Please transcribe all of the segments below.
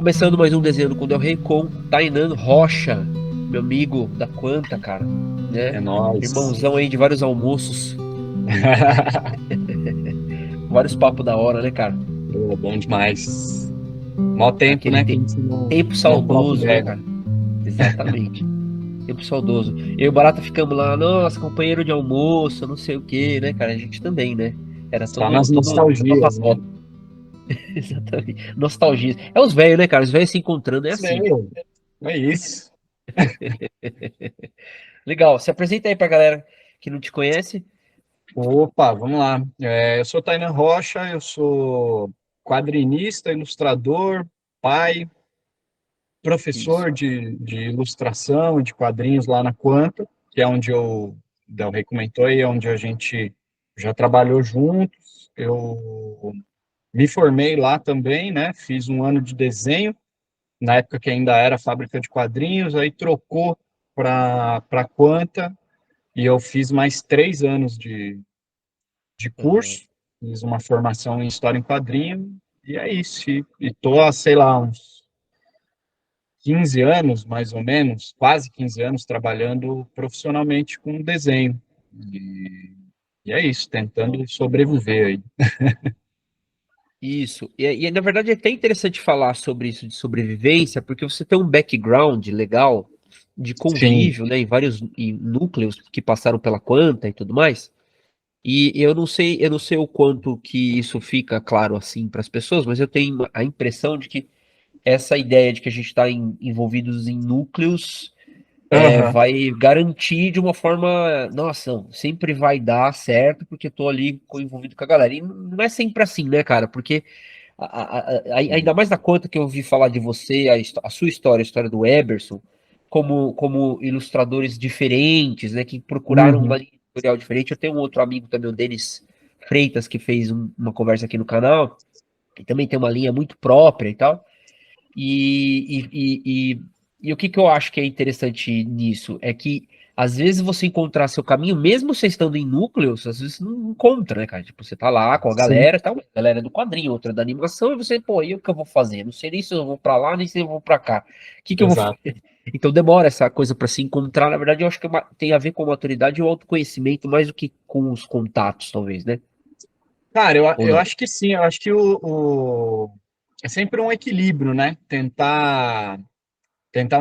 Começando mais um Desenhando com Del Rey com Tainan Rocha, meu amigo da Quanta, cara, né? É nóis. Irmãozão aí de vários almoços, vários papos da hora, né, cara? Pô, bom demais. Mó tempo, Aquele né, que a gente tempo não troca saudoso, né, ideia. cara? Exatamente. Tempo saudoso. Eu e o Barata ficamos lá, nossa, companheiro de almoço, não sei o quê, né, cara? A gente também, né? Era Só nas todo nostalgias, né? ratoto. Exatamente. Nostalgia. É os velhos, né, cara? Os velhos se encontrando é assim. Sei, é isso. Legal. Se apresenta aí pra galera que não te conhece. Opa, vamos lá. Eu sou Tainan Rocha, eu sou quadrinista, ilustrador, pai, Isso. professor de ilustração e de quadrinhos lá na Quanta, que é onde o Del Rey comentou e é onde a gente já trabalhou juntos. Eu me formei lá também, né? Fiz um ano de desenho, na época que ainda era fábrica de quadrinhos, aí trocou para Quanta e eu fiz mais 3 anos de Aham. curso, fiz uma formação em História em Quadrinho, e é isso. E tô há, sei lá, uns 15 anos, mais ou menos, quase 15 anos, trabalhando profissionalmente com desenho. E é isso, tentando sobreviver aí. Isso. Na verdade é até interessante falar sobre isso de sobrevivência, porque você tem um background legal de Sim. convívio, né, em núcleos que passaram pela Quanta e tudo mais. E eu não sei o quanto que isso fica claro assim para as pessoas, mas eu tenho a impressão de que essa ideia de que a gente está envolvidos em núcleos Aham. vai garantir de uma forma, nossa, não, sempre vai dar certo porque tô ali envolvido com a galera. E não é sempre assim, né, cara? Porque ainda mais na conta que eu ouvi falar de você, a sua história, a história do Eberson, como ilustradores diferentes, né, que procuraram uma Uhum. linha editorial diferente. Eu tenho um outro amigo também, o Denis Freitas, que fez uma conversa aqui no canal, que também tem uma linha muito própria e tal. E, e, e, e o que eu acho que é interessante nisso é que às vezes você encontrar seu caminho, mesmo você estando em núcleos, às vezes não encontra, né, cara? Tipo, você tá lá com a Sim, galera, tá, uma galera é do quadrinho, outra é da animação, e você, pô, e o que eu vou fazer? Não sei nem se eu vou pra lá, nem se eu vou pra cá. O que eu vou exato. fazer? Então demora essa coisa pra se encontrar. Na verdade, eu acho que tem a ver com a maturidade e o autoconhecimento mais do que com os contatos, talvez, né? Cara, Ou eu não? acho que sim, eu acho que é sempre um equilíbrio, né? Tentar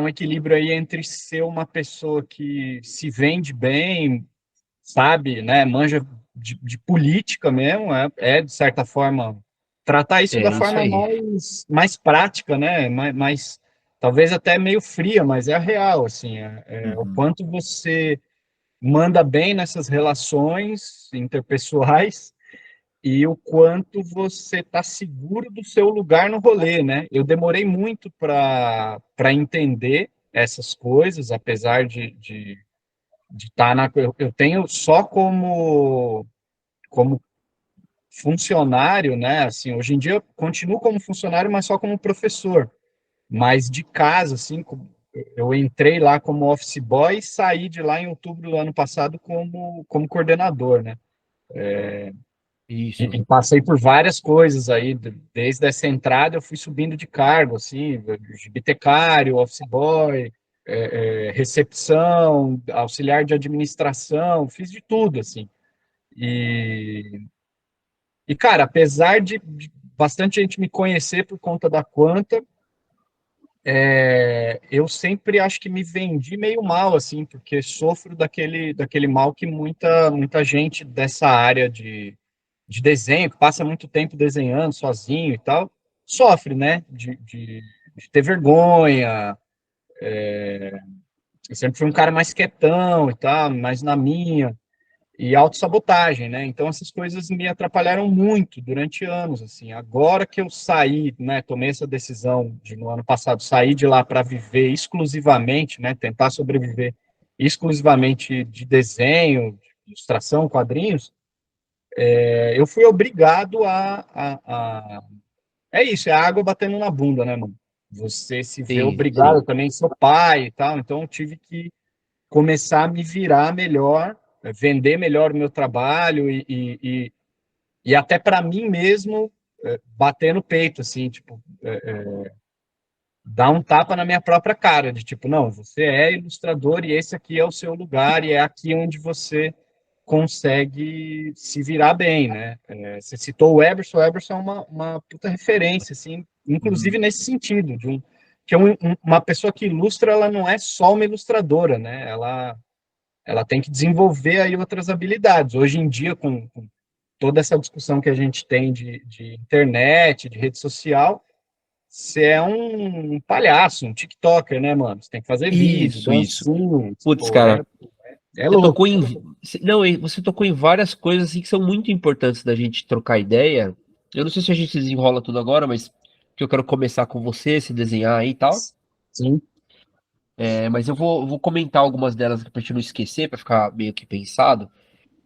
um equilíbrio aí entre ser uma pessoa que se vende bem, sabe, né? Manja de política mesmo, de certa forma, tratar isso da É isso forma aí. mais prática, né? Talvez até meio fria, mas é a real, assim, o Uhum. quanto você manda bem nessas relações interpessoais e o quanto você está seguro do seu lugar no rolê, né? Eu demorei muito para entender essas coisas, apesar de estar na. Eu tenho só como funcionário, né? Assim, hoje em dia eu continuo como funcionário, mas só como professor. Mas de casa, assim, eu entrei lá como office boy e saí de lá em outubro do ano passado como coordenador, né? Isso. E passei por várias coisas aí, desde essa entrada eu fui subindo de cargo, assim, de bibliotecário, office boy, recepção, auxiliar de administração, fiz de tudo, assim. E, cara, apesar de bastante gente me conhecer por conta da Quanta, eu sempre acho que me vendi meio mal, assim, porque sofro daquele mal que muita gente dessa área de desenho, que passa muito tempo desenhando sozinho e tal, sofre, né? De ter vergonha. Eu sempre fui um cara mais quietão e tal, mais na minha, e autossabotagem, né? Então essas coisas me atrapalharam muito durante anos, assim. Agora que eu saí, né, tomei essa decisão no ano passado, sair de lá para viver exclusivamente, né, tentar sobreviver exclusivamente de desenho, de ilustração, quadrinhos, eu fui obrigado é isso, é a água batendo na bunda, né, mano? Você se vê Sim, obrigado sim. também, sou pai e tal, então eu tive que começar a me virar melhor, vender melhor o meu trabalho e até para mim mesmo bater no peito, assim, tipo, dar um tapa na minha própria cara, de tipo, não, você é ilustrador e esse aqui é o seu lugar e é aqui onde você consegue se virar bem, né? Você citou o Eberson é uma puta referência, assim, inclusive Uhum. nesse sentido, que uma pessoa que ilustra, ela não é só uma ilustradora, né? Ela tem que desenvolver aí outras habilidades. Hoje em dia, com toda essa discussão que a gente tem de internet, de rede social, você é um palhaço, um TikToker, né, mano? Você tem que fazer vídeo, Isso. dancinha, Putz, pô, cara, é você tocou louco. em. Não, você tocou em várias coisas assim, que são muito importantes da gente trocar ideia. Eu não sei se a gente desenrola tudo agora, mas que eu quero começar com você, se desenhar aí e tal. Sim, Mas eu vou comentar algumas delas aqui pra gente não esquecer, pra ficar meio que pensado.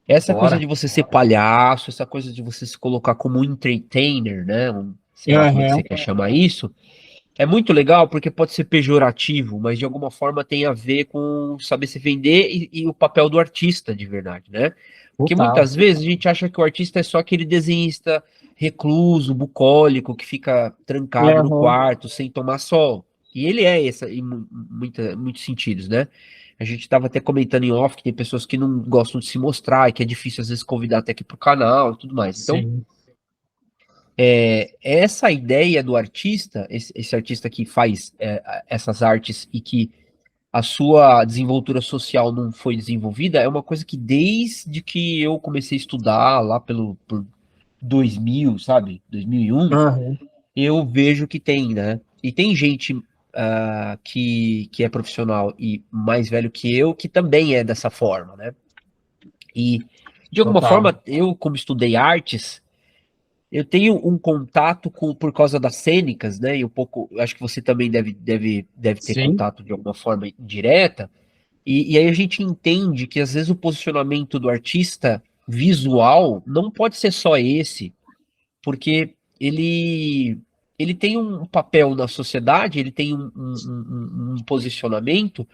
Essa coisa bora. de você ser palhaço, essa coisa de você se colocar como um entertainer, né? Sei lá como é que você Aham. quer chamar isso. É muito legal porque pode ser pejorativo, mas de alguma forma tem a ver com saber se vender e o papel do artista de verdade, né? Porque Total. muitas vezes a gente acha que o artista é só aquele desenhista recluso, bucólico, que fica trancado no Aham. quarto sem tomar sol. E ele é essa em muitos sentidos, né? A gente estava até comentando em off que tem pessoas que não gostam de se mostrar e que é difícil às vezes convidar até aqui pro canal e tudo mais. Então, Sim, essa ideia do artista, esse artista que faz essas artes e que a sua desenvoltura social não foi desenvolvida, é uma coisa que desde que eu comecei a estudar lá por 2000, sabe? 2001, aham. eu vejo que tem, né? E tem gente que é profissional e mais velho que eu, que também é dessa forma, né? E, de alguma Total. forma, eu, como estudei artes, eu tenho um contato por causa das cênicas, né? E um pouco, eu acho que você também deve ter Sim, contato de alguma forma direta. E aí a gente entende que às vezes o posicionamento do artista visual não pode ser só esse, porque ele tem um papel na sociedade, ele tem um posicionamento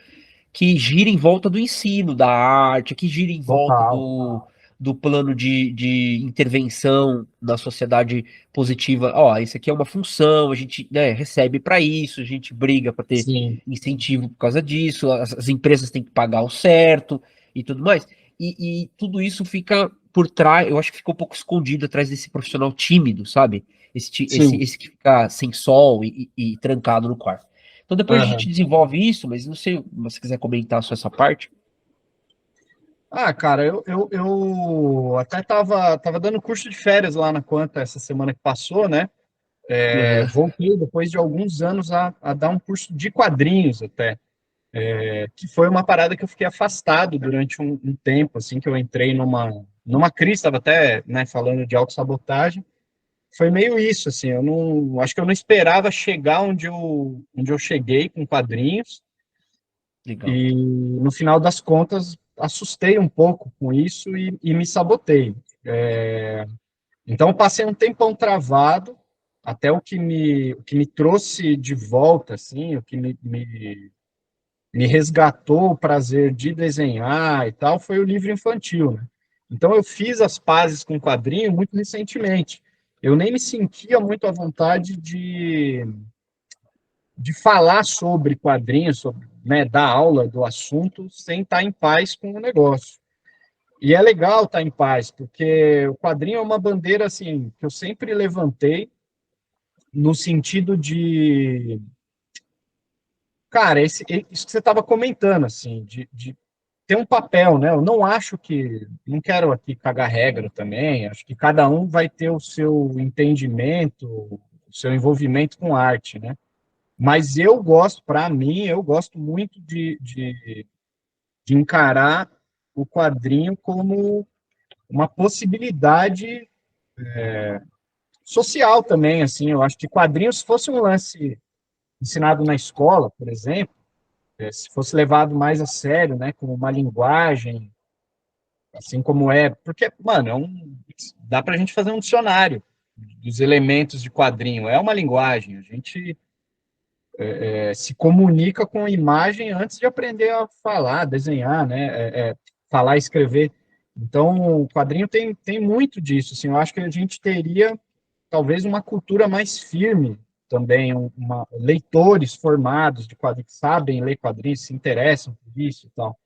que gira em volta do ensino, da arte, que gira em volta total. do plano de intervenção na sociedade positiva. Ó, isso aqui é uma função, a gente, né, recebe para isso, a gente briga para ter Sim, incentivo por causa disso, as empresas têm que pagar o certo e tudo mais. E tudo isso fica por trás, eu acho que ficou um pouco escondido atrás desse profissional tímido, sabe? sim. Esse que fica sem sol e trancado no quarto. Então depois a gente Aham. desenvolve isso, mas não sei se você quiser comentar só essa parte. Ah, cara, eu até tava dando curso de férias lá na Quanta essa semana que passou, né? Aham, Voltei depois de alguns anos a dar um curso de quadrinhos até, que foi uma parada que eu fiquei afastado durante um tempo, assim, que eu entrei numa crise, estava até, né, falando de autossabotagem. Foi meio isso, assim, eu não, acho que eu não esperava chegar onde eu cheguei com quadrinhos, legal. e no final das contas assustei um pouco com isso e me sabotei. Então eu passei um tempão travado, até o que me trouxe de volta, assim, o que me resgatou o prazer de desenhar e tal, foi o livro infantil, né? Então eu fiz as pazes com o quadrinho muito recentemente. Eu nem me sentia muito à vontade de falar sobre quadrinhos, sobre, né, dar aula do assunto, sem estar em paz com o negócio. E é legal estar em paz, porque o quadrinho é uma bandeira assim que eu sempre levantei no sentido de, cara, isso que você estava comentando, assim, de ter um papel, né? Eu não acho que, não quero aqui cagar regra também, acho que cada um vai ter o seu entendimento, o seu envolvimento com arte, né? Mas eu gosto, para mim, eu gosto muito de encarar o quadrinho como uma possibilidade social também, assim. Eu acho que quadrinhos, se fosse um lance ensinado na escola, por exemplo, se fosse levado mais a sério, né, como uma linguagem, assim como é, porque, mano, dá para a gente fazer um dicionário dos elementos de quadrinho, é uma linguagem, a gente se comunica com imagem antes de aprender a falar, desenhar, né, falar e escrever. Então, o quadrinho tem muito disso, assim, eu acho que a gente teria talvez uma cultura mais firme, também leitores formados de quadrinhos, que sabem ler quadrinhos, se interessam por isso e tal.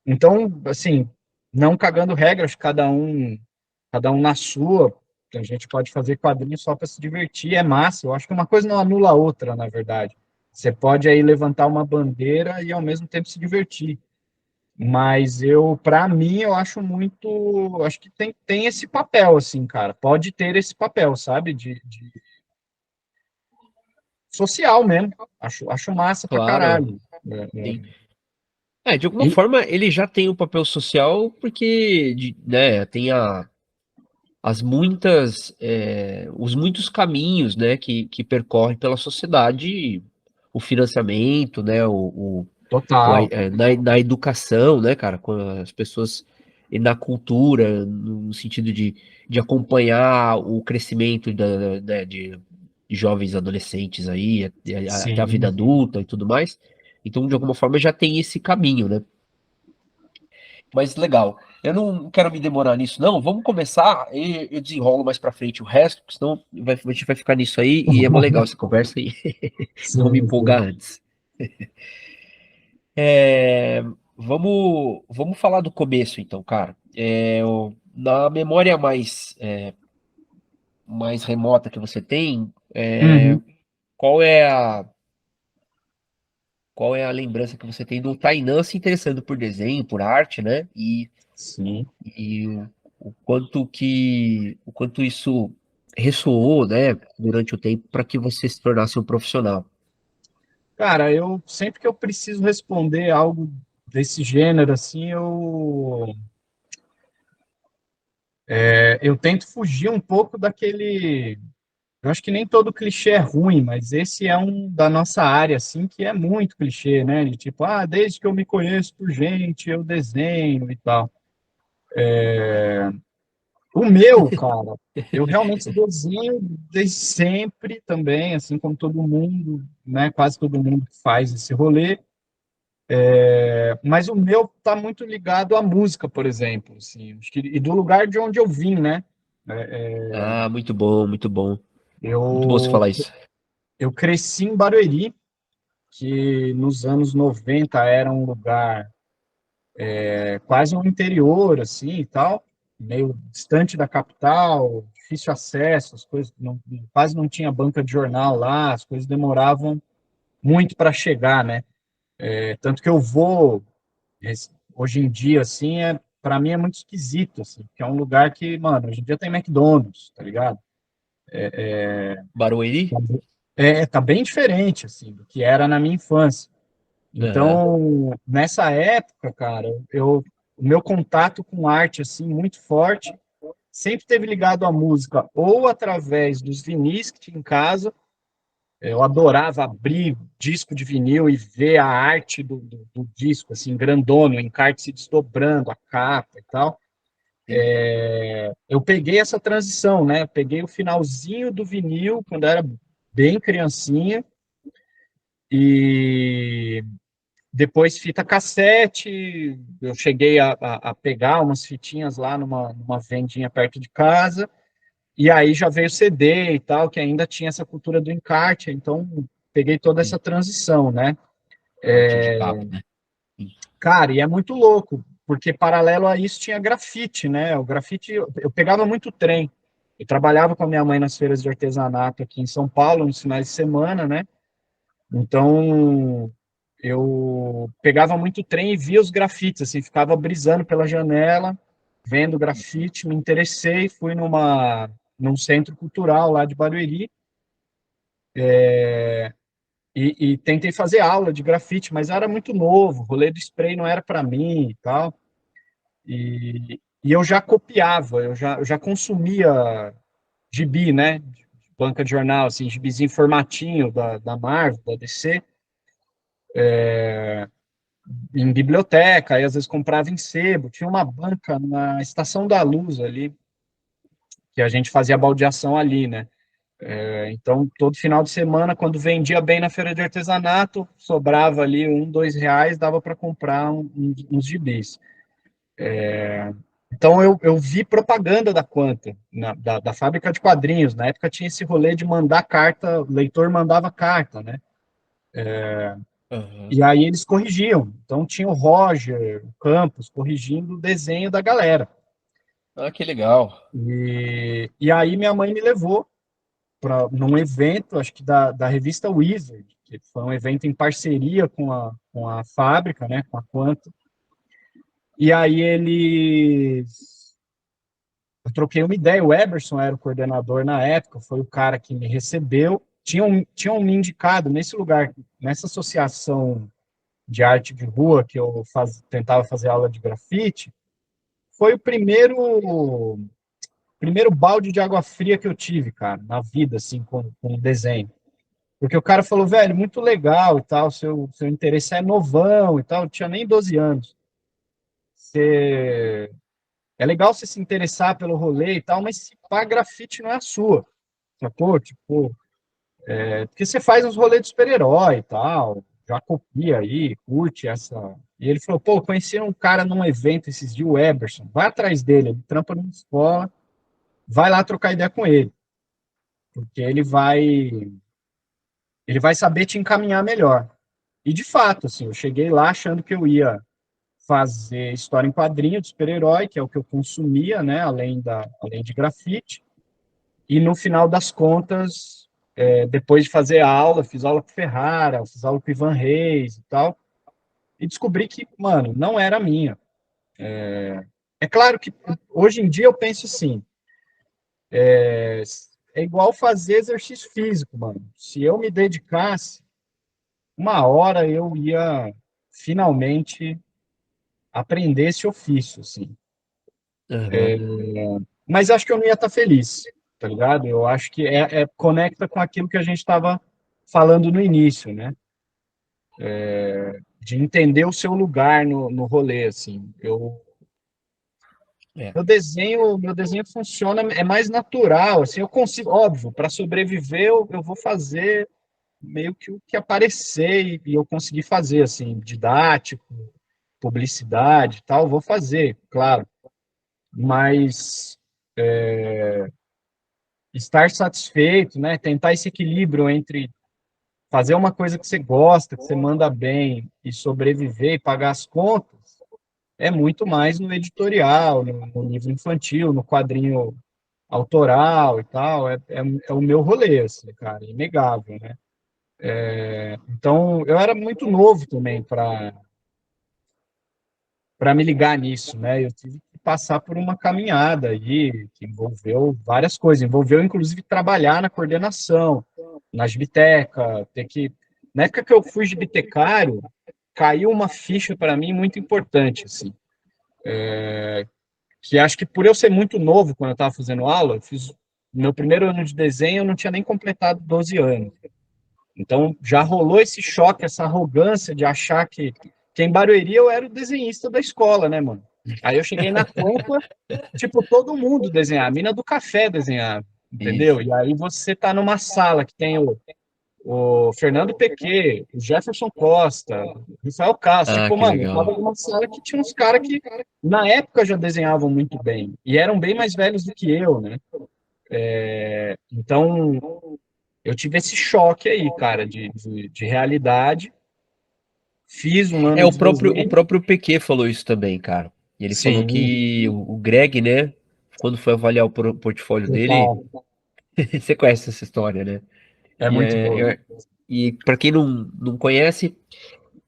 Então, assim, não cagando regras, cada um na sua. A gente pode fazer quadrinhos só para se divertir, é massa. Eu acho que uma coisa não anula a outra, na verdade. Você pode aí levantar uma bandeira e ao mesmo tempo se divertir. Mas para mim, eu acho muito, acho que tem esse papel, assim, cara. Pode ter esse papel, sabe? De social mesmo. Acho massa pra Claro, caralho. sim. De alguma E, forma ele já tem o papel social porque, né, tem os muitos caminhos, né, que percorre pela sociedade o financiamento, né, total. na educação, né, cara, com as pessoas e na cultura, no sentido de acompanhar o crescimento né, de jovens adolescentes aí, até a vida Sim. adulta e tudo mais. Então, de alguma forma, já tem esse caminho, né? Mas legal. Eu não quero me demorar nisso, não. Vamos começar e eu desenrolo mais pra frente o resto, porque senão a gente vai ficar nisso aí e é mó legal essa conversa aí. Não vou me Sim, empolgar sim. antes. É, vamos falar do começo, então, cara. Na memória mais remota que você tem, Uhum. qual qual é a lembrança que você tem do Tainan se interessando por desenho, por arte, né? Sim. E o quanto isso ressoou, né, durante o tempo para que você se tornasse um profissional. Cara, eu sempre que eu preciso responder algo desse gênero, assim, eu tento fugir um pouco daquele. Eu acho que nem todo clichê é ruim, mas esse é um da nossa área, assim, que é muito clichê, né? De tipo, desde que eu me conheço por gente, eu desenho e tal. O meu, cara, eu realmente desenho desde sempre também, assim como todo mundo, né? Quase todo mundo que faz esse rolê. Mas o meu tá muito ligado à música, por exemplo, assim, acho que, e do lugar de onde eu vim, né? Ah, muito bom, muito bom. Muito bom você Eu, falar isso. eu cresci em Barueri, que nos anos 90 era um lugar quase um interior, assim, e tal, meio distante da capital, difícil acesso, as coisas quase não tinha banca de jornal lá, as coisas demoravam muito para chegar, né? Tanto que eu vou hoje em dia, assim, para mim é muito esquisito, assim, porque é um lugar que, mano, hoje em dia tem McDonald's, tá ligado? Barueri? Tá bem diferente, assim, do que era na minha infância. Aham. Então, nessa época, cara, o meu contato com arte, assim, muito forte, sempre teve ligado à música, ou através dos vinis que tinha em casa. Eu adorava abrir disco de vinil e ver a arte do disco, assim, grandona, o encarte se desdobrando, a capa e tal. Sim. Eu peguei essa transição, né? Eu peguei o finalzinho do vinil, quando eu era bem criancinha, e depois fita cassete. Eu cheguei a pegar umas fitinhas lá numa vendinha perto de casa, e aí já veio CD e tal, que ainda tinha essa cultura do encarte, então peguei toda Sim. essa transição, né? Arte de capa, né? Sim. Cara, e é muito louco, porque paralelo a isso tinha grafite, né? O grafite, eu pegava muito trem. Eu trabalhava com a minha mãe nas feiras de artesanato aqui em São Paulo, nos finais de semana, né? Então, eu pegava muito trem e via os grafites, assim, ficava brisando pela janela, vendo grafite, me interessei, fui num centro cultural lá de Barueri e tentei fazer aula de grafite, mas era muito novo, o rolê do spray não era para mim e tal. E eu já copiava, eu já consumia gibi, né? De banca de jornal, assim, gibizinho formatinho da Marvel, da DC, em biblioteca, aí às vezes comprava em sebo. Tinha uma banca na Estação da Luz ali, que a gente fazia baldeação ali, né? Então, todo final de semana, quando vendia bem na feira de artesanato, sobrava ali R$ 1, R$ 2, dava para comprar uns gibis. Então eu vi propaganda da Quanta, da fábrica de quadrinhos. Na época tinha esse rolê de mandar carta, o leitor mandava carta, né? Aham. E aí eles corrigiam. Então tinha o Roger, o Campos, corrigindo o desenho da galera. Ah, que legal. E aí minha mãe me levou para num evento, acho que da revista Wizard, que foi um evento em parceria com a fábrica, né, com a Quanta. E aí eu troquei uma ideia, o Eberson era o coordenador na época, foi o cara que me recebeu. Tinham me indicado nesse lugar, nessa associação de arte de rua que eu tentava fazer aula de grafite, foi o primeiro balde de água fria que eu tive, cara, na vida, assim, com desenho. Porque o cara falou, velho, muito legal e tal, seu interesse é novão e tal, eu tinha nem 12 anos. Você... É legal você se interessar pelo rolê e tal, mas se pá, grafite não é a sua, sacou? Tipo, porque você faz os rolês de super-herói e tal, já copia aí, curte essa. E ele falou, pô, conheci um cara num evento esses dias, o Eberson, vai atrás dele, ele trampa numa escola, vai lá trocar ideia com ele, porque ele vai saber te encaminhar melhor. E de fato, assim, eu cheguei lá achando que eu ia fazer história em quadrinho de super-herói, que é o que eu consumia, né, além de grafite. E no final das contas, depois de fazer aula, fiz aula com o Ferrara, fiz aula com o Ivan Reis e tal, e descobri que, mano, não era minha. É claro que hoje em dia eu penso assim, é igual fazer exercício físico, mano. Se eu me dedicasse, uma hora eu ia finalmente aprender esse ofício, assim. Aham. Mas acho que eu não ia estar feliz, tá ligado? Eu acho que conecta com aquilo que a gente estava falando no início, né? De entender o seu lugar no rolê, assim. É. Meu desenho funciona, é mais natural, assim, eu consigo, óbvio, para sobreviver eu vou fazer meio que o que aparecer e eu conseguir fazer, assim, didático, publicidade e tal, vou fazer, claro. Mas estar satisfeito, né? Tentar esse equilíbrio entre fazer uma coisa que você gosta, que você manda bem e sobreviver e pagar as contas, é muito mais no editorial, no livro infantil, no quadrinho autoral e tal. É o meu rolê, assim, cara, inegável, né? Então, eu era muito novo também para me ligar nisso, né? Eu tive que passar por uma caminhada aí que envolveu várias coisas, envolveu inclusive trabalhar na coordenação, na gibiteca, ter que na época que eu fui gibitecário, caiu uma ficha para mim muito importante, assim, que acho que por eu ser muito novo quando eu estava fazendo aula, eu fiz meu primeiro ano de desenho, eu não tinha nem completado 12 anos. Então já rolou esse choque, essa arrogância de achar que em Barueri eu era o desenhista da escola, né, mano? Aí eu cheguei na conta, tipo, todo mundo desenhava, a mina do café desenhava, entendeu? Isso. E aí você tá numa sala que tem o Fernando Pequet, o Jefferson Costa, o Rafael Castro. Ah, Tipo, que mano, eu tava legal. numa sala que tinha uns caras que na época já desenhavam muito bem e eram bem mais velhos do que eu, né? Então eu tive esse choque aí, cara, de realidade. Fiz um É, ano o de próprio, o desenho. próprio Piquet falou isso também, cara. E ele falou Sim, que o Greg, né, quando foi avaliar o portfólio dele, total. você conhece essa história, né? É E, muito boa. e para quem não conhece,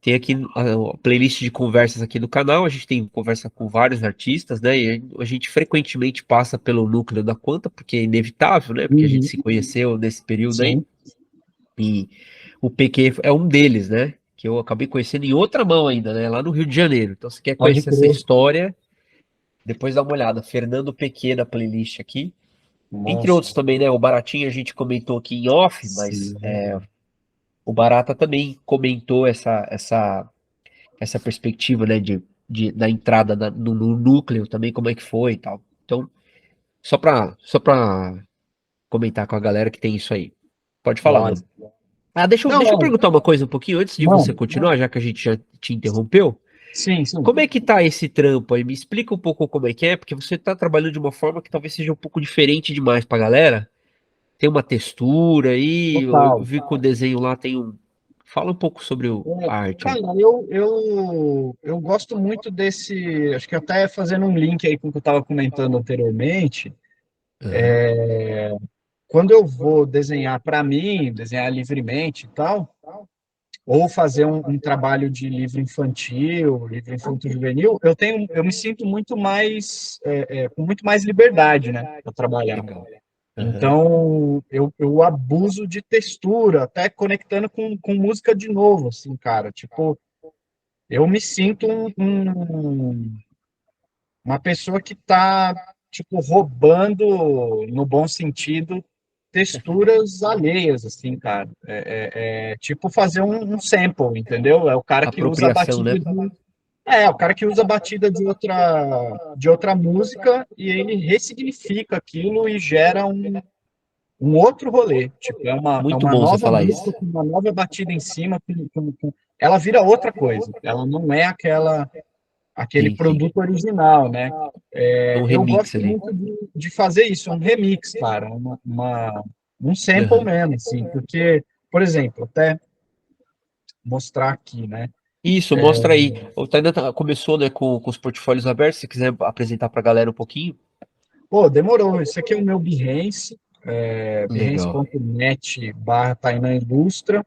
tem aqui a playlist de conversas aqui do canal. A gente tem conversa com vários artistas, né? E a gente frequentemente passa pelo núcleo da Quanta, porque é inevitável, né? Porque a gente Uhum, se conheceu nesse período aí. sim, E o PQ é um deles, né? Que eu acabei conhecendo em outra mão ainda, né? Lá no Rio de Janeiro. Então, se quer pode conhecer essa crer. história, depois dá uma olhada. Fernando PQ na playlist aqui. Entre outros Monstro. também, né? O Baratinho a gente comentou aqui em off, mas Sim. o Barata também comentou essa perspectiva, né? Da entrada no núcleo também, como é que foi e tal. Então, só pra comentar com a galera que tem isso aí. Pode falar, Bora. mano. Ah, deixa eu, Não, deixa eu perguntar uma coisa um pouquinho antes de você mano, continuar, já que a gente já te interrompeu. Sim, sim. Como é que tá esse trampo aí? Me explica um pouco como é que é, porque você tá trabalhando de uma forma que talvez seja um pouco diferente demais pra galera. Tem uma textura aí, eu Total. vi que o desenho lá tem um. Fala um pouco sobre a arte Cara, aí. eu gosto muito desse. Acho que até fazendo um link aí com o que eu estava comentando anteriormente. Aham. Quando eu vou desenhar para mim, desenhar livremente e tal, ou fazer um trabalho de livro infantil juvenil, eu me sinto muito mais, com muito mais liberdade, né, para trabalhar. Legal. Aham. Então, eu abuso de textura, até conectando com música de novo, assim, cara. Tipo, eu me sinto uma pessoa que está, tipo, roubando, no bom sentido, texturas alheias, assim, cara. É tipo fazer um sample, entendeu? É o cara que usa a Apropriação, batida né? de... É, o cara que usa a batida de outra música e ele ressignifica aquilo e gera um outro rolê. Tipo, é uma, é Muito uma bom você nova falar música isso. com uma nova batida em cima. Ela vira outra coisa. Ela não é aquele Sim, sim. produto original, né? É um Eu remix gosto ali. muito de fazer isso, um remix, cara, um sample Aham. mesmo, assim, porque, por exemplo, até mostrar aqui, né? Isso, mostra aí. O Tainan começou, né, com os portfólios abertos. Se quiser apresentar pra galera um pouquinho. Pô, demorou. Esse aqui é o meu Behance, Legal. behance.net/Tainan Ilustra.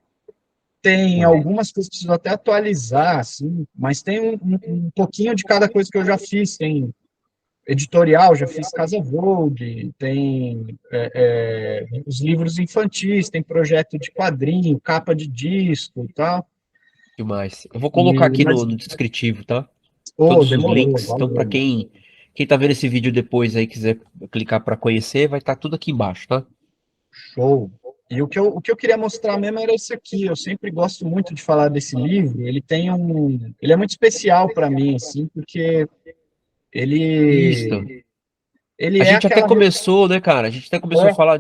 Tem Ó, algumas coisas que preciso até atualizar, assim, mas tem um pouquinho de cada coisa que eu já fiz. Tem editorial, já fiz Casa Vogue, tem os livros infantis, tem projeto de quadrinho, capa de disco e tal. demais. Eu vou colocar aqui no descritivo, tá? Todos os Demorou, links. Então, valeu. quem tá vendo esse vídeo depois aí, quiser clicar para conhecer, vai estar tudo aqui embaixo, tá? Show. E o que eu queria mostrar mesmo era esse aqui. Eu sempre gosto muito de falar desse livro. Ele é muito especial para mim, assim, porque Isso. ele, ele A é gente até aquela. começou, né, cara? A gente até começou a É, falar, é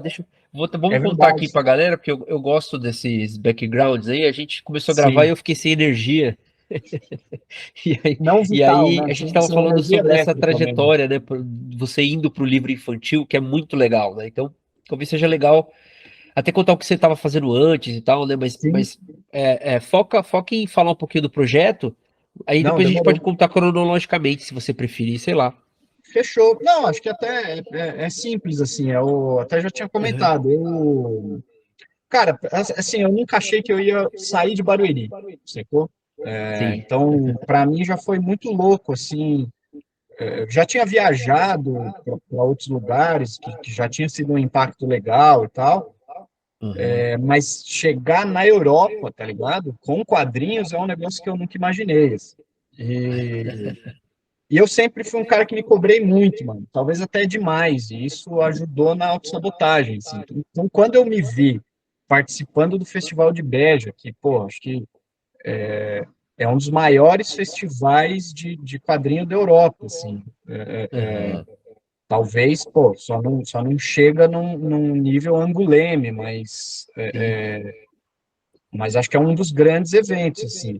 vamos contar aqui verdade. pra galera, porque eu gosto desses backgrounds aí. A gente começou a gravar e Sim. eu fiquei sem energia. E aí, Não e vital, aí né? a gente tava Sem falando energia sobre essa elétrica mesmo. trajetória, né? Você indo pro livro infantil, que é muito legal, né? Então, talvez seja legal até contar o que você estava fazendo antes e tal, né? Sim. Foca em falar um pouquinho do projeto. Aí Não, depois a gente pode demorou. contar cronologicamente, se você preferir, sei lá. Fechou. Não, acho que até é simples, assim. Até já tinha Uhum. comentado. Cara, assim, eu nunca achei que eu ia sair de Barueri, sacou? Sim. Então, para mim já foi muito louco, assim. Eu já tinha viajado para outros lugares, que já tinha sido um impacto legal e tal. Uhum. Mas chegar na Europa, tá ligado? Com quadrinhos é um negócio que eu nunca imaginei, assim. E, e eu sempre fui um cara que me cobrei muito, mano. Talvez até demais. E isso ajudou na autossabotagem, assim. Então, quando eu me vi participando do Festival de Beja, que, pô, acho que é um dos maiores festivais de quadrinho da Europa, assim. Uhum. Talvez, pô, só não chega num nível Angoulême, Sim. mas acho que é um dos grandes eventos, assim.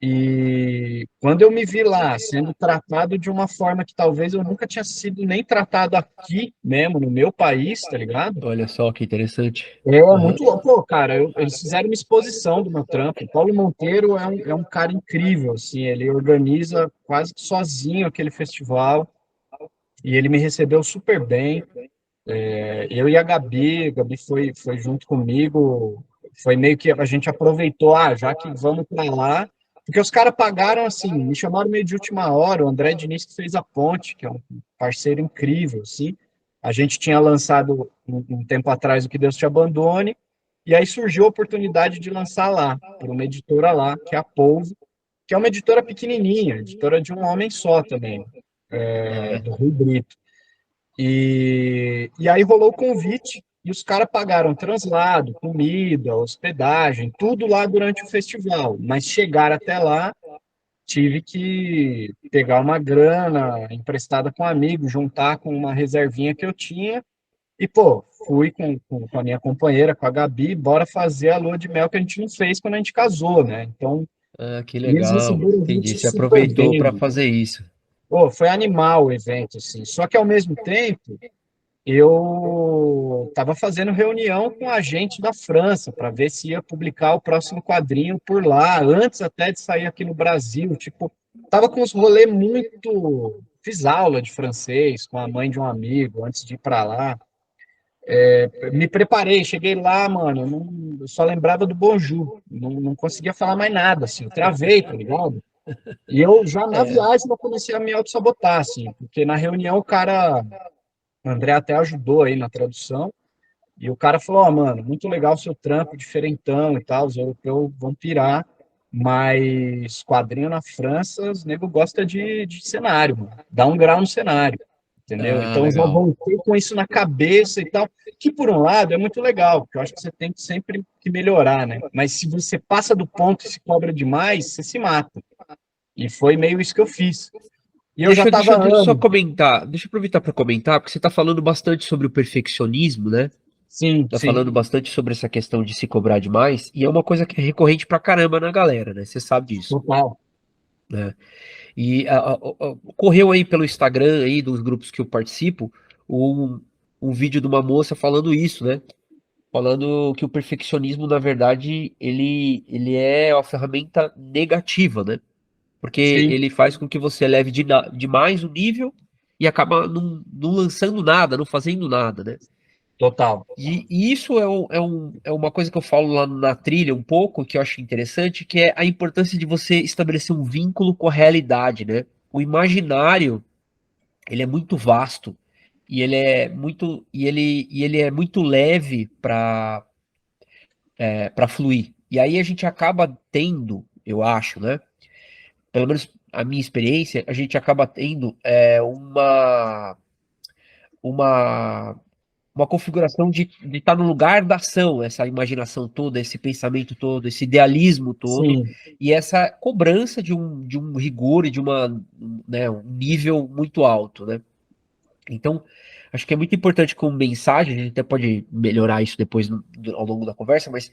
E quando eu me vi lá sendo tratado de uma forma que talvez eu nunca tinha sido nem tratado aqui mesmo, no meu país, tá ligado? Olha só que interessante. É Uhum. muito louco. Pô, cara, eles fizeram uma exposição do meu trampo. O Paulo Monteiro é um cara incrível, assim, ele organiza quase que sozinho aquele festival e ele me recebeu super bem. Eu e a Gabi foi junto comigo, foi meio que a gente aproveitou, já que vamos para lá, porque os caras pagaram assim, me chamaram meio de última hora, o André Diniz que fez a ponte, que é um parceiro incrível, assim. A gente tinha lançado um tempo atrás o Que Deus Te Abandone, e aí surgiu a oportunidade de lançar lá, por uma editora lá, que é a Polvo, que é uma editora pequenininha, editora de um homem só também, Ah, é? do Rui Brito. E aí rolou o convite e os caras pagaram translado, comida, hospedagem, tudo lá durante o festival. Mas chegar até lá, tive que pegar uma grana emprestada com um amigo, juntar com uma reservinha que eu tinha. E, pô, fui com a minha companheira, com a Gabi, bora fazer a lua de mel que a gente não fez quando a gente casou, né? Então, Ah, que E eles legal. receberam a Entendi. gente Você super aproveitou para bem. fazer isso. Pô, foi animal o evento, assim. Só que, ao mesmo tempo, eu estava fazendo reunião com a gente da França para ver se ia publicar o próximo quadrinho por lá, antes até de sair aqui no Brasil. Tipo, tava com uns rolê muito. Fiz aula de francês com a mãe de um amigo antes de ir para lá. Me preparei, cheguei lá, mano, eu só lembrava do bonjour, não conseguia falar mais nada, assim, eu travei, tá ligado? E eu já na É. viagem eu comecei a me auto-sabotar, assim, porque na reunião o cara, o André até ajudou aí na tradução, e o cara falou, ó, mano, muito legal o seu trampo, diferentão e tal, os europeus vão pirar, mas quadrinho na França, os nego gosta de cenário, mano. Dá um grau no cenário, entendeu? Ah, Então eu já legal. voltei com isso na cabeça e tal, que por um lado é muito legal, porque eu acho que você tem que sempre que melhorar, né? Mas se você passa do ponto e se cobra demais, você se mata. E foi meio isso que eu fiz. E eu já estava Deixa eu só anos. comentar, deixa eu aproveitar para comentar, porque você está falando bastante sobre o perfeccionismo, né? Sim, Tá sim, falando bastante sobre essa questão de se cobrar demais, e é uma coisa que é recorrente pra caramba na galera, né? Você sabe disso, total. né? E correu aí pelo Instagram aí dos grupos que eu participo um, um vídeo de uma moça falando isso, né? Falando que o perfeccionismo, na verdade, ele é uma ferramenta negativa, né? Porque Sim, ele faz com que você eleve demais o nível e acaba não lançando nada, não fazendo nada, né? total. E isso é uma coisa que eu falo lá na trilha um pouco, que eu acho interessante, que é a importância de você estabelecer um vínculo com a realidade, né? O imaginário, ele é muito vasto e ele é muito leve para fluir. E aí a gente acaba tendo, eu acho, né? Pelo menos a minha experiência, a gente acaba tendo uma uma configuração de estar no lugar da ação, essa imaginação toda, esse pensamento todo, esse idealismo todo, Sim, e essa cobrança de um rigor e de né, um nível muito alto, né? Então, acho que é muito importante como mensagem, a gente até pode melhorar isso depois ao longo da conversa, mas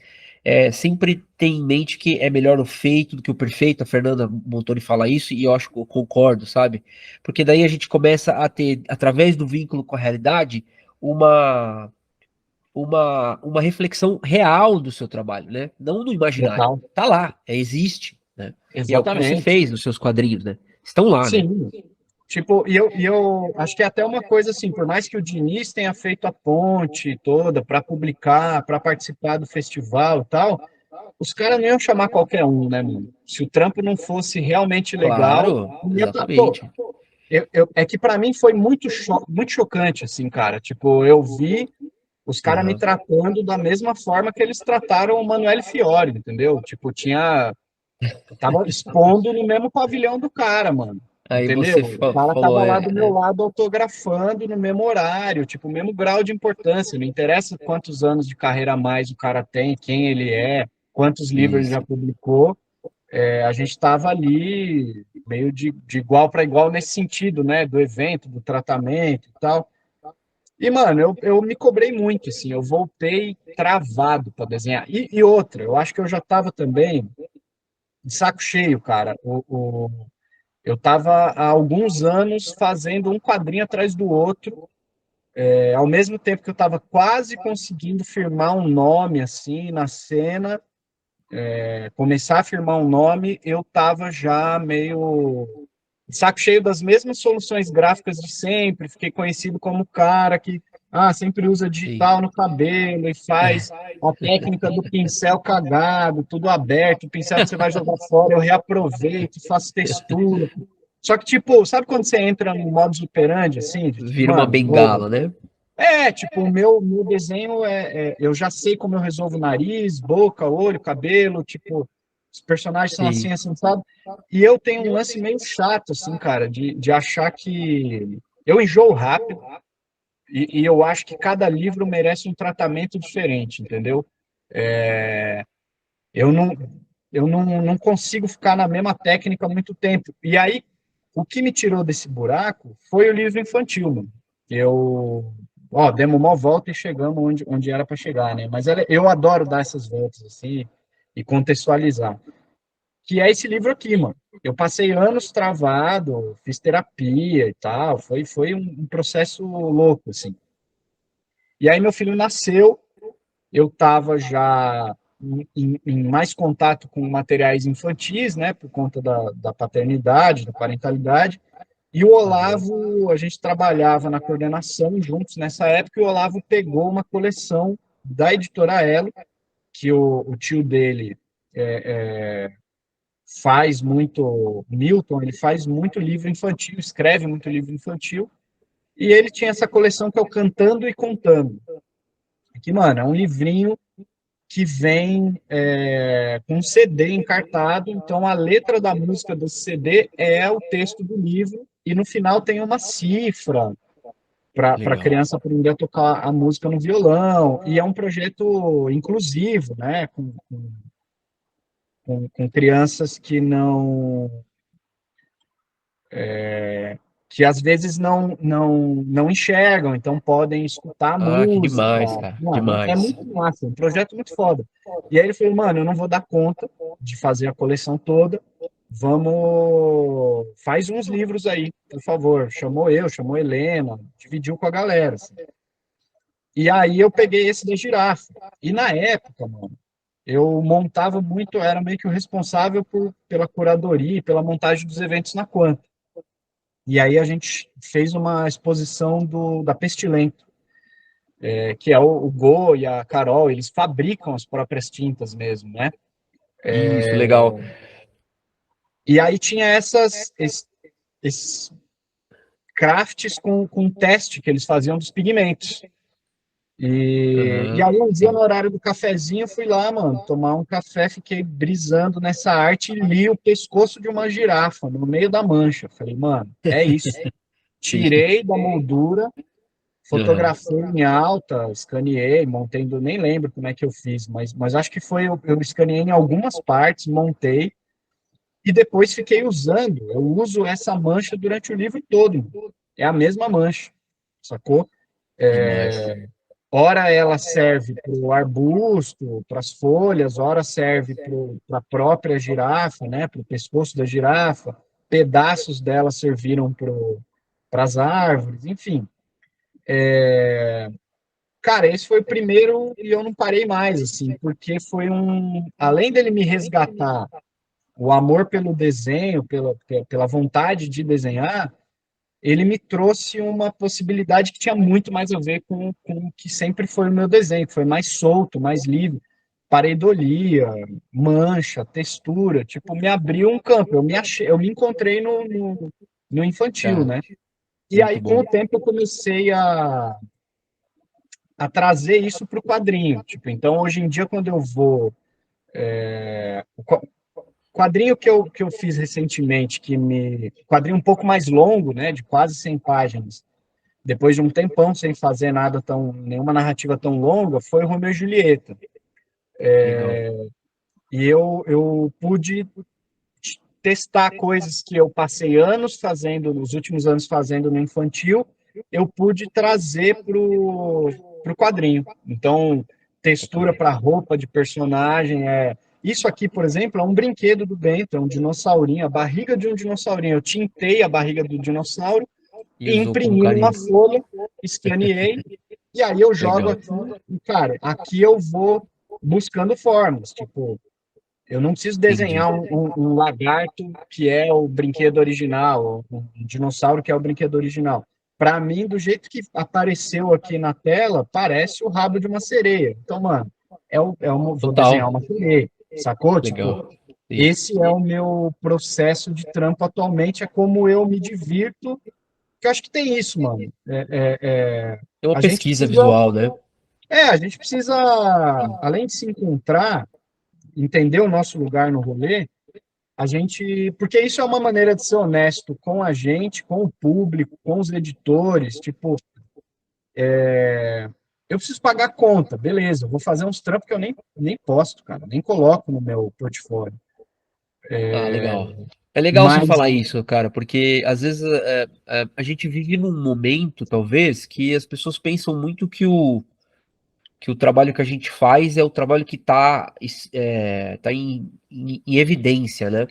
sempre tem em mente que é melhor o feito do que o perfeito, a Fernanda Montoni fala isso, e eu acho que eu concordo, sabe? Porque daí a gente começa a ter, através do vínculo com a realidade, uma, uma reflexão real do seu trabalho, né? Não no imaginário. total. Tá lá, existe, né? E é o que você Exatamente. fez nos seus quadrinhos, né? Estão lá, né? Sim. Tipo, e eu acho que é até uma coisa assim, por mais que o Diniz tenha feito a ponte toda para publicar, para participar do festival e tal, os caras não iam chamar qualquer um, né, mano? Se o trampo não fosse realmente legal, Claro, não ia pô, exatamente. é que para mim foi muito chocante, assim, cara. Tipo, eu vi os caras me Aham. tratando da mesma forma que eles trataram o Manuel Fiore, entendeu? Tipo, tava expondo no mesmo pavilhão do cara, mano. Aí Entendeu? você O cara falou, tava lá do meu lado autografando no mesmo horário, tipo, o mesmo grau de importância. Não interessa quantos anos de carreira a mais o cara tem, quem ele é, quantos livros ele já isso. publicou. A gente estava ali meio de igual para igual nesse sentido, né? Do evento, do tratamento e tal. E, mano, eu me cobrei muito, assim, eu voltei travado para desenhar. E outra, eu acho que eu já estava também de saco cheio, cara. Eu estava há alguns anos fazendo um quadrinho atrás do outro, ao mesmo tempo que eu estava quase conseguindo firmar um nome assim na cena, começar a firmar um nome, eu estava já meio de saco cheio das mesmas soluções gráficas de sempre. Fiquei conhecido como o cara que sempre usa Sim. digital no cabelo e faz a técnica do pincel cagado, tudo aberto, o pincel que você vai jogar fora, eu reaproveito, faço textura. Só que, tipo, sabe quando você entra no modus operandi, assim, de, tipo, Vira uma mano, bengala, né? tipo, o meu desenho eu já sei como eu resolvo nariz, boca, olho, cabelo, tipo, os personagens são Sim. assim, sabe? E eu tenho um lance meio chato, assim, cara, de achar que eu enjoo rápido e eu acho que cada livro merece um tratamento diferente, entendeu? Eu não, eu não consigo ficar na mesma técnica há muito tempo. E aí, o que me tirou desse buraco foi o livro infantil, mano. Demos uma volta e chegamos onde era para chegar, né? Mas eu adoro dar essas voltas assim e contextualizar. que é esse livro aqui, mano. Eu passei anos travado, fiz terapia e tal, foi um processo louco, assim. E aí meu filho nasceu, eu estava já em mais contato com materiais infantis, né, por conta da paternidade, da parentalidade, e o Aham. Olavo, a gente trabalhava na coordenação juntos nessa época, e o Olavo pegou uma coleção da editora Elo, que o tio dele faz muito, Milton, ele faz muito livro infantil, escreve muito livro infantil, e ele tinha essa coleção que é o Cantando e Contando, que, mano, é um livrinho que vem com um CD encartado, então a letra da música do CD é o texto do livro, e no final tem uma cifra para a Legal. criança aprender a tocar a música no violão, e é um projeto inclusivo, né, com crianças que não que às vezes não enxergam, então podem escutar a Ah, que música. demais, cara. Mano, é Demais. muito massa, um projeto muito foda. E aí ele falou, mano, eu não vou dar conta de fazer a coleção toda, vamos, faz uns livros aí, por favor. Chamou eu, chamou a Helena, dividiu com a galera, assim. E aí eu peguei esse da girafa. E na época, mano, eu montava muito, era meio que o responsável pela curadoria e pela montagem dos eventos na Quanta. E aí a gente fez uma exposição da Pestilento, que é o Go e a Carol, eles fabricam as próprias tintas mesmo, né? Isso, legal. E aí tinha esses crafts com teste que eles faziam dos pigmentos. E Aham, aí um dia no sim. horário do cafezinho, eu fui lá, mano, tomar um café, fiquei brisando nessa arte e li o pescoço de uma girafa no meio da mancha. Falei, mano, é isso. Sim. Tirei da moldura, Aham. fotografei em alta, escaneei, montei, nem lembro como é que eu fiz, mas acho que foi, eu escaneei em algumas partes, montei, e depois fiquei usando. Eu uso essa mancha durante o livro todo. É a mesma mancha, sacou? Demais. Ora ela serve para o arbusto, para as folhas, ora serve para a própria girafa, né, para o pescoço da girafa, pedaços dela serviram para as árvores, enfim. Cara, esse foi o primeiro e eu não parei mais, assim, porque foi além dele me resgatar o amor pelo desenho, pela vontade de desenhar, ele me trouxe uma possibilidade que tinha muito mais a ver com o que sempre foi o meu desenho, que foi mais solto, mais livre. Pareidolia, mancha, textura, tipo, me abriu um campo. Eu me encontrei no infantil, Cara, né? E muito aí, com o bom. tempo, eu comecei a trazer isso para o quadrinho. Tipo, então, hoje em dia, quando eu vou. O quadrinho que eu fiz recentemente, quadrinho um pouco mais longo, né? De quase 100 páginas, depois de um tempão sem fazer nenhuma narrativa tão longa, foi Romeu e Julieta. Legal. E eu pude testar coisas que eu passei anos fazendo, nos últimos anos fazendo no infantil, eu pude trazer pro quadrinho. Então, textura Bacana. para roupa de personagem isso aqui, por exemplo, é um brinquedo do Bento, é um dinossaurinho, a barriga de um dinossaurinho. Eu tintei a barriga do dinossauro E e usou como imprimi numa carinho. folha, escaneei, e aí eu jogo Legal. aqui, e, cara, aqui eu vou buscando formas, tipo, eu não preciso Entendi. desenhar um lagarto que é o brinquedo original, um dinossauro que é o brinquedo original. Para mim, do jeito que apareceu aqui na tela, parece o rabo de uma sereia. Então, mano, vou desenhar Total. uma sereia, sacou? Tipo, Legal. Sim. esse é o meu processo de trampo atualmente, é como eu me divirto, que eu acho que tem isso, mano. É uma A gente pesquisa precisa, visual, né? a gente precisa, além de se encontrar, entender o nosso lugar no rolê, porque isso é uma maneira de ser honesto com a gente, com o público, com os editores, tipo, eu preciso pagar conta, beleza, eu vou fazer uns trampos que eu nem posto, cara, nem coloco no meu portfólio. Ah, legal. É legal você Mas falar isso, cara, porque às vezes a gente vive num momento, talvez, que as pessoas pensam muito que que o trabalho que a gente faz é o trabalho que está tá em evidência, né?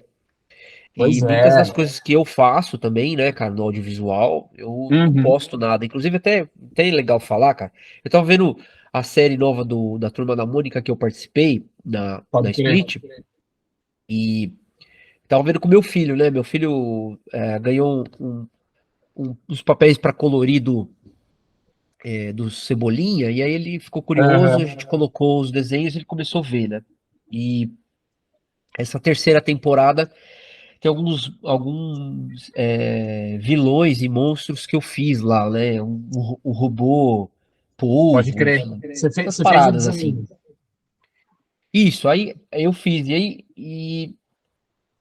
E Pois muitas das é. coisas que eu faço também, né, cara, no audiovisual, eu não Uhum. posto nada. Inclusive, até é legal falar, cara. Eu tava vendo a série nova da Turma da Mônica que eu participei na Pode crer. Split e tava vendo com meu filho, né? Meu filho ganhou uns papéis para colorido do Cebolinha, e aí ele ficou curioso, a Aham. gente colocou os desenhos e ele começou a ver, né? E essa terceira temporada tem alguns vilões e monstros que eu fiz lá, né? O robô, Pode polvo, crer. enfim, essas Você fez o paradas assim. desenho. Isso, aí eu fiz,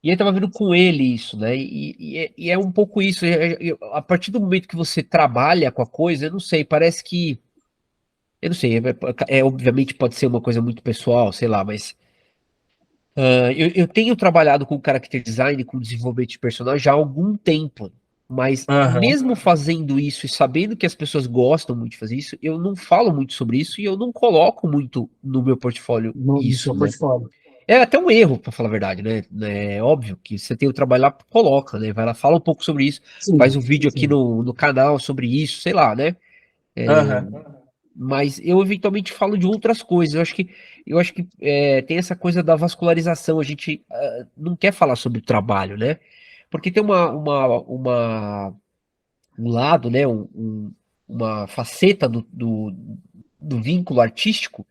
e aí tava vendo com ele isso, né? E é um pouco isso. A partir do momento que você trabalha com a coisa, eu não sei, parece que. Eu não sei, obviamente pode ser uma coisa muito pessoal, sei lá, mas eu tenho trabalhado com character design, com desenvolvimento de personagem já há algum tempo, mas Aham. mesmo fazendo isso e sabendo que as pessoas gostam muito de fazer isso, eu não falo muito sobre isso e eu não coloco muito no meu portfólio No seu isso, né? portfólio. É até um erro, pra falar a verdade, né? É óbvio que você tem o trabalho lá, coloca, né? Vai lá, fala um pouco sobre isso, faz Sim, um vídeo aqui sim. no canal sobre isso, sei lá, né? Aham. Mas eu eventualmente falo de outras coisas. Eu acho que tem essa coisa da vascularização. A gente não quer falar sobre o trabalho, né? Porque tem um lado, né? Uma faceta do vínculo artístico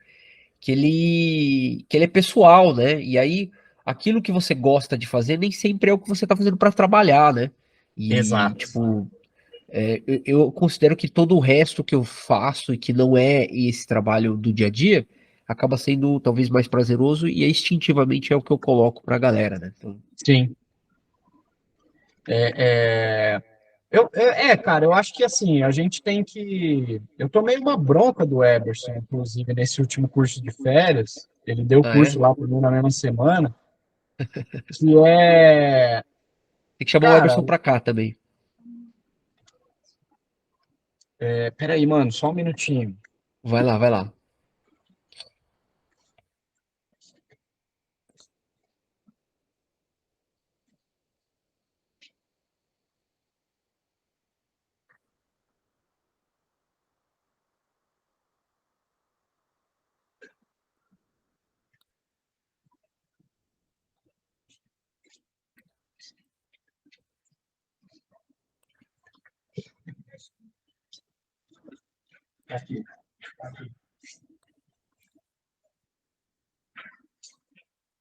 que ele é pessoal, né? E aí aquilo que você gosta de fazer nem sempre é o que você está fazendo para trabalhar, né? E Exato. tipo, eu considero que todo o resto que eu faço e que não é esse trabalho do dia a dia acaba sendo talvez mais prazeroso e instintivamente é o que eu coloco pra galera, né? Então, Sim. É, é, cara, eu acho que assim, a gente tem que. Eu tomei uma bronca do Eberson, inclusive, nesse último curso de férias. Ele deu o ah, é? curso lá para mim na mesma semana, que é. Tem que chamar o Cara, Eberson pra cá também. peraí, mano, só um minutinho. Vai lá, vai lá. Aqui.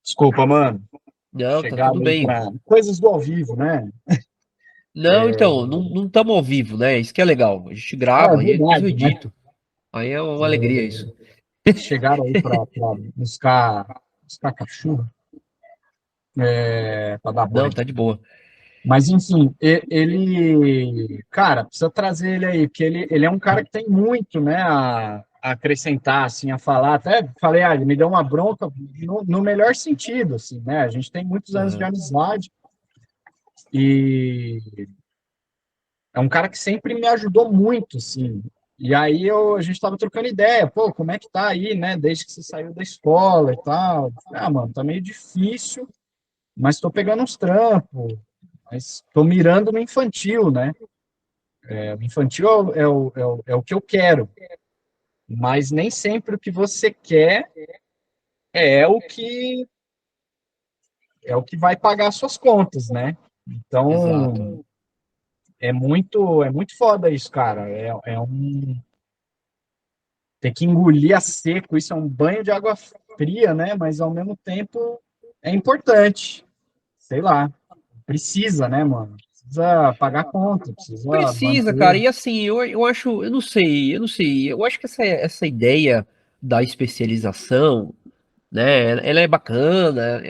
Desculpa, mano. Não, tá tudo Chegaram aí bem. para coisas do ao vivo, né? Não, então, não estamos ao vivo, né? Isso que é legal. A gente É grava e aí depois eu verdade, né? edito. Aí é uma alegria isso. Chegaram aí para buscar cachorro, para dar Não, banho. tá de boa. Mas, enfim, ele, cara, precisa trazer ele aí, porque ele é um cara que tem muito, né, a acrescentar, assim, a falar. Até falei, ele me deu uma bronca no melhor sentido, assim, né? A gente tem muitos anos de Aham. amizade e é um cara que sempre me ajudou muito, assim. E aí a gente tava trocando ideia, pô, como é que tá aí, né, desde que você saiu da escola e tal. Mano, tá meio difícil, mas tô pegando uns trampos, mas tô mirando no infantil, né? O infantil é o que eu quero, mas nem sempre o que você quer é o que é o que vai pagar suas contas, né? Exato. Então é muito foda isso, cara. Ter que engolir a seco, isso é um banho de água fria, né? Mas ao mesmo tempo é importante. Sei lá, precisa, né, mano? Precisa pagar conta, precisa Precisa, cara. manter. E assim, eu acho, eu não sei. Eu acho que essa ideia da especialização, né, ela é bacana,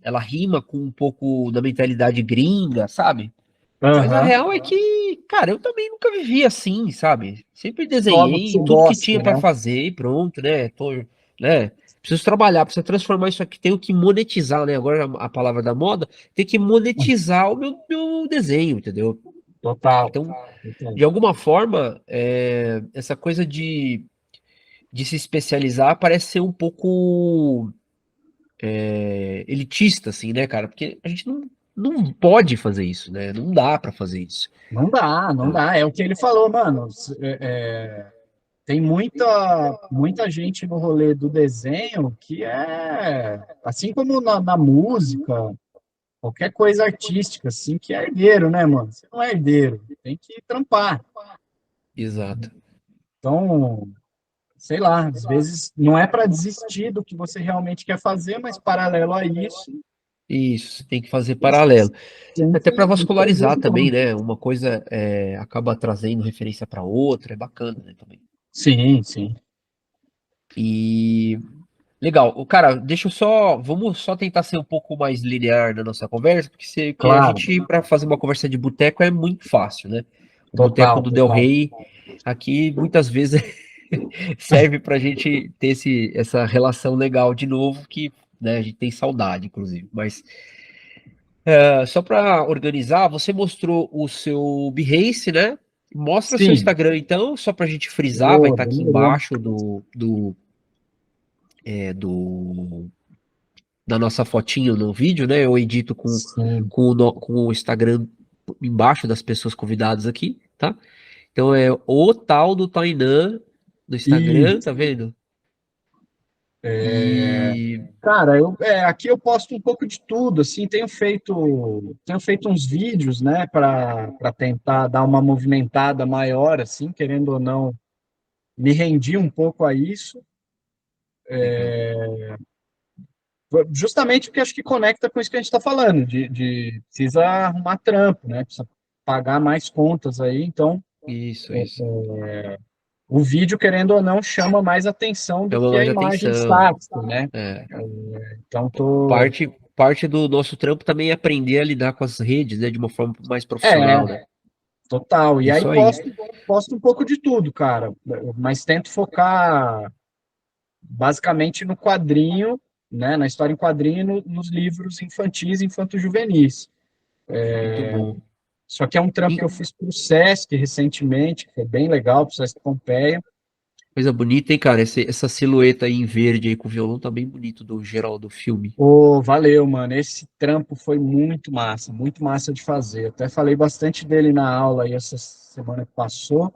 ela rima com um pouco da mentalidade gringa, sabe? Mas a Aham. real é que, cara, eu também nunca vivi assim, sabe? Sempre Só no que desenhei você tudo que gosta, tinha pra né? fazer e pronto, né? Né? Preciso trabalhar, preciso transformar isso aqui, tenho que monetizar, né? Agora a palavra da moda, tem que monetizar o meu desenho, entendeu? Total. Então, Total. de alguma forma, essa coisa de se especializar parece ser um pouco elitista, assim, né, cara? Porque a gente não pode fazer isso, né? Não dá pra fazer isso. Não dá, não dá. É o que ele falou, mano. Tem muita gente no rolê do desenho que é, assim como na música, qualquer coisa artística, assim, que é herdeiro, né, mano? Você não é herdeiro, tem que trampar. Exato. Então, sei lá, às vezes não é para desistir do que você realmente quer fazer, mas paralelo a isso, Isso, tem que fazer paralelo. tem Até para que fazer vascularizar o também, trampo. né? Uma coisa acaba trazendo referência para outra, é bacana, né, também. Sim, sim. E legal. Cara, deixa eu só, vamos só tentar ser um pouco mais linear na nossa conversa, porque a Claro, gente para fazer uma conversa de boteco é muito fácil, né? O boteco total, do Del total. Rey aqui muitas vezes serve para a gente ter essa relação legal de novo que, né, a gente tem saudade, inclusive. Mas só para organizar, você mostrou o seu Behance, né? Mostra seu Sim, Instagram, então, só para a gente frisar, vai oh, estar aqui demorou. embaixo do da nossa fotinho no vídeo, né? Eu edito Sim. com o Instagram embaixo das pessoas convidadas aqui, tá? Então é o tal do Tainan no E, Instagram, tá vendo? E cara, aqui eu posto um pouco de tudo, assim, tenho feito uns vídeos, né, para tentar dar uma movimentada maior, assim, querendo ou não, me rendi um pouco a isso, legal. justamente porque acho que conecta com isso que a gente está falando, precisa arrumar trampo, né, precisa pagar mais contas aí, então Isso. o vídeo, querendo ou não, chama mais atenção do Chama que a mais imagem atenção. estática, né? É. Então tô. Parte do nosso trampo também é aprender a lidar com as redes, né, de uma forma mais profissional, É, né? total. E aí Isso aí. posto um pouco de tudo, cara, mas tento focar basicamente no quadrinho, né, na história em quadrinho e nos livros infantis e infanto-juvenis. Muito bom. Só que é um trampo que E eu fiz para o Sesc recentemente, que foi bem legal, para o Sesc Pompeia. coisa bonita, hein, cara? Essa silhueta aí em verde aí com o violão tá bem bonito do geral do filme. Pô, valeu, mano. Esse trampo foi muito massa de fazer. Até falei bastante dele na aula aí essa semana que passou.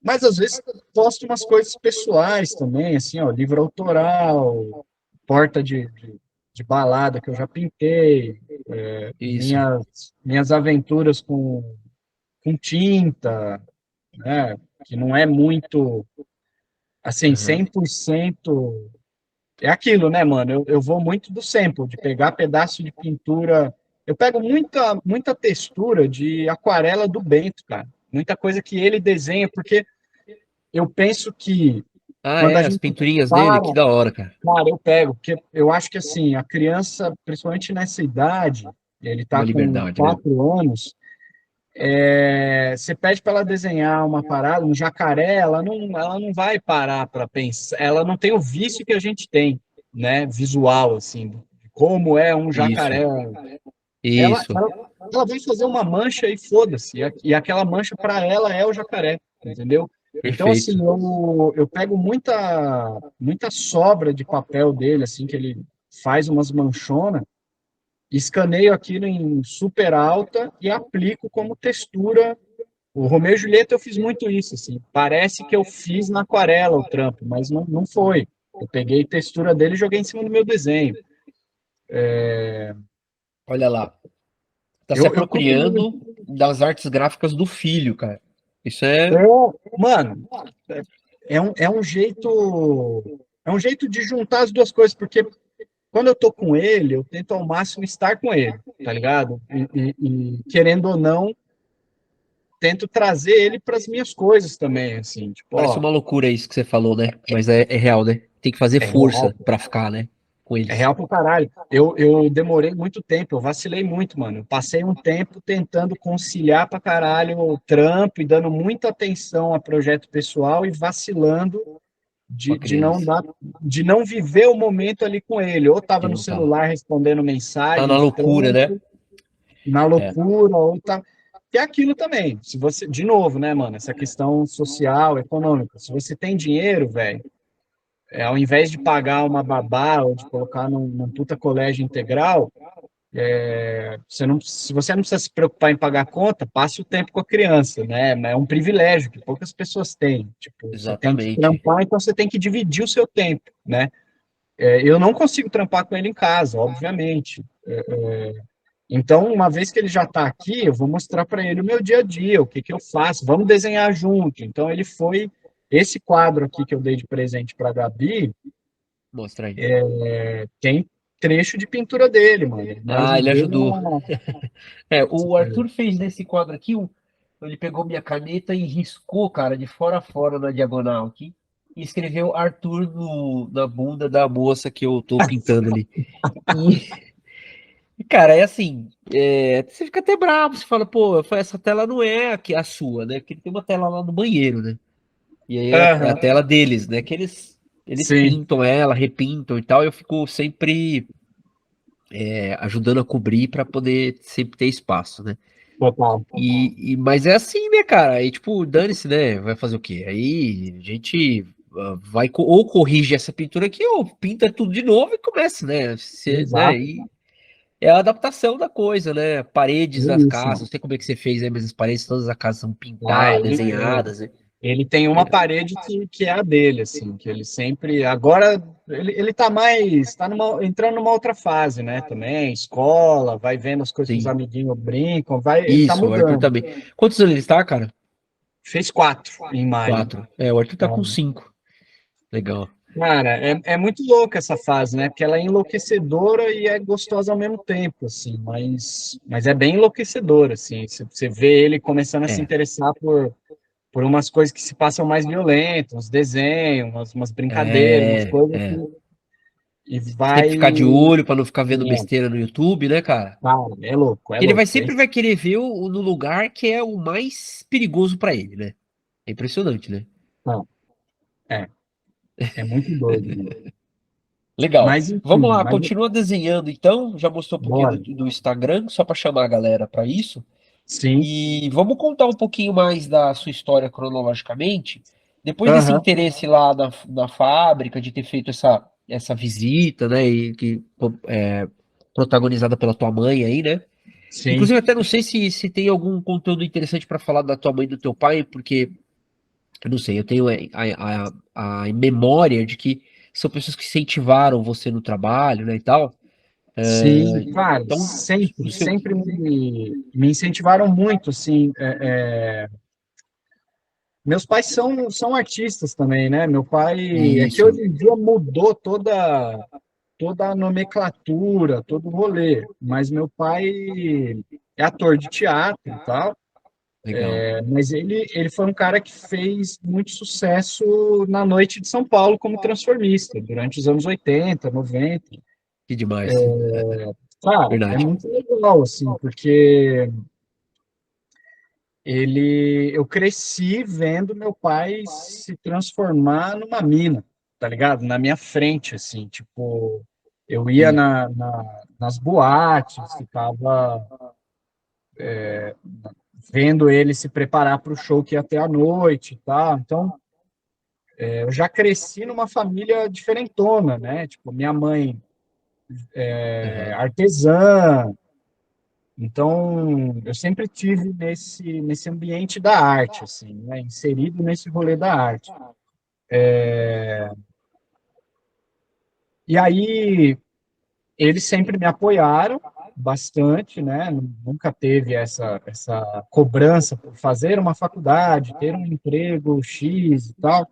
Mas às vezes posto umas coisas pessoais também, assim, ó, livro autoral, porta de balada que eu já pintei, Isso. minhas aventuras com tinta, né? Que não é muito, assim, Aham. 100%. É aquilo, né, mano? Eu vou muito do sample, de pegar pedaço de pintura. Eu pego muita textura de aquarela do Bento, cara. Muita coisa que ele desenha, porque eu penso que Ah, quando a é, as gente pinturinhas dele, que para, da hora, cara. cara, eu pego, porque eu acho que assim, a criança, principalmente nessa idade, ele tá Uma com liberdade, né? 4 anos, você pede para ela desenhar uma parada, um jacaré, ela não vai parar para pensar, ela não tem o vício que a gente tem, né, visual, assim, de como é um Isso, jacaré. Ela, isso. ela, ela vai fazer uma mancha e foda-se, e aquela mancha para ela é o jacaré, entendeu? Então, assim, Perfeito. eu pego muita sobra de papel dele, assim, que ele faz umas manchonas, escaneio aquilo em super alta e aplico como textura. O Romeu e Julieta eu fiz muito isso, assim. Parece que eu fiz na aquarela o trampo, mas não foi. Eu peguei textura dele e joguei em cima do meu desenho. Olha lá. Tá se Eu curto muito. apropriando das artes gráficas do filho, cara. Isso é. Mano, é um jeito de juntar as duas coisas, porque quando eu tô com ele, eu tento ao máximo estar com ele, tá ligado? E querendo ou não, tento trazer ele para as minhas coisas também, assim, tipo, Parece ó, uma loucura isso que você falou, né? Mas é real, né? Tem que fazer é real. força pra ficar, né? Com É eles. real pro caralho. Eu demorei muito tempo, eu vacilei muito, mano. Eu passei um tempo tentando conciliar pra caralho o trampo e dando muita atenção a projeto pessoal e vacilando Com a de não criança. dar, de não viver o momento ali com ele. Ou tava De no não tá. celular respondendo Tá mensagem na de loucura, né? trampo, na É. loucura, ou tá. que é aquilo também. Se você, de novo, né, mano, essa questão social, econômica. Se você tem dinheiro, velho, ao invés de pagar uma babá ou de colocar num puta colégio integral, você não, se você não precisa se preocupar em pagar a conta, passe o tempo com a criança, né? É um privilégio que poucas pessoas têm. Tipo, você tem que Exatamente. trampar, então você tem que dividir o seu tempo, né? Eu não consigo trampar com ele em casa, obviamente. Então, uma vez que ele já está aqui, eu vou mostrar para ele o meu dia a dia, o que que eu faço, vamos desenhar junto. Então, ele foi. Esse quadro aqui que eu dei de presente para a Gabi, Mostra aí. tem trecho de pintura dele, mano. Me Ah, ele ajudou ajudou. a. É, o Arthur fez nesse quadro aqui, ele pegou minha caneta e riscou, cara, de fora a fora na diagonal aqui, e escreveu Arthur na bunda da moça que eu tô pintando ali. Cara, é assim, você fica até bravo, você fala, pô, essa tela não é a sua, né? Porque tem uma tela lá no banheiro, né? E aí é a Aham, tela deles, né? Que eles sim, pintam ela, repintam e tal, e eu fico sempre ajudando a cobrir para poder sempre ter espaço, né? total. Mas é assim, né, cara? Aí, tipo, dane-se, né? Vai fazer o quê? Aí a gente vai ou corrige essa pintura aqui, ou pinta tudo de novo e começa, né? Né? Exato. E é a adaptação da coisa, né? Paredes É das isso. casas, não sei como é que você fez aí, mas as paredes, todas as casas são Ah, pintadas, desenhadas, né? ele tem uma parede que é a dele, assim, que ele sempre. Agora ele tá mais. Tá entrando numa outra fase, né? Também, escola, vai vendo as coisas que os Sim. amiguinhos brincam, vai, ele tá Isso, o Arthur mudando. também. Quantos anos ele está, cara? Fez 4 em maio. 4. É, o Arthur tá com 5. Legal. Cara, é muito louca essa fase, né? Porque ela é enlouquecedora e é gostosa ao mesmo tempo, assim, mas é bem enlouquecedora, assim. Você vê ele começando a se É, interessar por umas coisas que se passam mais violentas, uns desenhos, umas brincadeiras, umas coisas que é. e Sempre vai. ficar de olho pra não ficar vendo É, besteira no YouTube, né, cara? cara, é louco, é Ele vai louco. É, sempre vai querer ver no lugar que é o mais perigoso pra ele, né? É impressionante, né? não, é, é muito doido, né? Legal. Mas Vamos enfim, lá, continua desenhando então. Já mostrou um pouquinho bora. do Instagram, só para chamar a galera para isso. Sim, E vamos contar um pouquinho mais da sua história cronologicamente. Depois desse aham, interesse lá na fábrica, de ter feito essa visita, né? E que protagonizada pela tua mãe aí, né? sim, Inclusive, até não sei se tem algum conteúdo interessante para falar da tua mãe e do teu pai, porque eu não sei, eu tenho a memória de que são pessoas que incentivaram você no trabalho, né, e tal. sim, cara, Então, do sempre, seu. sempre me incentivaram muito, assim. Meus pais são artistas também, né? Meu pai é que Isso. hoje em dia mudou toda a nomenclatura, todo o rolê. Mas meu pai é ator de teatro e tal, Legal. mas ele foi um cara que fez muito sucesso na noite de São Paulo como transformista, durante os anos 80, 90. Que demais. Cara, é Verdade. muito legal, assim, porque eu cresci vendo meu pai se transformar numa mina, tá ligado? Na minha frente, assim, tipo, eu ia Sim. nas boates, ficava vendo ele se preparar para o show que ia ter à noite e tal. Então, eu já cresci numa família diferentona, né? Tipo, minha mãe é Aham. artesã, então eu sempre tive nesse ambiente da arte, assim, né? Inserido nesse rolê da arte. E aí eles sempre me apoiaram bastante, né? Nunca teve essa cobrança por fazer uma faculdade, ter um emprego X e tal.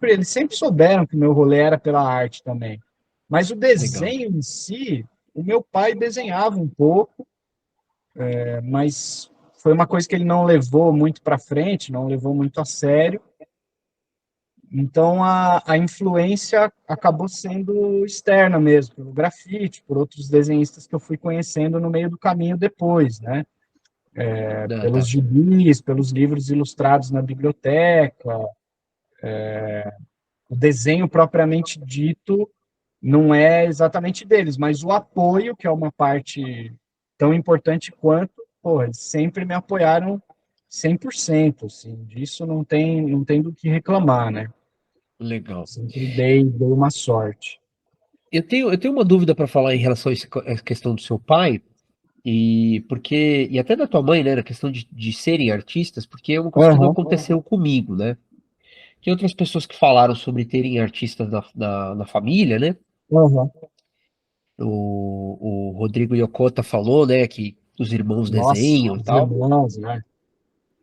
Eles sempre souberam que meu rolê era pela arte também. Mas o Legal. desenho em si, o meu pai desenhava um pouco, mas foi uma coisa que ele não levou muito para frente, não levou muito a sério. Então a influência acabou sendo externa mesmo, pelo grafite, por outros desenhistas que eu fui conhecendo no meio do caminho depois, né? Ah, Pelos tá. gibis, pelos livros ilustrados na biblioteca. O desenho propriamente dito não é exatamente deles, mas o apoio, que é uma parte tão importante quanto, pô, eles sempre me apoiaram 100%, assim, disso não tem do que reclamar, né? Legal. Sempre dei uma sorte. Eu tenho uma dúvida para falar em relação a essa questão do seu pai, e até da tua mãe, né, na questão de serem artistas, porque é uma coisa que não Aham, aconteceu comigo, né? Tem outras pessoas que falaram sobre terem artistas na família, né? aham. O Rodrigo Yokota falou, né, que os irmãos Nossa, desenham e os tal. irmãos, né?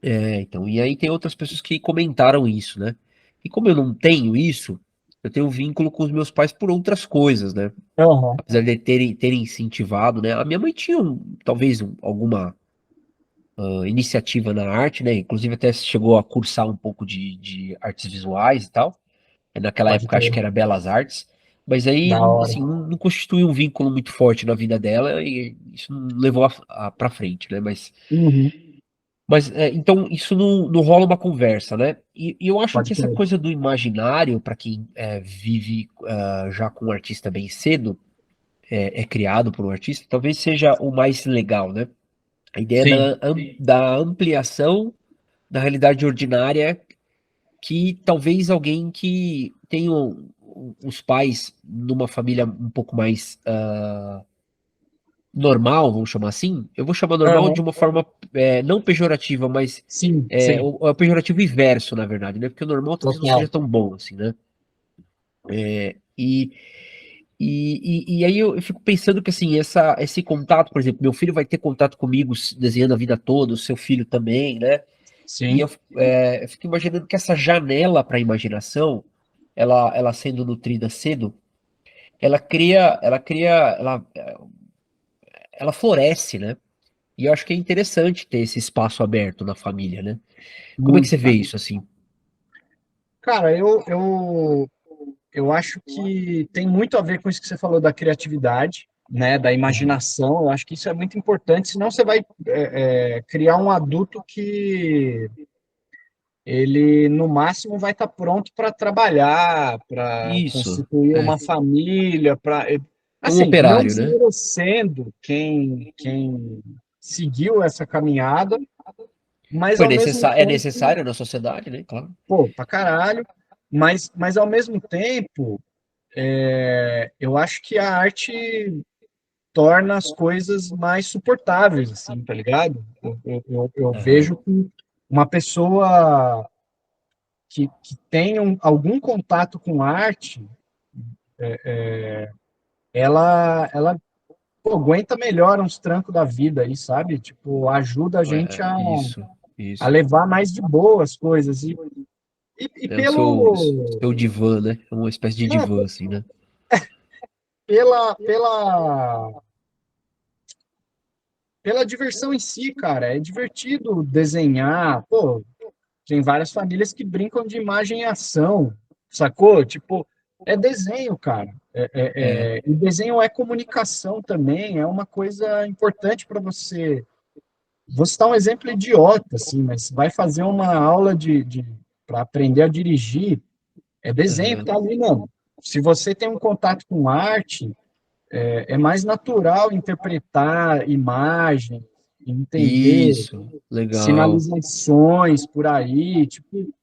Então, e aí tem outras pessoas que comentaram isso, né? E como eu não tenho isso, eu tenho vínculo com os meus pais por outras coisas, né? Aham, Apesar de terem incentivado, né? A minha mãe tinha talvez alguma iniciativa na arte, né? Inclusive até chegou a cursar um pouco de artes visuais e tal. Naquela pode época acho crer. que era Belas Artes. Mas aí, Da hora. assim, não constitui um vínculo muito forte na vida dela e isso não levou pra frente, né? Uhum, Então isso não rola uma conversa, né? E eu acho pode que essa crer. coisa do imaginário, para quem vive já com um artista bem cedo, é criado por um artista, talvez seja o mais legal, né? A ideia Sim, da ampliação da realidade ordinária que talvez alguém que tenha os pais numa família um pouco mais normal, vamos chamar assim, eu vou chamar normal de aham, uma forma não pejorativa, mas sim, sim, o pejorativo inverso, na verdade, né? Porque o normal talvez não seja total. tão bom assim, né? E, e aí eu fico pensando que assim, esse contato, por exemplo, meu filho vai ter contato comigo desenhando a vida toda, o seu filho também, né? E Sim, eu fico imaginando que essa janela para a imaginação, ela sendo nutrida cedo, ela floresce, né? E eu acho que é interessante ter esse espaço aberto na família, né? Como é que você muito, vê cara. isso assim? Cara, eu acho que tem muito a ver com isso que você falou da criatividade, né, da Uhum. imaginação. Eu acho que isso é muito importante, senão você vai criar um adulto que ele, no máximo, vai estar pronto para trabalhar, para Isso, constituir uma família, para... um Assim, não operário, né? desmerecendo quem seguiu essa caminhada, mas ao mesmo É tempo, necessário na sociedade, né? Claro. pô, pra caralho, mas ao mesmo tempo, eu acho que a arte torna as coisas mais suportáveis, assim, tá ligado? Eu Aham. vejo que uma pessoa que tem algum contato com arte, ela pô, aguenta melhor uns trancos da vida aí, sabe? Tipo, ajuda a gente Isso, a isso. levar mais de boa as coisas. E É o seu divã, né? É uma espécie de divã, assim, né? pela, pela, pela diversão em si, cara. É divertido desenhar. Pô, tem várias famílias que brincam de imagem e ação, sacou? Tipo, é desenho, cara. É, E desenho é comunicação também, é uma coisa importante para você. Vou citar um exemplo idiota, assim, mas vai fazer uma aula para aprender a dirigir, é desenho que aham. tá ali, mano. Se você tem um contato com arte, é mais natural interpretar imagens, entender Isso, legal. sinalizações por aí, tipo,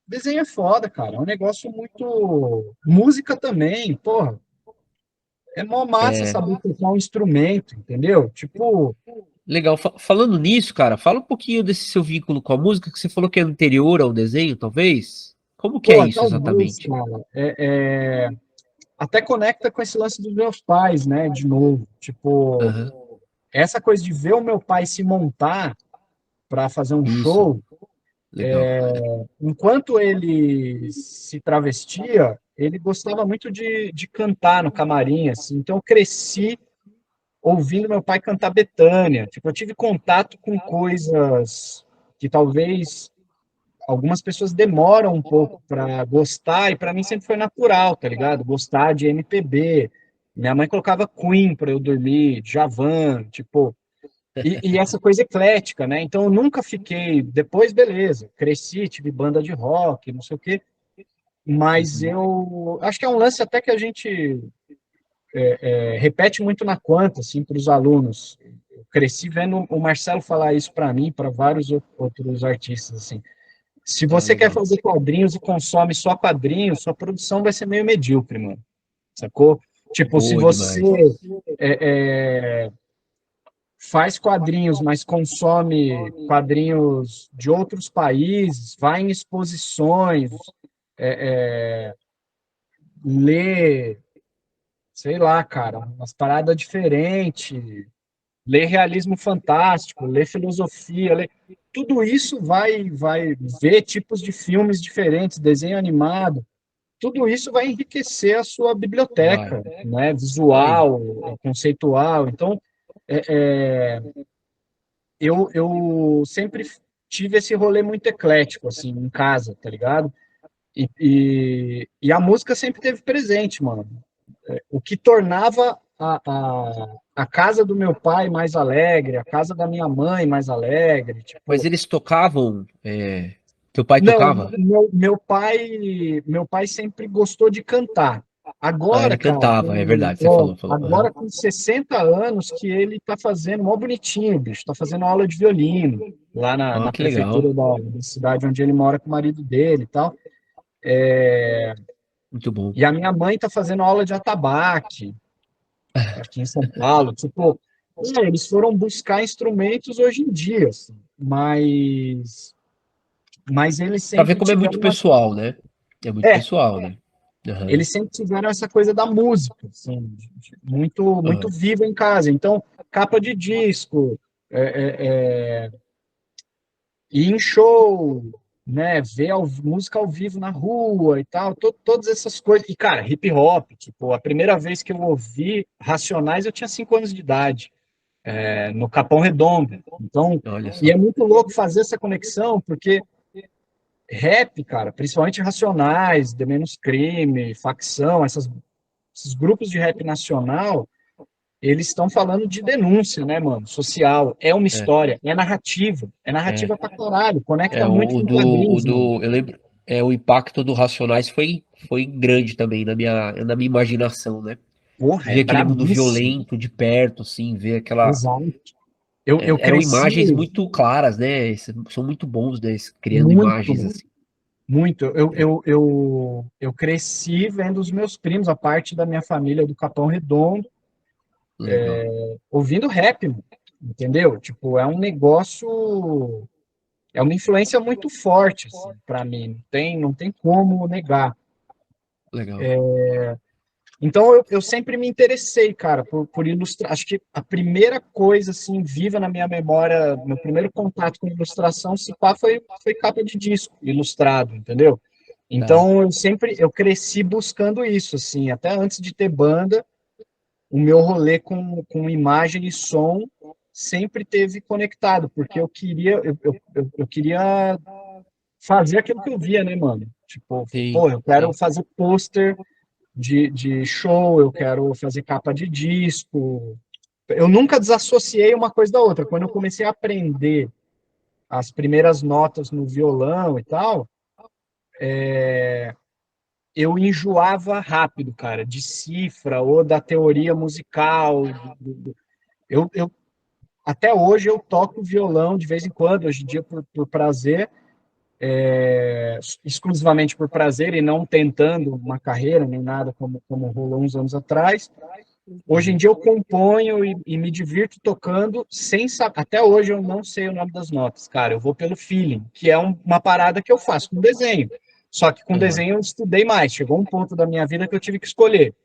desenho é foda, cara. É um negócio muito. Música também, porra. É mó massa É, saber tocar um instrumento, entendeu? Tipo, legal. Falando nisso, cara, fala um pouquinho desse seu vínculo com a música, que você falou que é anterior ao desenho, talvez? Como que é porra, isso talvez, exatamente? cara. Até conecta com esse lance dos meus pais, né? De novo. Tipo, Aham, essa coisa de ver o meu pai se montar para fazer um isso, show, legal. enquanto ele se travestia, ele gostava muito de cantar no camarim, assim. Então, eu cresci ouvindo meu pai cantar Bethânia. Tipo, eu tive contato com coisas que talvez algumas pessoas demoram um pouco para gostar, e para mim sempre foi natural, tá ligado? Gostar de MPB. Minha mãe colocava Queen para eu dormir, Djavan, tipo, e essa coisa eclética, né? Então eu nunca fiquei. Depois, beleza, cresci, tive banda de rock, não sei o quê, mas Uhum. eu acho que é um lance até que a gente repete muito na Quanta, assim, para os alunos. cresci vendo o Marcelo falar isso para mim, para vários outros artistas, assim. Se Ah, você quer legal. fazer quadrinhos e consome só quadrinhos, sua produção vai ser meio medíocre, mano. Sacou? Tipo, se Boa você demais. faz quadrinhos, mas consome quadrinhos de outros países, vai em exposições, lê, sei lá, cara, umas paradas diferentes, lê realismo fantástico, lê filosofia, tudo isso vai ver tipos de filmes diferentes, desenho animado, tudo isso vai enriquecer a sua Vai. biblioteca, né, Aí. visual, conceitual. Então, é, eu sempre tive esse rolê muito eclético, assim, em casa, tá ligado? E a música sempre teve presente, mano. O que tornava a casa do meu pai mais alegre, a casa da minha mãe mais alegre, Mas tipo, eles tocavam. Teu pai não, tocava? meu pai sempre gostou de cantar. Ah, Agora, ele cara, cantava, é verdade, você falou, falou. agora Aham. com 60 anos que ele tá fazendo, mó bonitinho, bicho, tá fazendo aula de violino lá Ah, na que legal. prefeitura da cidade onde ele mora com o marido dele e tal. Muito bom. E a minha mãe tá fazendo aula de atabaque aqui em São Paulo. Tipo, eles foram buscar instrumentos hoje em dia, assim, mas eles Pra ver sempre como é tiveram muito uma, pessoal, né? É muito é, pessoal, né? Aham, eles sempre tiveram essa coisa da música, assim, muito muito aham. viva em casa. Então, capa de disco, é, ir em show, né, ver música ao vivo na rua e tal, todas essas coisas. E, cara, hip hop, tipo, a primeira vez que eu ouvi Racionais eu tinha 5 anos de idade, no Capão Redondo. Então, Olha e só. é muito louco fazer essa conexão, porque rap, cara, principalmente Racionais, The Menos Crime, Facção, esses grupos de rap nacional, eles estão falando de denúncia, né, mano? Social. É uma É, história, é narrativa. É é. narrativa pra caralho. É, Conecta muito com quadrinhos, mano. eu lembro, o impacto do Racionais foi grande também na minha imaginação, né? Porra, é Ver aquele mundo brabíssimo. violento de perto, assim, ver aquela. Exato. Eu Eram cresci imagens muito claras, né? São muito bons, né? Criando imagens muito, assim. muito. É, Eu cresci vendo os meus primos, a parte da minha família do Capão Redondo, legal, ouvindo rap, mano, entendeu? Tipo, é um negócio, é uma influência muito forte, assim, para mim. Não tem como negar. legal. Então, eu sempre me interessei, cara, por ilustrar. Acho que a primeira coisa, assim, viva na minha memória, meu primeiro contato com ilustração, se pá, foi capa de disco ilustrado, entendeu? Tá. Então, eu cresci buscando isso, assim, até antes de ter banda, o meu rolê com imagem e som sempre teve conectado, porque eu queria fazer aquilo que eu via, né, mano? Tipo, Sim, pô, eu quero sim. fazer pôster de show, eu quero fazer capa de disco. Eu nunca desassociei uma coisa da outra. Quando eu comecei a aprender as primeiras notas no violão e tal, eu enjoava rápido, cara, de cifra ou da teoria musical. Eu até hoje eu toco violão de vez em quando, hoje em dia por prazer, exclusivamente por prazer e não tentando uma carreira nem nada como rolou uns anos atrás. Hoje em Uhum. dia eu componho e me divirto tocando sem saber. Até hoje eu não sei o nome das notas, cara. Eu vou pelo feeling, que é uma parada que eu faço com desenho. Só que com Aham. desenho eu estudei mais. Chegou um ponto da minha vida que eu tive que escolher.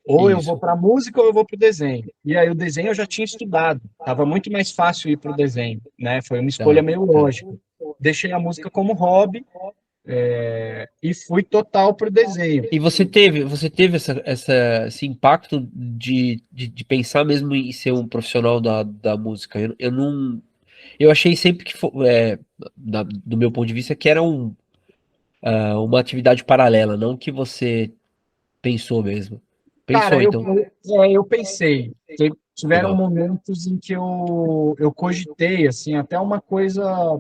Ou eu vou Isso. para a música ou eu vou para o desenho. E aí o desenho eu já tinha estudado. Tava muito mais fácil ir para o desenho, né? Foi uma escolha Tá, meio tá. lógica. Deixei a música como hobby, e fui total pro desenho. E você teve esse impacto de pensar mesmo em ser um profissional da música. Eu não. Eu achei sempre que, do meu ponto de vista, que era uma atividade paralela, não que você pensou mesmo. Cara, Pensou, então. eu pensei. Tiveram Legal. momentos em que eu cogitei, assim, até uma coisa.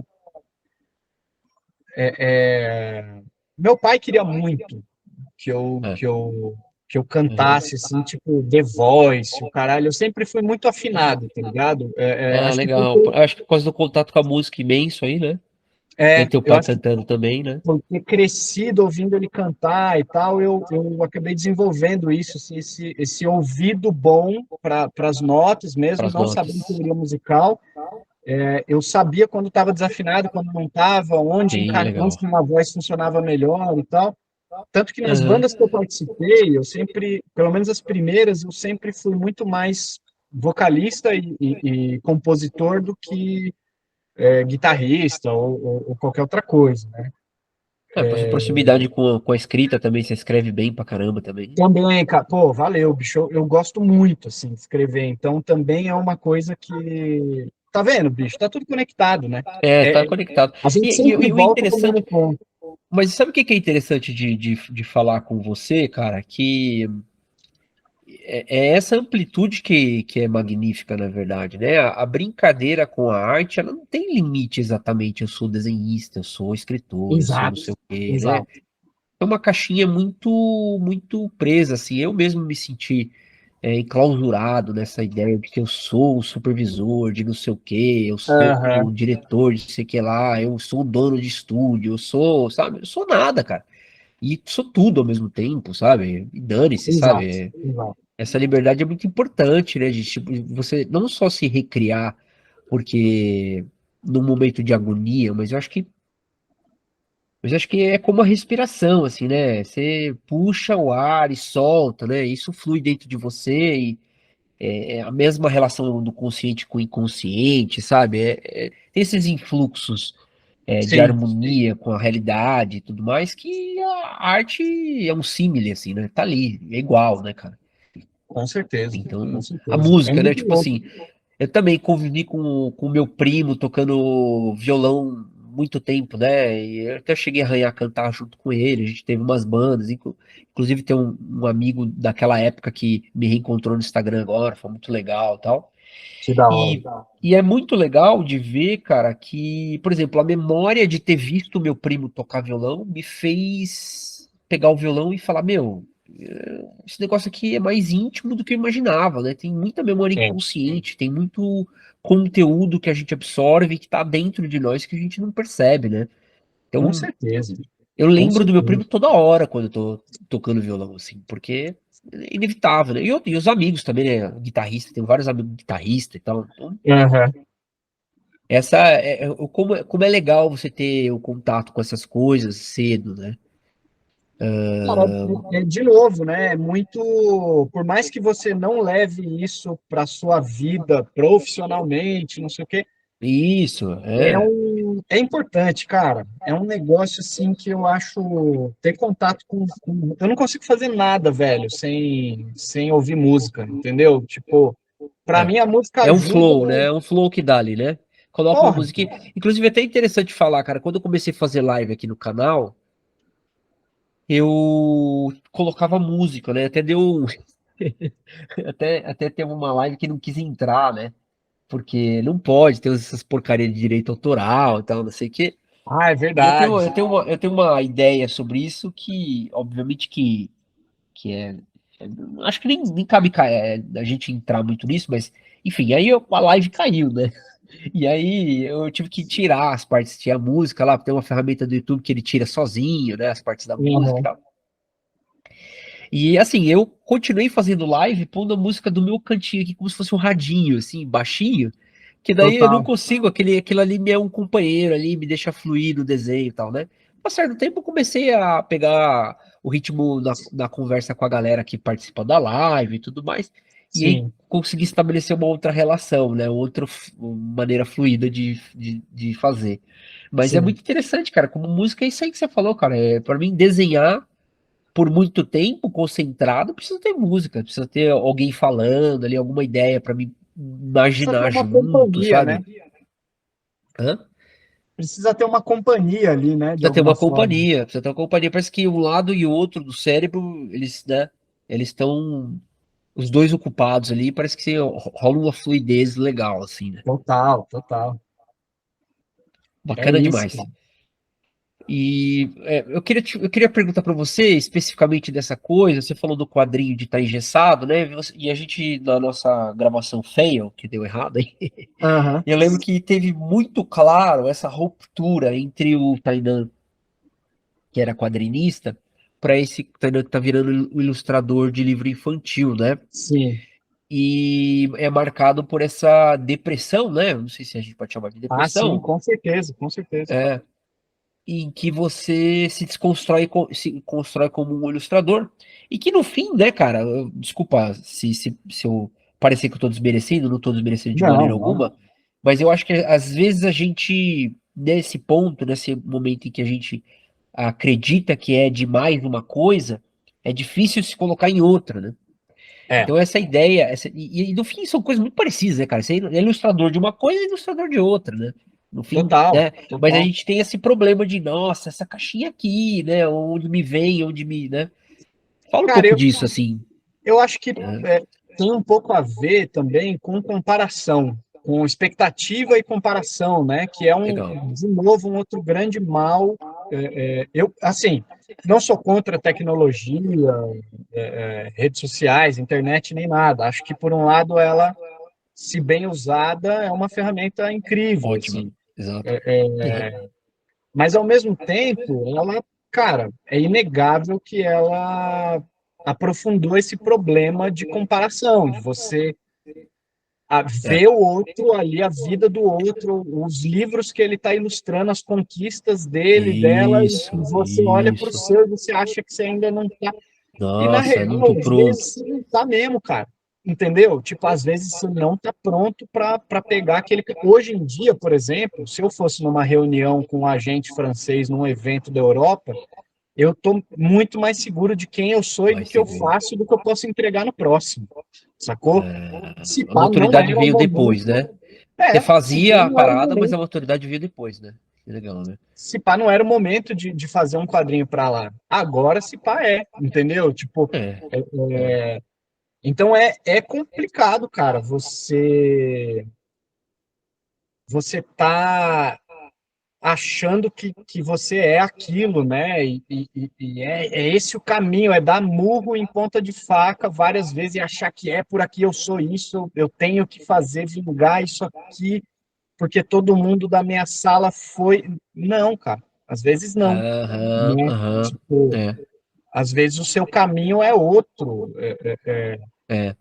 Meu pai queria muito que eu, É, que eu que eu cantasse, assim, tipo, The Voice, o caralho. Eu sempre fui muito afinado, tá ligado? Ah, Acho que legal. porque, Acho que por causa do contato com a música imenso aí, né? E aí teu eu pai acho que cantando também, né? por ter crescido ouvindo ele cantar e tal, eu acabei desenvolvendo isso, assim, esse ouvido bom para as notas Para mesmo, as não sabendo notas. teoria musical. Eu sabia quando estava desafinado, quando não estava, Sim, onde legal. que uma voz funcionava melhor e tal. Tanto que nas Aham. bandas que eu participei, eu sempre, pelo menos as primeiras, eu sempre fui muito mais vocalista e compositor do que guitarrista ou qualquer outra coisa, né? É, por sua proximidade com a escrita também, você escreve bem pra caramba também. Também, cara, pô, valeu, bicho. Eu gosto muito, assim, de escrever. Então, também é uma coisa que. Tá vendo, bicho? Tá tudo conectado, né? É, tá É, conectado. a gente sempre E o volta pro interessante, mesmo ponto. mas sabe o que que é interessante de falar com você, cara? Que é essa amplitude que é magnífica, na verdade, né? A brincadeira com a arte, ela não tem limite exatamente. Eu sou desenhista, eu sou escritor, eu sou não Exato, sei o quê, né? exato. É uma caixinha muito presa, assim. Eu mesmo me senti enclausurado nessa ideia de que eu sou o supervisor de não sei o quê, eu sou o Aham, diretor de sei que lá, eu sou o dono de estúdio, eu sou, sabe? Eu sou nada, cara. E sou tudo ao mesmo tempo, sabe? E dane-se, exato, sabe? exato. Essa liberdade é muito importante, né? De tipo, você não só se recriar, porque num momento de agonia, mas eu acho que é como a respiração, assim, né? Você puxa o ar e solta, né? Isso flui dentro de você e é a mesma relação do consciente com o inconsciente, sabe? Tem esses influxos de Sim, harmonia com a realidade e tudo mais que a arte é um símile, assim, né? Tá ali, é igual, né, cara? com certeza, com Então, a certeza. É música, né? muito Tipo louco. assim, eu também convivi com o meu primo tocando violão muito tempo, né? E eu até cheguei a arranhar, cantar junto com ele. A gente teve umas bandas, inclusive tem um amigo daquela época que me reencontrou no Instagram agora, foi muito legal e tal. Que da hora. E é muito legal de ver, cara, que, por exemplo, a memória de ter visto meu primo tocar violão me fez pegar o violão e falar, meu, esse negócio aqui é mais íntimo do que eu imaginava, né? Tem muita memória É, inconsciente, tem muito conteúdo que a gente absorve que tá dentro de nós que a gente não percebe, né? com Então, certeza, eu com lembro do meu certeza. primo toda hora quando eu tô tocando violão, assim, porque é inevitável, né? E os amigos também, né? Guitarrista, tenho vários amigos guitarristas e tal. Então, Aham. como é legal você ter o contato com essas coisas cedo, né? Cara, de novo, né? É muito. Por mais que você não leve isso para sua vida profissionalmente, não sei o quê, Isso, é. é importante, cara. É um negócio assim que eu acho ter contato eu não consigo fazer nada, velho, sem ouvir música, entendeu? Tipo, para É, mim a música é um ajuda. flow, né? É um flow que dá ali, né? Coloca uma Porra, musiquinha. Inclusive, é até interessante falar, cara. Quando eu comecei a fazer live aqui no canal, eu colocava música, né? Até deu. Até teve uma live que não quis entrar, né? Porque não pode ter essas porcarias de direito autoral e tal, não sei o quê. é E eu verdade. tenho uma ideia sobre isso que, obviamente, que acho que nem cabe a gente entrar muito nisso, mas enfim, a live caiu, né? E aí eu tive que tirar as partes, tinha a música lá, tem uma ferramenta do YouTube que ele tira sozinho, né, as partes da música e Uhum. tal. E assim, eu continuei fazendo live pondo a música do meu cantinho aqui, como se fosse um radinho, assim, baixinho, que daí eu não Total. consigo, aquilo ali me é um companheiro ali, me deixa fluir no desenho e tal, né? Passar do tempo, eu comecei a pegar o ritmo na conversa com a galera que participa da live e tudo mais, e aí Sim, consegui estabelecer uma outra relação, né? Outra maneira fluida de fazer. Mas é sim. muito interessante, cara, como música é isso aí que você falou, cara. Para mim, desenhar por muito tempo concentrado, precisa ter música, precisa ter alguém falando ali, alguma ideia para me Precisa ter imaginar uma junto, companhia, né? sabe? Hã? Precisa ter uma companhia ali, né? De Precisa ter alguma uma forma. companhia, precisa ter uma companhia. Parece que um lado e o outro do cérebro, eles, né, eles estão os dois ocupados ali, parece que rola uma fluidez legal, assim, né? Total, total. É Bacana isso, demais. cara. Eu queria perguntar para você especificamente dessa coisa. Você falou do quadrinho de estar engessado, né? E a gente, na nossa gravação fail, que deu errado aí, Aham. eu lembro que teve muito claro essa ruptura entre o Tainan, que era quadrinista, para esse Tainan que tá virando o ilustrador de livro infantil, né? Sim. E é marcado por essa depressão, né? Não sei se a gente pode chamar de Ah, sim, depressão, com certeza, com certeza. em que você se desconstrói, se constrói como um ilustrador. E que no fim, né, cara, desculpa se eu parecer que eu tô desmerecendo, não tô desmerecendo de Não, maneira não. alguma, mas eu acho que às vezes a gente, nesse ponto, nesse momento em que a gente acredita que é demais uma coisa, é difícil se colocar em outra, né? É, Então essa ideia, e no fim são coisas muito parecidas, né, cara? Você é ilustrador de uma coisa e ilustrador de outra, né? No fim, total, né? Mas a total. gente tem esse problema de, nossa, essa caixinha aqui, né? Onde me vem, onde me, né? Fala um Cara, pouco disso, assim. eu acho que Né? tem um pouco a ver também com comparação, com expectativa e comparação, né? Que é Legal. de novo, um outro grande mal. Eu, assim, não sou contra a tecnologia, redes sociais, internet, nem nada. Acho que, por um lado, ela, se bem usada, é uma ferramenta incrível, Ótima. assim. Exato. Uhum. Mas, ao mesmo tempo, ela, cara, é inegável que ela aprofundou esse problema de comparação, de você É. ver o outro ali, a vida do outro, os livros que ele está ilustrando, as conquistas dele, dela, e Isso, você olha para o isso. seu e você acha que você ainda não está. E na Nossa, não tô real, às pronto. vezes você não está mesmo, cara. Entendeu? Tipo, às vezes você não está pronto para pegar aquele. Hoje em dia, por exemplo, se eu fosse numa reunião com um agente francês num evento da Europa, eu estou muito mais seguro de quem eu sou e do Mais que eu seguro. faço do que eu posso entregar no próximo. Sacou? Se A pá, não maturidade era o veio momento. depois, né? Você Se pá, fazia a não era o parada, mas a momento. maturidade veio depois, né? Que legal, né? Se pá, não era o momento de fazer um quadrinho para lá. Agora, se pá, entendeu? Tipo, É, é, é. então é complicado, cara. Você tá achando que você é aquilo, né? E é esse o caminho, é dar murro em ponta de faca várias vezes e achar que é por aqui eu sou isso, eu tenho que fazer vingar isso aqui, porque todo mundo da minha sala foi. Não, cara, às vezes não, Aham, né? aham. Tipo, É, às vezes o seu caminho é outro. é.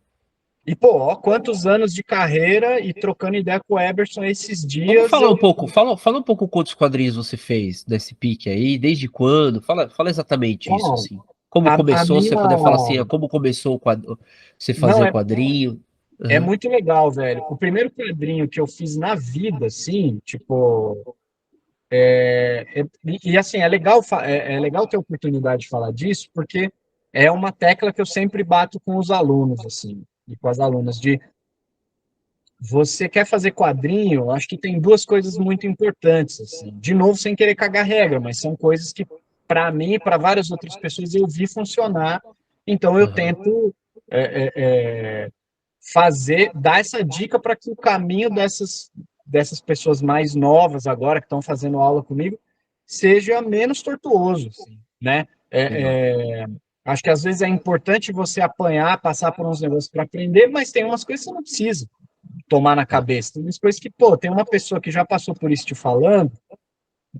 E, pô, ó, quantos anos de carreira e trocando ideia com o Eberson esses Vamos dias, falar eu. um pouco, fala um pouco quantos quadrinhos você fez desse pique aí, desde quando? Fala exatamente isso, Cara, assim. Como a começou, se você minha. puder falar assim, como começou você fazer Não, o quadrinho. é Aham, muito legal, velho. O primeiro quadrinho que eu fiz na vida, assim, tipo. Assim, é legal ter a oportunidade de falar disso, porque é uma tecla que eu sempre bato com os alunos, assim, e com as alunas, de você quer fazer quadrinho, acho que tem duas coisas muito importantes, assim. De novo, sem querer cagar regra, mas são coisas que, para mim e para várias outras pessoas, eu vi funcionar, então eu aham. tento é, dar essa dica para que o caminho dessas pessoas mais novas agora, que estão fazendo aula comigo, seja menos tortuoso, assim, né? Legal. Acho que às vezes é importante você apanhar, passar por uns negócios para aprender, mas tem umas coisas que você não precisa tomar na É. cabeça. Tem umas coisas que, pô, tem uma pessoa que já passou por isso te falando,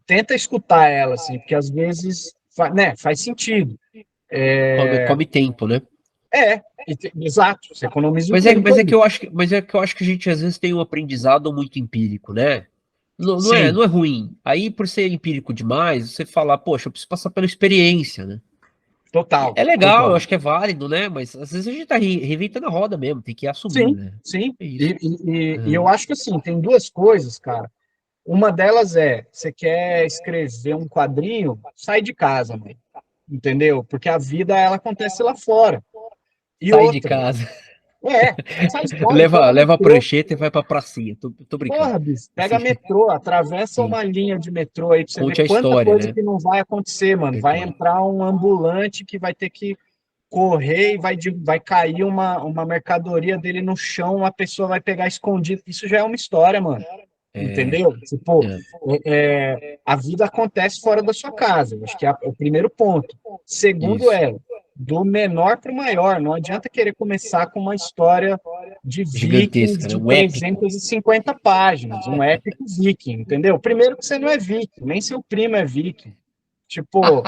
tenta escutar ela, assim, porque às vezes, né, faz sentido. Come tempo, né? Exato, você economiza o tempo Mas é ali. que eu acho mas é que eu acho que a gente às vezes tem um aprendizado muito empírico, né? Sim, Não é ruim. Aí, por ser empírico demais, você fala, poxa, eu preciso passar pela experiência, né? E total, é legal, eu total. acho que é válido, né? Mas às vezes a gente tá reinventando a roda mesmo, tem que assumir, Sim, né? sim. É isso. E eu Aham. acho que assim, tem duas coisas, cara. Uma delas é, você quer escrever um quadrinho, sai de casa, mano. Entendeu? Porque a vida ela acontece lá fora. E Sai de outra, casa, sai fora, pega leva a metrô. prancheta e vai pra pracinha. Tô brincando. Porra, bicho, pega Assim, metrô, atravessa sim. uma linha de metrô aí pra você ver Conte a quanta história, coisa né? que não vai acontecer, mano. Vai Então, entrar um ambulante que vai ter que correr e vai cair uma mercadoria dele no chão, a pessoa vai pegar escondido. Isso já é uma história, mano. entendeu? Tipo, é, a vida acontece fora da sua casa, eu acho que é o primeiro ponto. Segundo isso. do menor para o maior, não adianta querer começar com uma história de vikings Gigantesca, né? de Um épico. 350 páginas, um épico viking, entendeu? Primeiro que você não é viking, nem seu primo é viking. Tipo,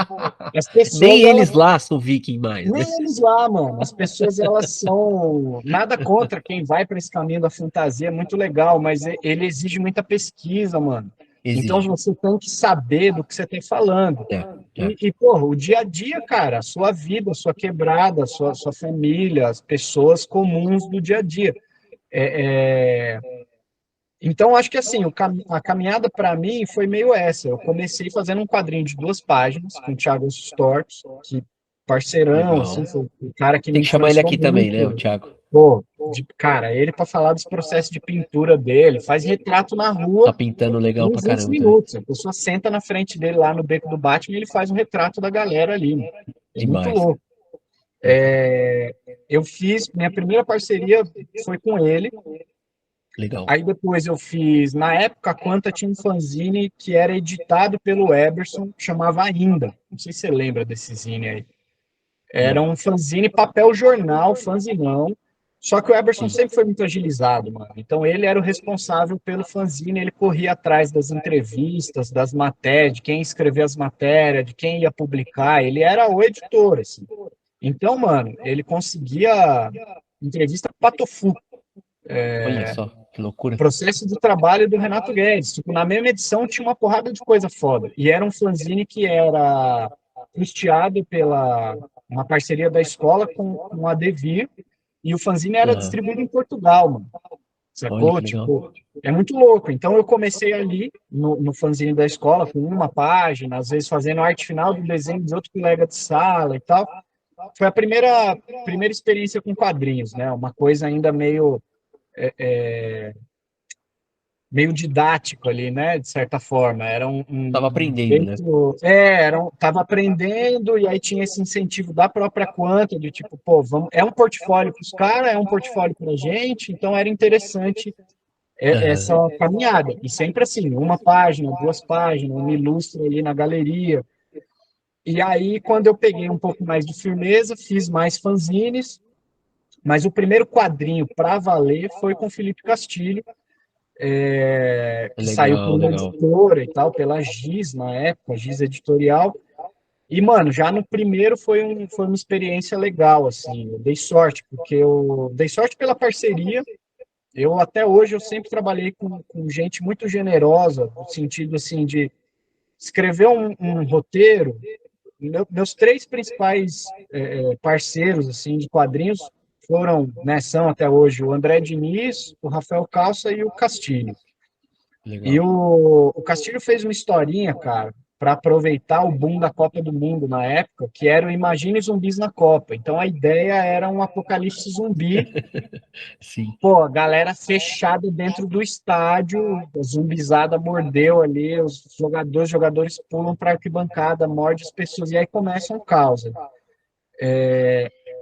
as Nem pessoas, eles elas lá são viking mais, né? nem eles lá, mano. As pessoas, elas são. Nada contra quem vai para esse caminho da fantasia, é muito legal, mas ele exige muita pesquisa, mano. Então Exige. você tem que saber do que você está falando. É, é. Porra, o dia a dia, cara, a sua vida, a sua quebrada, a sua família, as pessoas comuns do dia a dia. Então, acho que assim, a caminhada para mim foi meio essa. Eu comecei fazendo um quadrinho de 2 páginas com o Thiago Storks, que parceirão, assim, Legal. foi o cara que Tem me que chamar ele influenciou aqui também, né, o muito. Thiago? Pô, cara, ele para falar dos processos de pintura dele, faz retrato na Tá rua pintando legal em pra 20 caramba também. minutos. A pessoa senta na frente dele lá no Beco do Batman e ele faz um retrato da galera ali, mano. É muito Demais. louco. Eu fiz, minha primeira parceria foi com ele. Legal. Aí depois eu fiz, na época, a Quanta tinha um fanzine que era editado pelo Eberson, chamava Ainda. Não sei se você lembra desse zine aí. Era Não. um fanzine papel jornal, fanzinão. Só que o Eberson Sim. sempre foi muito agilizado, mano. Então ele era o responsável pelo fanzine, ele corria atrás das entrevistas, das matérias, de quem escrevia as matérias, de quem ia publicar. Ele era o editor, assim. Então, mano, ele conseguia entrevista patofu. Olha só, que loucura. Processo de trabalho do Renato Guedes. Tipo, na mesma edição tinha uma porrada de coisa foda. E era um fanzine que era custeado pela uma parceria da escola com a Devir, e o fanzine era Aham. distribuído em Portugal, mano. Olha Sacou? que legal. Tipo, é muito louco. Então eu comecei ali no fanzine da escola com uma página, às vezes fazendo arte final do desenho de outro colega de sala e tal. Foi a primeira experiência com quadrinhos, né? Uma coisa ainda meio didático ali, né? De certa forma, era Tava um aprendendo, né? jeito, tava aprendendo e aí tinha esse incentivo da própria Quanta de tipo, pô, vamos, é um portfólio para os caras, é um portfólio para a gente, então era interessante essa Aham. caminhada e sempre assim, uma página, 2 páginas, um ilustre ali na galeria. E aí, quando eu peguei um pouco mais de firmeza, fiz mais fanzines, mas o primeiro quadrinho para valer foi com Felipe Castilho, que saiu por Legal, uma legal. editora e tal, pela Giz na época, Giz Editorial. E, mano, já no primeiro foi uma experiência legal, assim. Eu dei sorte, porque eu dei sorte pela parceria. Eu, até hoje, eu sempre trabalhei com gente muito generosa, no sentido, assim, de escrever um roteiro. Meus 3 principais parceiros, assim, de quadrinhos foram, né, são até hoje o André Diniz, o Rafael Calça e o Castilho. E Legal. o Castilho fez uma historinha, cara, para aproveitar o boom da Copa do Mundo na época, que era o Imagine Zumbis na Copa. Então a ideia era um apocalipse zumbi, Sim. pô, a galera fechada dentro do estádio, a zumbizada mordeu ali, os jogadores pulam para a arquibancada, morde as pessoas, e aí começa um caos.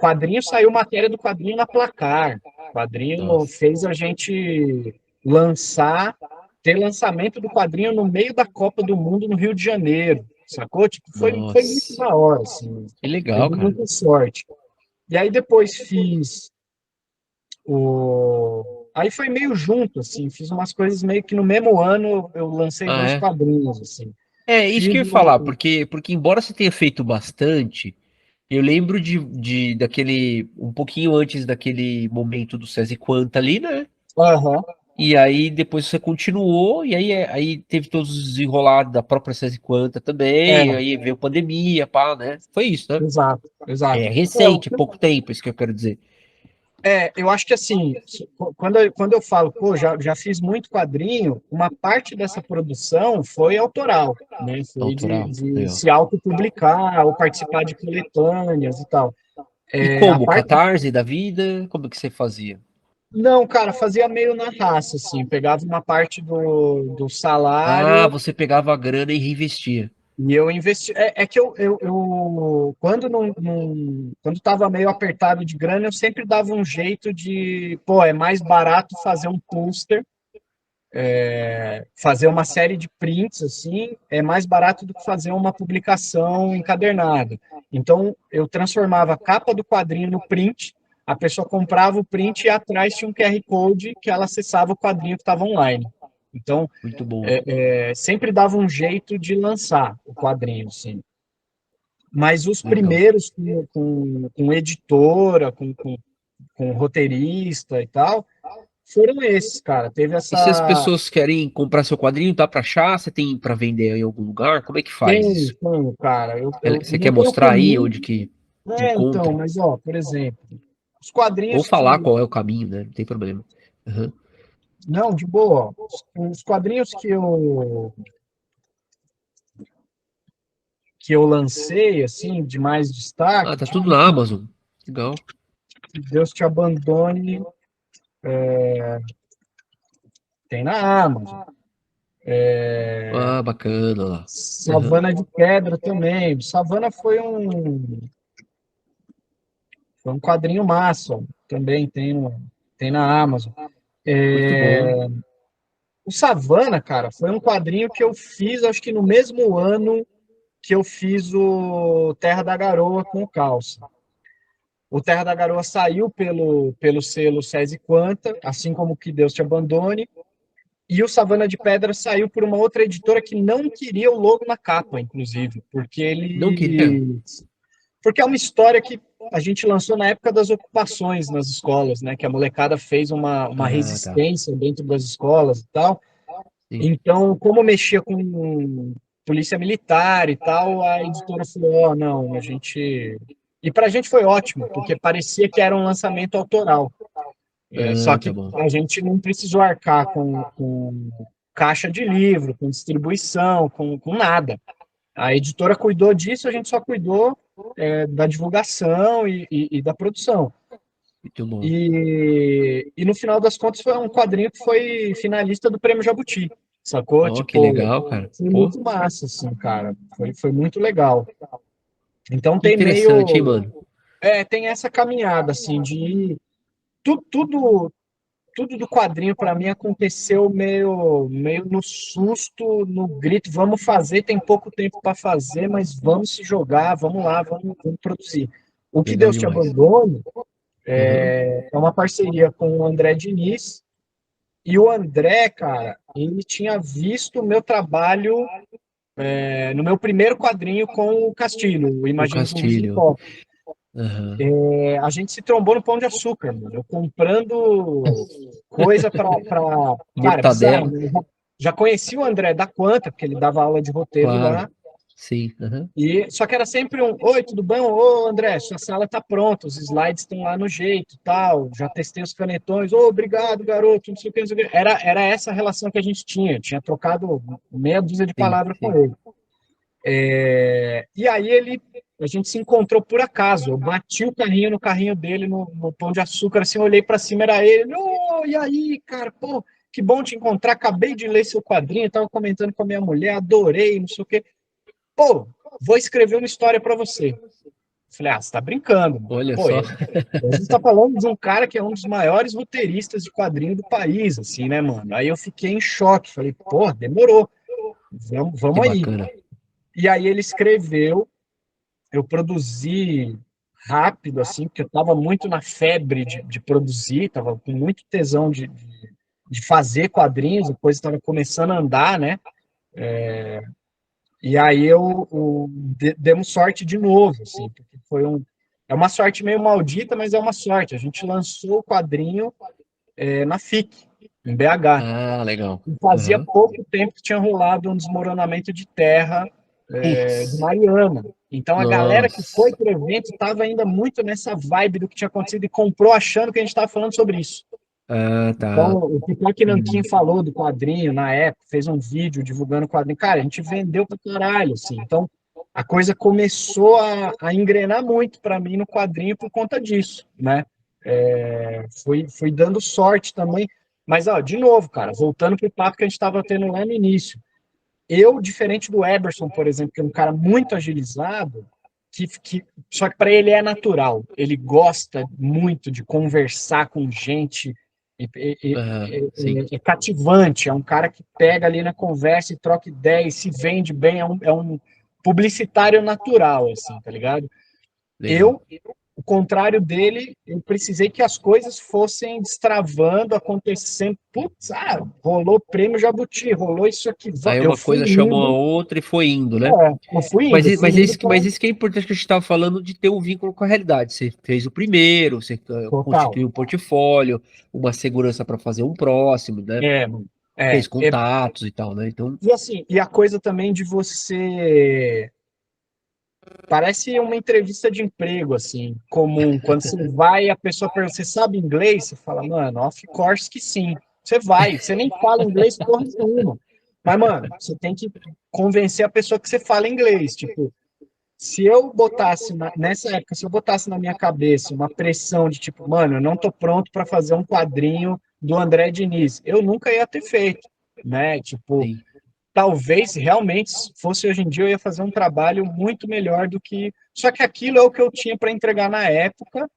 Quadrinho saiu matéria do quadrinho na Placar. Quadrinho Nossa. fez a gente lançar, ter lançamento do quadrinho no meio da Copa do Mundo no Rio de Janeiro, sacou? Tipo, foi muito Nossa. da hora, assim. Que legal, Peguei cara. muita sorte. E aí depois fiz o. Aí foi meio junto, assim, fiz umas coisas meio que no mesmo ano eu lancei Ah, dois é? quadrinhos, assim. É, isso Fiz que eu ia falar, o. porque embora você tenha feito bastante, eu lembro daquele, um pouquinho antes daquele momento do SESI Quanta ali, né? Aham, E aí depois você continuou, e aí, aí teve todos os desenrolados da própria SESI Quanta também, é, aí veio pandemia, pá, né? Foi isso, né? exato, É exato. O recente, que pouco tempo, isso que eu quero dizer. eu acho que assim, quando eu falo, pô, já fiz muito quadrinho, uma parte dessa produção foi autoral, né? Foi de, Autoral, de legal. se autopublicar ou participar de coletâneas e tal. E A como? parte. Catarse da vida? Como que você fazia? Não, cara, fazia meio na raça, assim, pegava uma parte do Ah, salário você pegava a grana e reinvestia. e eu investi. É que quando quando estava meio apertado de grana, eu sempre dava um jeito de, pô, é mais barato fazer um pôster fazer uma série de prints assim é mais barato do que fazer uma publicação encadernada. Então eu transformava a capa do quadrinho no print, a pessoa comprava o print e atrás tinha um QR Code que ela acessava o quadrinho que estava online. Então Muito bom. sempre dava um jeito de lançar o quadrinho, assim. Mas os Legal. primeiros com editora, com roteirista e tal, foram esses, cara. Teve E se as essa. pessoas querem comprar seu quadrinho, dá pra achar? Você tem pra vender em algum lugar? Como é que faz Tem, isso? tem, cara. Eu Você quer não tenho mostrar aí caminho. onde que Então, encontra? mas, ó, por exemplo, os Ou quadrinhos falar que. qual é o caminho, né? Não tem problema. Aham. Não, de boa. Ó. Os quadrinhos que eu lancei, assim, de mais Ah, destaque, tá tipo, tudo na Amazon. Legal. Que Deus Te Abandone, tem na Amazon. Ah, bacana lá. Aham. Savana de Pedra também. Savana foi um quadrinho massa, também tem na Amazon. Muito bom. O Savana, cara, foi um quadrinho que eu fiz, acho que no mesmo ano que eu fiz o Terra da Garoa com o Calça. O Terra da Garoa saiu pelo selo SESI Quanta, assim como Que Deus Te Abandone, e o Savana de Pedra saiu por uma outra editora que não queria o logo na capa, inclusive, Não queria? porque é uma história que a gente lançou na época das ocupações nas escolas, né? Que a molecada fez uma Ah, tá. resistência dentro das escolas e tal. Sim. Então, como mexia com polícia militar e tal, a editora falou: não, a gente. E para a gente foi ótimo, porque parecia que era um lançamento autoral. Só Ah, tá que bom. a gente não precisou arcar com caixa de livro, com distribuição, com nada. A editora cuidou disso, a gente só cuidou da divulgação e da produção. Muito bom. E no final das contas foi um quadrinho que foi finalista do Prêmio Jabuti, sacou? Ó, que Tipo, legal, cara. foi Pô, muito massa, assim, cara. Foi muito legal. Então que tem interessante, hein, mano? tem essa caminhada, assim, de tu- tudo, tudo do quadrinho para mim aconteceu meio no susto, no grito, vamos fazer, tem pouco tempo para fazer, mas vamos se jogar, vamos lá, vamos produzir. O Que Legal Deus Te demais. Abandone Aham. é uma parceria com o André Diniz, e o André, cara, ele tinha visto o meu trabalho no meu primeiro quadrinho com o Castilho, o O Imagine Zumbis em Castilho. Pop. Aham. A gente se trombou no Pão de Açúcar, mano. Eu comprando coisa para. Cara, bizarro, Mortadela, né? Já conheci o André da Quanta, porque ele dava aula de roteiro claro. lá. Sim. Aham. Só que era sempre um: oi, tudo bom? Ô, André, sua sala está pronta, os slides estão lá no jeito, tal. Já testei os canetões. Ô, obrigado, garoto. Não sei o que, não sei o que. Era essa a relação que a gente tinha. Tinha trocado meia dúzia de Sim, palavras com sim. ele. E aí a gente se encontrou por acaso. Eu bati o carrinho no carrinho dele no Pão de Açúcar, assim, eu olhei para cima, era ele. Ô, e aí, cara, pô, que bom te encontrar. Acabei de ler seu quadrinho, estava comentando com a minha mulher, adorei, não sei o quê. Pô, vou escrever uma história para você. Falei, você tá brincando, mano. Olha Pô, só. a gente tá falando de um cara que é um dos maiores roteiristas de quadrinho do país, assim, né, mano? Aí eu fiquei em choque. Falei, pô, demorou. Vamos, Que vamos aí. bacana. E aí ele escreveu, eu produzi rápido, assim, porque eu estava muito na febre de produzir, estava com muito tesão de fazer quadrinhos, depois estava começando a andar, né? E aí demos sorte de novo, assim, porque é uma sorte meio maldita, mas é uma sorte. A gente lançou o quadrinho na FIC, em BH. Ah, legal. E fazia Aham. pouco tempo que tinha rolado um desmoronamento de terra de Putz. Mariana. Então a galera que foi Nossa. para o evento estava ainda muito nessa vibe do que tinha acontecido e comprou achando que a gente estava falando sobre isso. Ah, Então tá. o Pipoque Nanquim Uhum. falou do quadrinho na época, fez um vídeo divulgando o quadrinho. Cara, a gente vendeu pra caralho, assim. Então a coisa começou a engrenar muito para mim no quadrinho por conta disso, né? Fui dando sorte também. Mas, ó, de novo, cara, voltando para o papo que a gente estava tendo lá no início. Eu, diferente do Eberson, por exemplo, que é um cara muito agilizado, só que para ele é natural. Ele gosta muito de conversar com gente, sim. É cativante, é um cara que pega ali na conversa e troca ideia e se vende bem, é um publicitário natural, assim, tá ligado? Legal. Eu, o contrário dele, eu precisei que as coisas fossem destravando, acontecendo. Putz, rolou prêmio Jabuti, rolou isso aqui. Aí Eu uma fui coisa chamou a indo, outra e foi indo, né? eu fui Mas, indo, fui indo para mas isso que é importante que a gente estava falando de ter um vínculo com a realidade. Você fez o primeiro, você total. constituiu um portfólio, uma segurança para fazer um próximo, né? É, Fez é, é, contatos e tal, né? Então, e assim, e a coisa também de você parece uma entrevista de emprego, assim, comum. Quando você vai, a pessoa pergunta, você sabe inglês? Você fala, mano, of course que sim. Você vai, você nem fala inglês porra nenhuma. Mas, mano, você tem que convencer a pessoa que você fala inglês. Tipo, se eu botasse, nessa época, se eu botasse na minha cabeça uma pressão de tipo, mano, eu não tô pronto para fazer um quadrinho do André Diniz, eu nunca ia ter feito, né? Tipo, sim. talvez realmente fosse hoje em dia eu ia fazer um trabalho muito melhor do que. Só que aquilo é o que eu tinha para entregar na época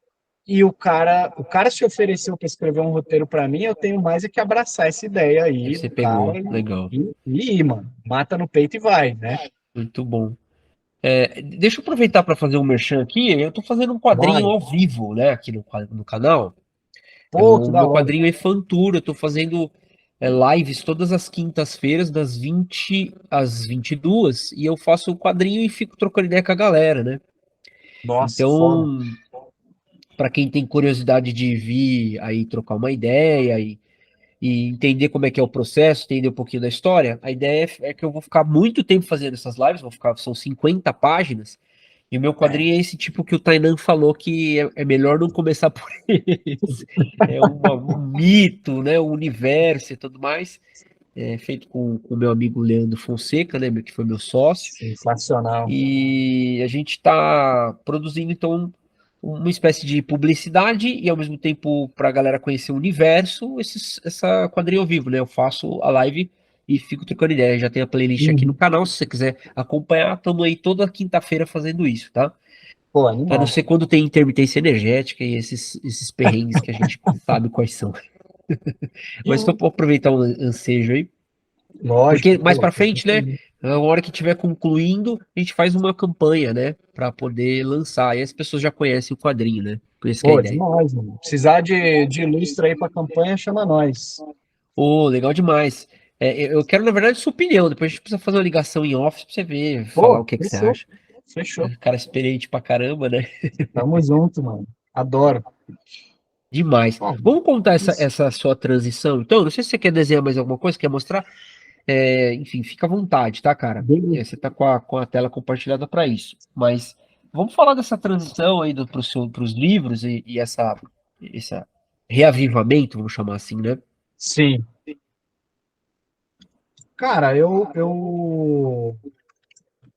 e o cara se ofereceu para escrever um roteiro para mim, eu tenho mais é que abraçar essa ideia Aí aí você do cara pegou, legal. e ir, mano, mata no peito e vai, né? Muito bom. Deixa eu aproveitar para fazer um merchan aqui. Eu estou fazendo um quadrinho Vai. ao vivo, né? Aqui no canal. Pô, que O da meu hora. quadrinho é Fantura. Eu estou fazendo lives todas as quintas-feiras, das 20 às 22, e eu faço o quadrinho e fico trocando ideia com a galera, né? Nossa, foda. Então, para quem tem curiosidade de vir aí trocar uma ideia e entender como é que é o processo, entender um pouquinho da história, a ideia é que eu vou ficar muito tempo fazendo essas lives, são 50 páginas, e o meu É. quadrinho é esse tipo que o Tainan falou que é melhor não começar por esse. É um mito, né? Um universo e tudo mais. É feito com o meu amigo Leandro Fonseca, né? Que foi meu sócio. Sensacional. E a gente está produzindo, então, uma espécie de publicidade e, ao mesmo tempo, para a galera conhecer o universo, essa quadrinha ao vivo, né? Eu faço a live e fico trocando ideia. Já tem a playlist aqui no Uhum. canal, se você quiser acompanhar, estamos aí toda quinta-feira fazendo isso, tá? Pô, A não animal. ser quando tem intermitência energética e esses perrengues que a gente sabe quais são. Mas só para aproveitar o ansejo aí. Porque Lógico, mais pô. pra frente, né? Na hora que tiver concluindo, a gente faz uma campanha, né? Pra poder lançar. E as pessoas já conhecem o quadrinho, né? Por isso que é a Pô, ideia. demais, mano. Precisar de ilustre aí pra campanha, chama nós. Ô, legal demais. Eu quero, na verdade, sua opinião. Depois a gente precisa fazer uma ligação em office pra você ver, falar Pô, o que que você fechou. acha. Fechou. Cara experiente pra caramba, né? Tamo junto, mano. Adoro. Demais. Bom, Vamos contar isso. essa sua transição, então? Não sei se você quer desenhar mais alguma coisa, quer mostrar. Enfim, fica à vontade, tá, cara? Beleza. Você tá com a tela compartilhada para isso. Mas vamos falar dessa transição aí pros livros e essa reavivamento, vamos chamar assim, né? Sim. Cara,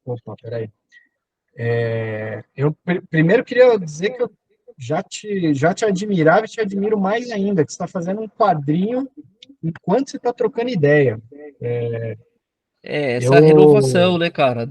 Opa, peraí. Primeiro queria dizer que eu já te admirava e te admiro mais ainda, que você está fazendo um quadrinho enquanto você está trocando ideia. Essa Eu. renovação, né, cara,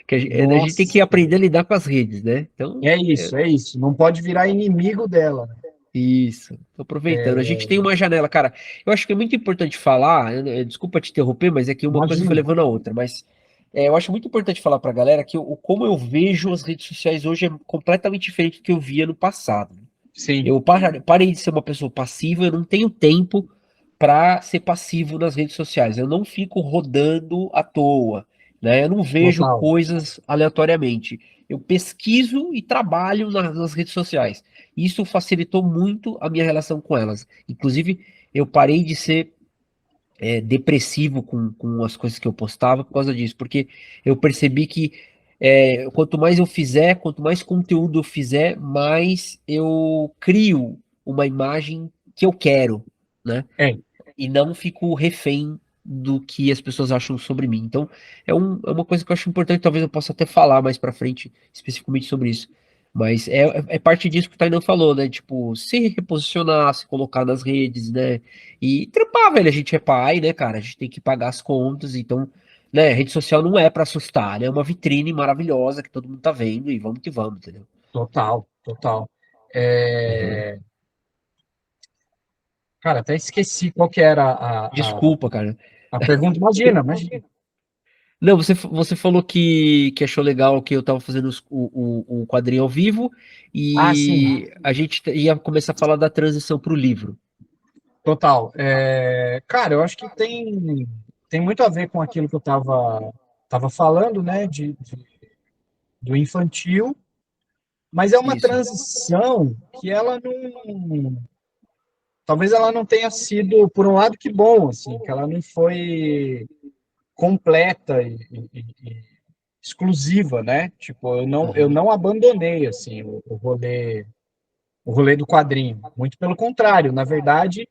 que a gente tem que Nossa, aprender a lidar com as redes, né? Então, é isso, é isso. Não pode virar inimigo dela, né? isso. Tô aproveitando. A gente tem uma janela, cara. Eu acho que é muito importante falar. Desculpa te interromper, mas é que uma coisa foi Imagina. levando a outra. Mas eu acho muito importante falar pra galera que como eu vejo as redes sociais hoje é completamente diferente do que eu via no passado. Sim, Eu parei de ser uma pessoa passiva, eu não tenho tempo para ser passivo nas redes sociais. Eu não fico rodando à toa, né? Eu não vejo total. coisas aleatoriamente. Eu pesquiso e trabalho nas redes sociais. Isso facilitou muito a minha relação com elas. Inclusive, eu parei de ser depressivo com as coisas que eu postava por causa disso, porque eu percebi que quanto mais eu fizer, quanto mais conteúdo eu fizer, mais eu crio uma imagem que eu quero, né? É, E não fico refém do que as pessoas acham sobre mim. Então, é uma coisa que eu acho importante, talvez eu possa até falar mais pra frente especificamente sobre isso. Mas é parte disso que o Tainan falou, né? Tipo, se reposicionar, se colocar nas redes, né? E trampar, velho. A gente é pai, né, cara? A gente tem que pagar as contas, então, né? Rede social não é pra assustar, né? É uma vitrine maravilhosa que todo mundo tá vendo e vamos que vamos, entendeu? total, total. Uhum. É, Cara, até esqueci qual que era Desculpa, cara. a pergunta. Imagina, imagina. Não, você falou que achou legal que eu tava fazendo o quadrinho ao vivo Ah, sim, e a gente ia começar a falar da transição para o livro. total. Cara, eu acho que tem muito a ver com aquilo que eu tava falando, né, do infantil, mas é uma Isso. transição que ela não, talvez ela não tenha sido, por um lado, que bom, assim, que ela não foi completa e exclusiva, né? Tipo, eu Aham. não abandonei, assim, o rolê do quadrinho. Muito pelo contrário, na verdade,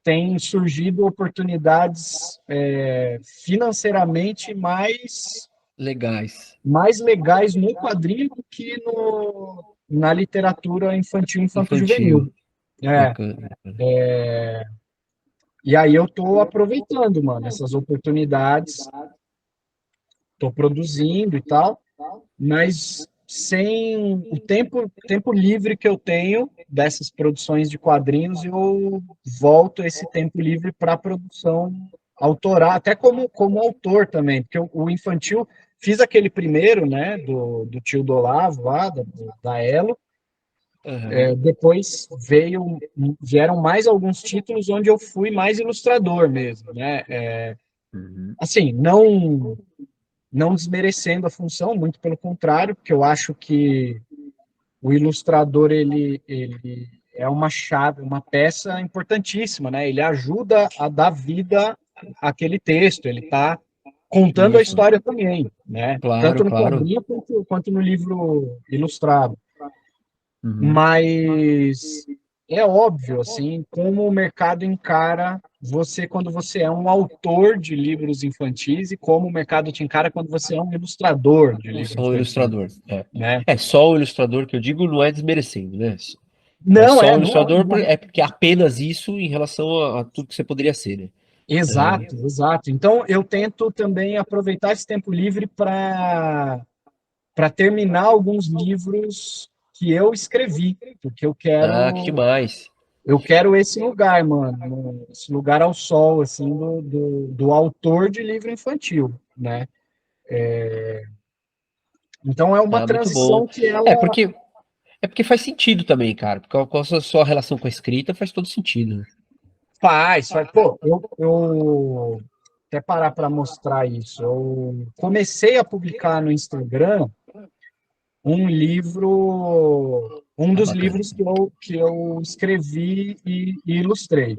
tem surgido oportunidades financeiramente Legais. mais legais no quadrinho do que na literatura infantil, Infantil. infanto-juvenil. É, Bacana. e aí eu estou aproveitando, mano, essas oportunidades, estou produzindo e tal, mas sem o tempo livre que eu tenho dessas produções de quadrinhos, eu volto esse tempo livre para a produção autoral, até como autor também, porque o infantil fiz aquele primeiro, né, do tio do Olavo lá, da Elo. Aham. Depois vieram mais alguns títulos onde eu fui mais ilustrador mesmo, né? Uhum. Assim, não desmerecendo a função, muito pelo contrário, porque eu acho que o ilustrador ele é uma chave, uma peça importantíssima, né? Ele ajuda a dar vida àquele texto, ele está contando a Isso. história também, né? Claro, Tanto no claro. quadrinho quanto no livro ilustrado. Uhum. Mas é óbvio, assim, como o mercado encara você quando você é um autor de livros infantis e como o mercado te encara quando você é um ilustrador de Não livro sou o infantil, ilustrador. É. né? É só o ilustrador que eu digo, não é desmerecendo, né? É Não, só o não é. ilustrador, é porque é apenas isso em relação a tudo que você poderia ser, né? Exato, exato. Então, eu tento também aproveitar esse tempo livre para terminar alguns livros que eu escrevi, porque Ah, que demais. eu quero esse lugar, mano, esse lugar ao sol, assim, do autor de livro infantil, né? Então, é uma Ah, muito bom. transição que É ela porque é porque faz sentido também, cara. Porque com a sua relação com a escrita faz todo sentido, né? faz. Pô, eu até parar para mostrar isso. Eu comecei a publicar no Instagram um livro, um Ah, dos bacana. livros que eu escrevi e ilustrei,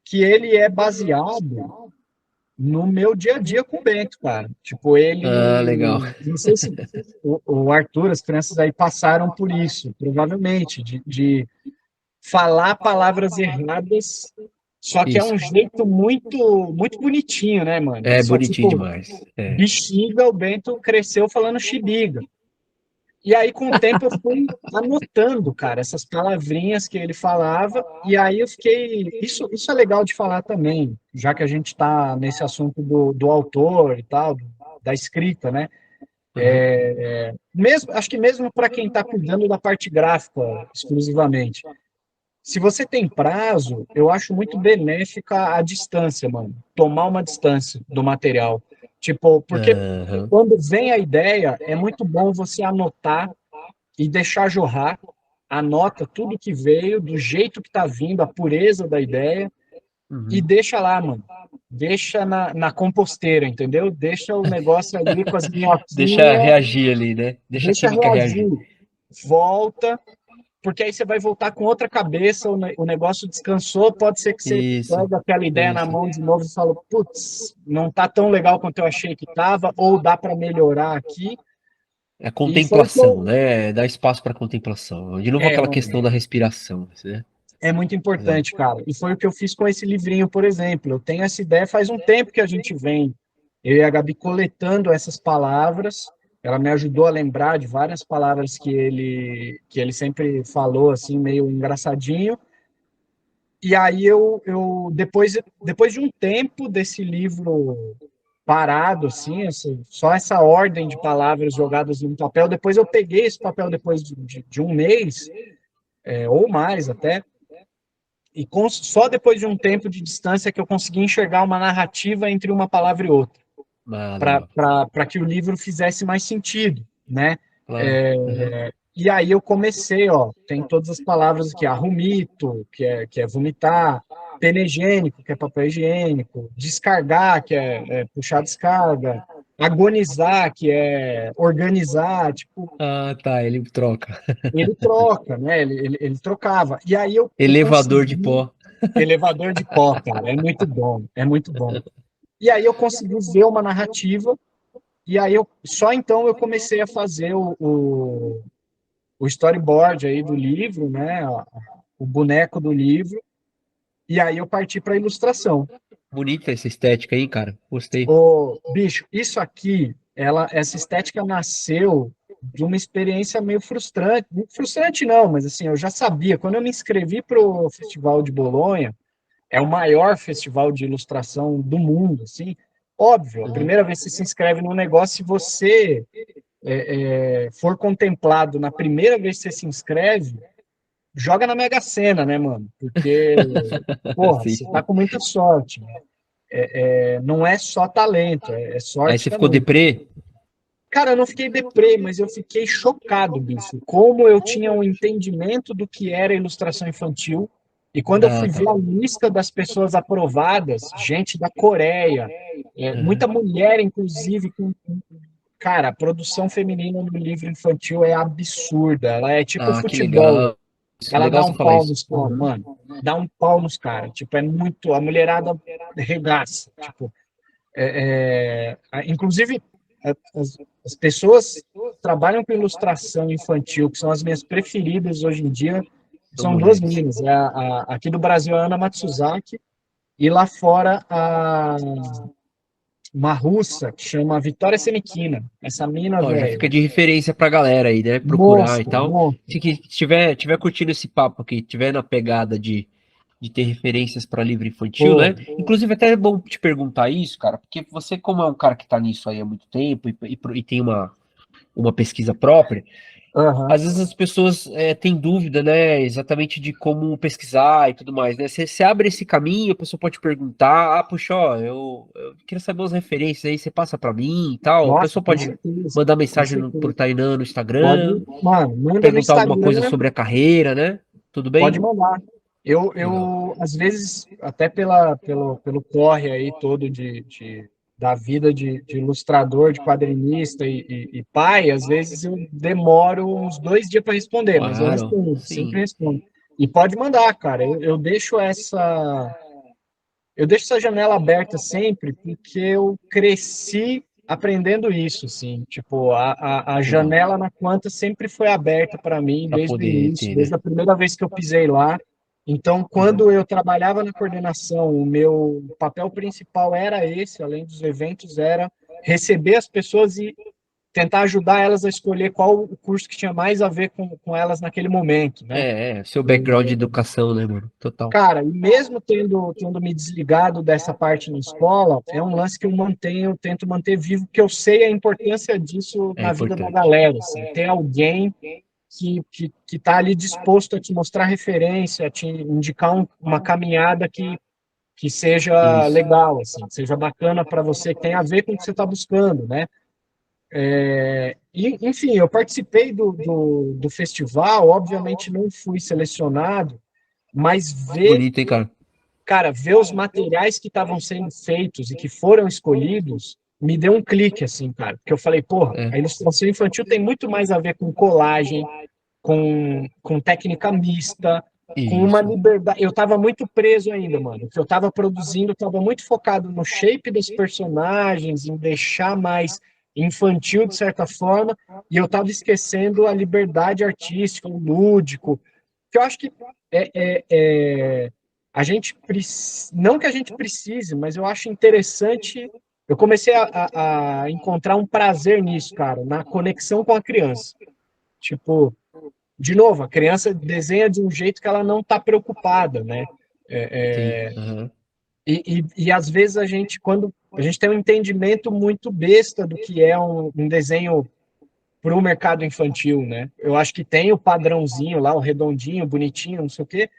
que ele é baseado no meu dia a dia com o Bento, cara. Tipo, Ah, legal. não sei se o Arthur, as crianças aí passaram por isso, provavelmente, de falar palavras erradas, só que é Isso. um jeito muito bonitinho, né, mano? É Só bonitinho tipo, demais. É. bexiga, o Bento cresceu falando xibiga. E aí, com o tempo, eu fui anotando, cara, essas palavrinhas que ele falava, e aí eu fiquei. Isso é legal de falar também, já que a gente está nesse assunto do autor e tal, da escrita, né? Uhum. Mesmo, acho que mesmo para quem está cuidando da parte gráfica exclusivamente. Se você tem prazo, eu acho muito benéfica a distância, mano. Tomar uma distância do material. Tipo, porque Aham. quando vem a ideia, é muito bom você anotar e deixar jorrar. Anota tudo que veio, do jeito que tá vindo, a pureza da ideia, e Uhum. deixa lá, mano. Deixa na composteira, entendeu? Deixa o negócio ali com as Deixa minhoquinhas, reagir ali, né? Deixa a deixa química reagir. reagir. Volta, porque aí você vai voltar com outra cabeça, o negócio descansou, pode ser que você Isso. pegue aquela ideia na Isso. mão de novo e fale, putz, não tá tão legal quanto eu achei que tava, ou dá para melhorar aqui. É a E foi o que contemplação, né? Dá espaço para contemplação. De novo, é, aquela questão da respiração, né? é muito É. importante, cara. E foi o que eu fiz com esse livrinho, por exemplo. Eu tenho essa ideia faz um tempo que a gente vem, eu e a Gabi, coletando essas palavras. Ela me ajudou a lembrar de várias palavras que ele sempre falou, assim, meio engraçadinho. E aí depois de um tempo desse livro parado, assim, só essa ordem de palavras jogadas no papel, depois eu peguei esse papel depois de um mês, ou mais até, só depois de um tempo de distância que eu consegui enxergar uma narrativa entre uma palavra e outra, Legal. para que o livro fizesse mais sentido, né? Claro. Uhum. E aí eu comecei, ó, tem todas as palavras aqui, arrumito, que é vomitar, penegênico, que é papel higiênico, descargar, que é puxar descarga, agonizar, que é organizar, tipo, Ah, tá, ele troca. ele troca, né? Ele trocava. E aí eu Elevador de consegui, pó. elevador de pó, cara, é muito bom, é muito bom. E aí eu consegui ver uma narrativa, e aí só então eu comecei a fazer o storyboard aí do livro, né? O boneco do livro, e aí eu parti para a ilustração. Bonita essa estética aí, cara. Gostei. O bicho, isso aqui, essa estética nasceu de uma experiência meio frustrante. Frustrante não, mas assim, eu já sabia. Quando eu me inscrevi para o Festival de Bolonha, é o maior festival de ilustração do mundo, assim. Óbvio, a Uhum. primeira vez que você se inscreve num negócio, se você for contemplado na primeira vez que você se inscreve, joga na Mega Sena, né, mano? Porque, porra, Sim. você tá com muita sorte, né? Não é só talento, é Aí sorte você ficou também. deprê? Cara, eu não fiquei deprê, mas eu fiquei chocado, bicho. Como eu tinha um entendimento do que era ilustração infantil. E quando eu Ah, fui tá. ver a lista das pessoas aprovadas, gente da Coreia, Uhum. muita mulher, inclusive, cara, a produção feminina no livro infantil é absurda. Ela é tipo Ah, que futebol. legal. Isso, Ela dá legal um você falar pau isso. nos caras, Uhum. mano. Dá um pau nos caras. Tipo, é muito. A mulherada regaça. Tipo, inclusive, as pessoas que trabalham com ilustração infantil, que são as minhas preferidas hoje em dia, São são duas mulheres. meninas. Aqui do Brasil, a Ana Matsuzaki, e lá fora, uma russa que chama Vitória Semiquina. Essa mina, Ó, já fica velho, de referência pra galera aí, né? Procurar e monstro, tal. monstro. Se que tiver curtindo esse papo aqui, tiver na pegada de ter referências para livro infantil, Pô, né? Inclusive, até é bom te perguntar isso, cara, porque você, como é um cara que tá nisso aí há muito tempo e tem uma pesquisa própria, aham. às vezes as pessoas têm dúvida, né, exatamente de como pesquisar e tudo mais, né? Você abre esse caminho, a pessoa pode perguntar, ah, puxa, ó, eu queria saber umas referências aí, você passa pra mim e tal. A Nossa, pessoa com pode certeza. mandar Com mensagem pro certeza. Tainan no Pode, Instagram, mano, manda no perguntar alguma coisa Instagram. sobre a carreira, né? Tudo bem? Pode mandar. Legal. Às vezes, até pelo corre aí todo da vida de ilustrador, de quadrinista e pai, às vezes eu demoro uns 2 dias para responder, mas eu Claro, respondo, sempre sim. respondo. E pode mandar, cara. Eu deixo essa janela aberta sempre, porque eu cresci aprendendo isso, assim. Tipo, a Legal. janela na Quanta sempre foi aberta para mim Pra desde o poder início, ter, desde né? a primeira vez que eu pisei lá. Então, Uhum. quando eu trabalhava na coordenação, o meu papel principal era esse, além dos eventos, era receber as pessoas e tentar ajudar elas a escolher qual o curso que tinha mais a ver com elas naquele momento, né? Seu background de educação, né, mano? Total. Cara, e mesmo tendo me desligado dessa parte na escola, é um lance que eu mantenho, tento manter vivo, porque eu sei a importância disso É na vida da importante. galera, assim, ter alguém que tá ali disposto a te mostrar referência, a te indicar uma caminhada que seja Isso. legal, assim, que seja bacana para você, que tenha a ver com o que você está buscando, né? E, enfim, eu participei do festival, obviamente não fui selecionado, mas Bonito, hein, cara? ver os materiais que estavam sendo feitos e que foram escolhidos, me deu um clique, assim, cara. Porque eu falei, porra, É. a ilustração infantil tem muito mais a ver com colagem, com técnica mista, com uma Isso. liberdade. Eu estava muito preso ainda, mano. O que eu estava produzindo estava muito focado no shape dos personagens, em deixar mais infantil de certa forma, e eu estava esquecendo a liberdade artística, o lúdico, que eu acho que é, é, é, a gente não que a gente precise, mas eu acho interessante. Eu comecei a encontrar um prazer nisso, cara, na conexão com a criança. Tipo, de novo, a criança desenha de um jeito que ela não está preocupada, né? Sim. Aham. E às vezes quando a gente tem um entendimento muito besta do que é um desenho para o mercado infantil, né? Eu acho que tem o padrãozinho lá, o redondinho, bonitinho, não sei o quê,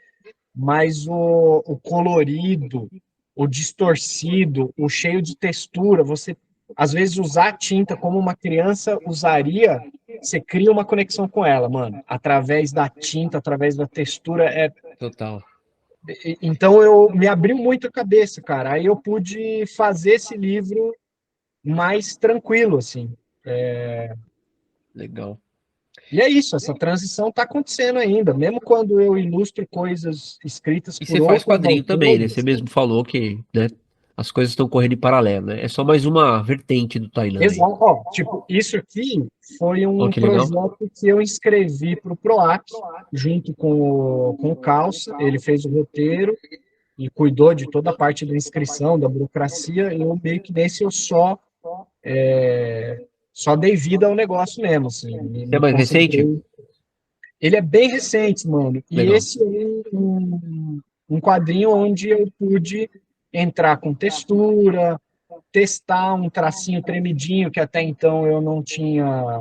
mas o colorido, o distorcido, o cheio de textura, você às vezes usar a tinta como uma criança usaria, você cria uma conexão com ela, mano, através da tinta, através da textura. Total. Então eu me abriu muito a cabeça, cara. Aí eu pude fazer esse livro mais tranquilo, assim. Legal. E é isso, essa transição está acontecendo ainda, mesmo quando eu ilustro coisas escritas E por você faz outros quadrinho também, né? Você autores. mesmo falou que, né, as coisas estão correndo em paralelo, né? É só mais uma vertente do Tainan aí. Exato. Ó, tipo, isso aqui foi Ó, um que legal. projeto que eu escrevi para o PROAC, junto com o Calça. Ele fez o roteiro e cuidou de toda a parte da inscrição, da burocracia, e eu meio que nesse eu só dei vida ao negócio mesmo, assim, Você é me mais recente? concentrei. Ele é bem recente, mano, e Legal. esse é um quadrinho onde eu pude entrar com textura, testar um tracinho tremidinho que até então eu não tinha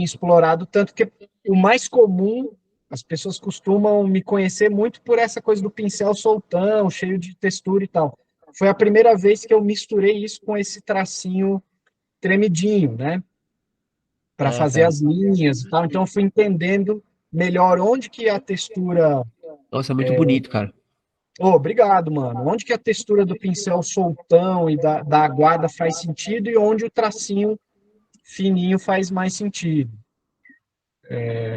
explorado tanto, que o mais comum, as pessoas costumam me conhecer muito por essa coisa do pincel soltão, cheio de textura e tal. Foi a primeira vez que eu misturei isso com esse tracinho tremidinho, né? Para Ah, fazer tá. as linhas e tal. Então eu fui entendendo melhor onde que a textura. Nossa, é muito bonito, cara. Oh, obrigado, mano. Onde que a textura do pincel soltão e da aguada faz sentido e onde o tracinho fininho faz mais sentido.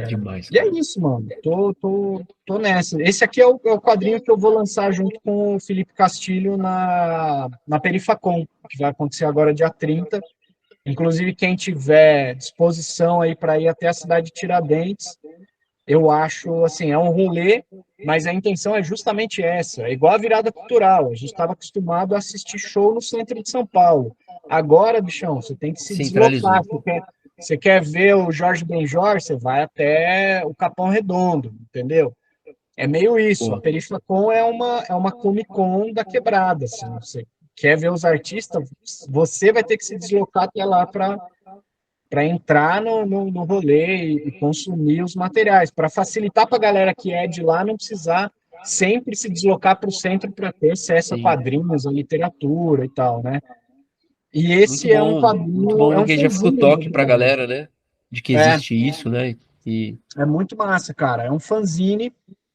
Demais, E é cara. isso, mano. Tô nessa. Esse aqui é o quadrinho que eu vou lançar junto com o Felipe Castilho na Perifacom, que vai acontecer agora dia 30. Inclusive, quem tiver disposição aí para ir até a cidade de Tiradentes, eu acho, assim, é um rolê, mas a intenção é justamente essa. É igual a virada cultural. A gente estava acostumado a assistir show no centro de São Paulo. Agora, bichão, você tem que se deslocar. Centralizou. Você quer ver o Jorge Benjor, você vai até o Capão Redondo, entendeu? É meio isso. A Pô, Perifacom é uma Comic Con da quebrada. Assim. Você quer ver os artistas, você vai ter que se deslocar até lá para entrar no rolê e consumir os materiais, para facilitar para a galera que é de lá não precisar sempre se deslocar para o centro para ter acesso a sim. quadrinhos, a literatura e tal, né? E esse é um Muito quadrinho, é bom um que já fica o fanzine, na toque pra verdade. galera, né? De que É, existe isso, né? E é muito massa, cara. É um fanzine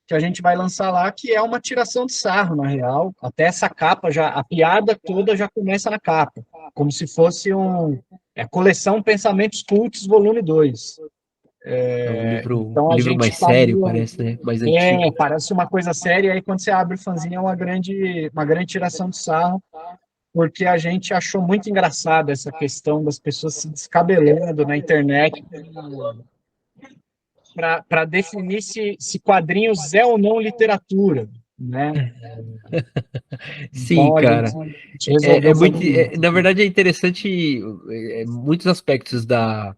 que a gente vai lançar lá, que é uma tiração de sarro, na real. Até essa capa já, a piada toda já começa na capa, como se fosse coleção Pensamentos Cultos, volume 2. é Então um a livro gente mais está sério, parece, né? Mais antigo. parece uma coisa séria, aí quando você abre o fanzine é uma grande tiração de sarro, porque a gente achou muito engraçado essa questão das pessoas se descabelando na internet para definir se quadrinhos é ou não literatura, né? Sim, Então cara. a gente resolveu fazer isso. Na verdade, é interessante muitos aspectos da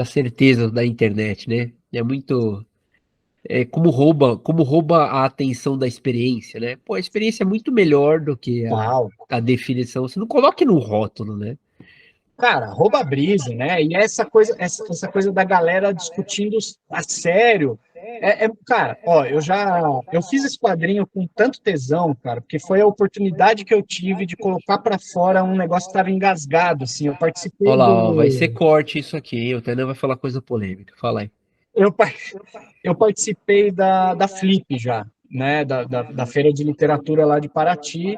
certeza da internet, né? É muito. Como rouba a atenção da experiência, né? Pô, a experiência é muito melhor do que Tal. a definição. Você não coloque no rótulo, né? Cara, rouba a brisa, né? E essa coisa da galera discutindo a sério. Cara, ó, eu fiz esse quadrinho com tanto tesão, cara, porque foi a oportunidade que eu tive de colocar para fora um negócio que estava engasgado, assim. Eu participei Olha lá, ó, vai ser do, corte isso aqui, hein? O Tainan vai falar coisa polêmica. Fala aí. eu, par- eu participei da Flip já, né? Da Feira de Literatura lá de Paraty.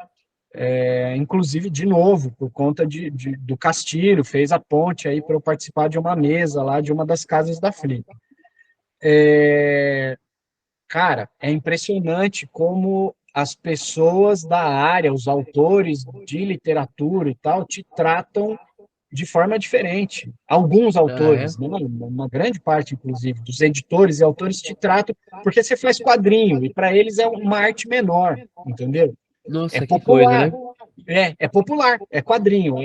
Inclusive, de novo, por conta do Castilho, fez a ponte aí para eu participar de uma mesa lá de uma das casas da Flip. Cara, é impressionante como as pessoas da área, os autores de literatura e tal, te tratam de forma diferente. Alguns Ah, é? autores, né, uma grande parte, inclusive, dos editores e autores te tratam porque você faz quadrinho e para eles é uma arte menor, entendeu? É Nossa, que coisa, popular. né? É popular, é quadrinho,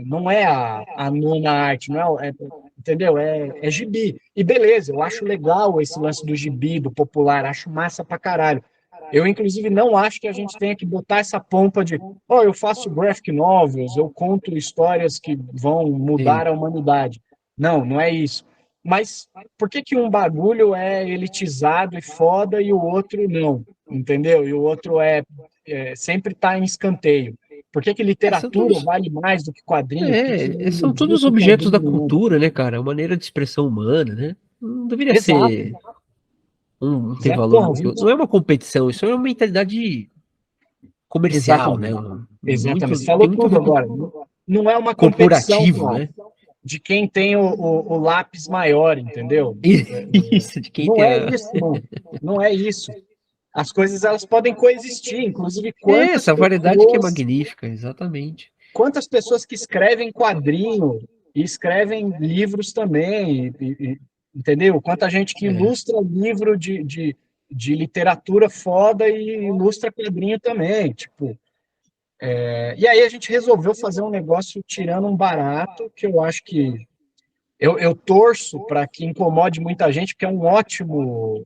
não é a nona arte, não entendeu? É gibi. E beleza, eu acho legal esse lance do gibi, do popular, acho massa pra caralho. Eu, inclusive, não acho que a gente tenha que botar essa pompa de, eu faço graphic novels, eu conto histórias que vão Sim. mudar a humanidade. Não, não é isso. Mas por que que um bagulho é elitizado e foda e o outro não? Entendeu? E o outro sempre tá em escanteio. Por que que São literatura todos, vale mais do que quadrinho? Por que que são biologia todos tem objetos da quadrinho não? cultura, né, cara? Uma maneira de expressão humana, né? Não deveria Exato. ser não ter valor. Porra, Não é uma competição, isso é uma mentalidade comercial, né? exatamente. Exatamente. Você Tem falou muito a tudo ver com agora. Não é uma competição, corporativo, cara, né? de quem tem o lápis maior, entendeu? Isso, de quem Não tem é a. isso, mano. Não é isso. As coisas elas podem coexistir, inclusive quantas Essa variedade que é pessoas, magnífica, exatamente. quantas pessoas que escrevem quadrinho e escrevem livros também, entendeu? Quanta gente que É. ilustra livro de literatura foda e ilustra quadrinho também, tipo. E aí a gente resolveu fazer um negócio tirando um barato, que eu acho que eu torço para que incomode muita gente, porque é um ótimo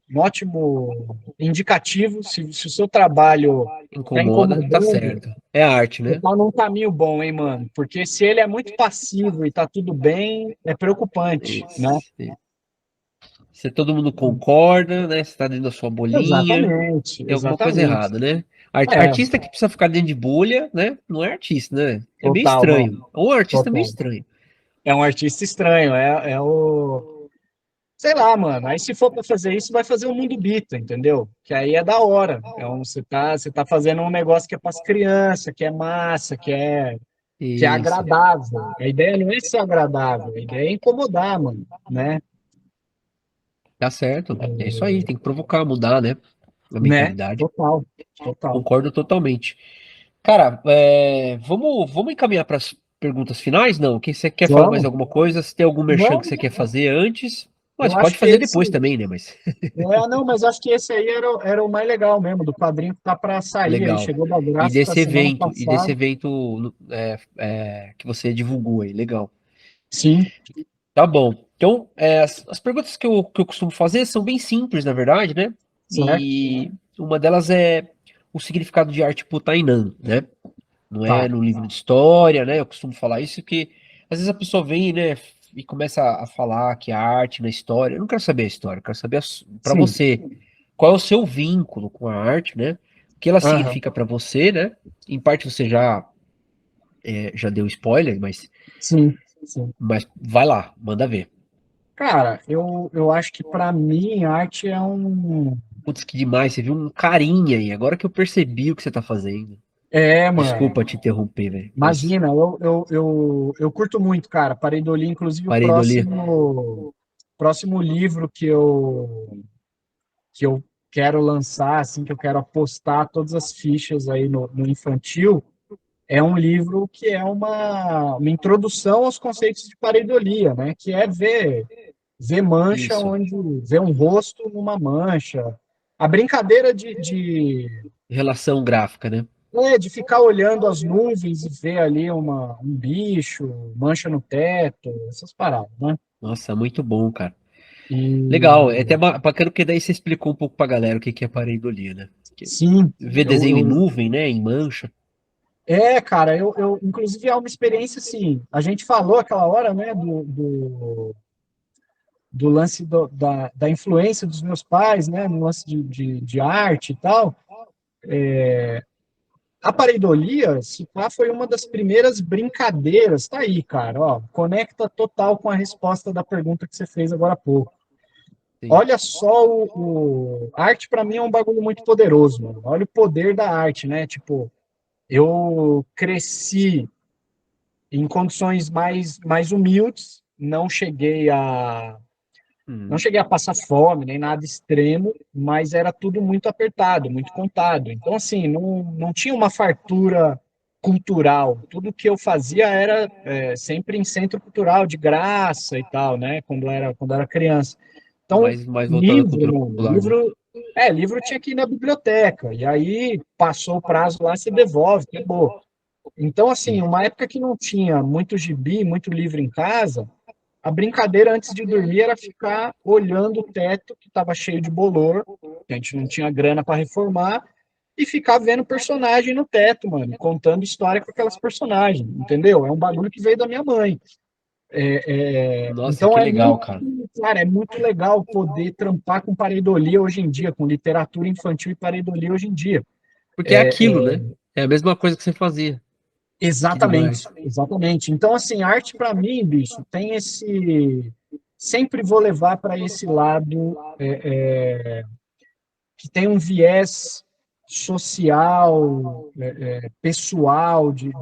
indicativo. Se o seu trabalho está Incomoda, tá incomodando, certo. É arte, você né? está num caminho bom, hein, mano? Porque se ele é muito passivo e está tudo bem, é preocupante, né? Isso. Se todo mundo concorda, né? Você tá dentro da sua bolinha, Exatamente, tem alguma coisa exatamente. errada, né? É, Artista que precisa ficar dentro de bolha, né? Não é artista, né? É meio total, estranho. mano. Ou é um artista meio Total. estranho. É um artista estranho, é o. Sei lá, mano. Aí se for para fazer isso, vai fazer o Mundo Bita, entendeu? Que aí é da hora. Você tá fazendo um negócio que é para as crianças, que é massa, que é Isso. agradável. A ideia não é ser agradável, a ideia é incomodar, mano, né? Tá certo. É isso aí, tem que provocar, mudar, né? A Né? mentalidade. Total, total. Concordo totalmente. Cara, vamos encaminhar para as perguntas finais? Não? Que você quer falar mais Vamos? alguma coisa? Se tem algum merchan Não, que você quer fazer antes, mas eu você pode acho que fazer esse. depois também, né? Mas Não, mas acho que esse aí era o mais legal mesmo, do quadrinho que tá para sair aí. legal. Chegou da gráfica semana E desse passada. evento que você divulgou aí, legal. Sim, Tá bom. Então, as perguntas que eu costumo fazer são bem simples, na verdade, né? certo? E uma delas é o significado de arte pro Tainan, né? Não é Tá. no livro de história, né? Eu costumo falar isso que às vezes a pessoa vem, né, e começa a falar que a arte na história. Eu não quero saber a história, eu quero saber para Sim. você qual é o seu vínculo com a arte, né? O que ela Aham. significa para você, né? Em parte você já deu spoiler, Sim, sim. mas vai lá, manda ver. Cara, eu acho que para mim arte é um. Putz, que demais, você viu um carinha aí, agora que eu percebi o que você tá fazendo. É, mano. Desculpa te interromper, velho, mas Imagina, eu curto muito, cara. Pareidolia, inclusive o parei de ler. próximo livro que eu quero lançar, assim, que eu quero apostar todas as fichas aí no infantil, é um livro que é uma introdução aos conceitos de pareidolia, né? Que é ver mancha Isso, onde ver um rosto numa mancha. A brincadeira relação gráfica, né? de ficar olhando as nuvens e ver ali um bicho, mancha no teto, essas paradas, né? Nossa, muito bom, cara. Legal, é até E bacana porque daí você explicou um pouco pra galera o que que é pareidolia, né? Que sim, ver eu, desenho em eu nuvem, né? Em mancha. cara, inclusive é uma experiência assim. A gente falou aquela hora, né, do lance da influência dos meus pais, né, no lance de arte e tal. A pareidolia, se pá, foi uma das primeiras brincadeiras. Tá aí, cara, ó, conecta total com a resposta da pergunta que você fez agora há pouco. Sim. Olha só arte para mim é um bagulho muito poderoso, mano. Olha o poder da arte, né? Tipo, eu cresci em condições mais humildes, não Uhum. cheguei a passar fome, nem nada extremo, mas era tudo muito apertado, muito contado. Então, assim, não tinha uma fartura cultural. Tudo que eu fazia era sempre em centro cultural, de graça e tal, né? Quando era criança. Então, Mais voltado à livro, cultura mano, popular, né? livro tinha que ir na biblioteca. E aí, passou o prazo lá, você devolve, acabou. Então, assim, Sim. uma época que não tinha muito gibi, muito livro em casa, a brincadeira antes de dormir era ficar olhando o teto que estava cheio de bolor, que a gente não tinha grana para reformar, e ficar vendo personagem no teto, mano, contando história com aquelas personagens, entendeu? É um bagulho que veio da minha mãe. Nossa, Então que legal, cara. cara, é muito legal poder trampar com pareidolia hoje em dia, com literatura infantil e pareidolia hoje em dia. Porque é aquilo, né? É a mesma coisa que você fazia. Que Exatamente, demais. exatamente. Então, assim, arte para mim, bicho, tem esse. Sempre vou levar para esse lado que tem um viés social, pessoal, de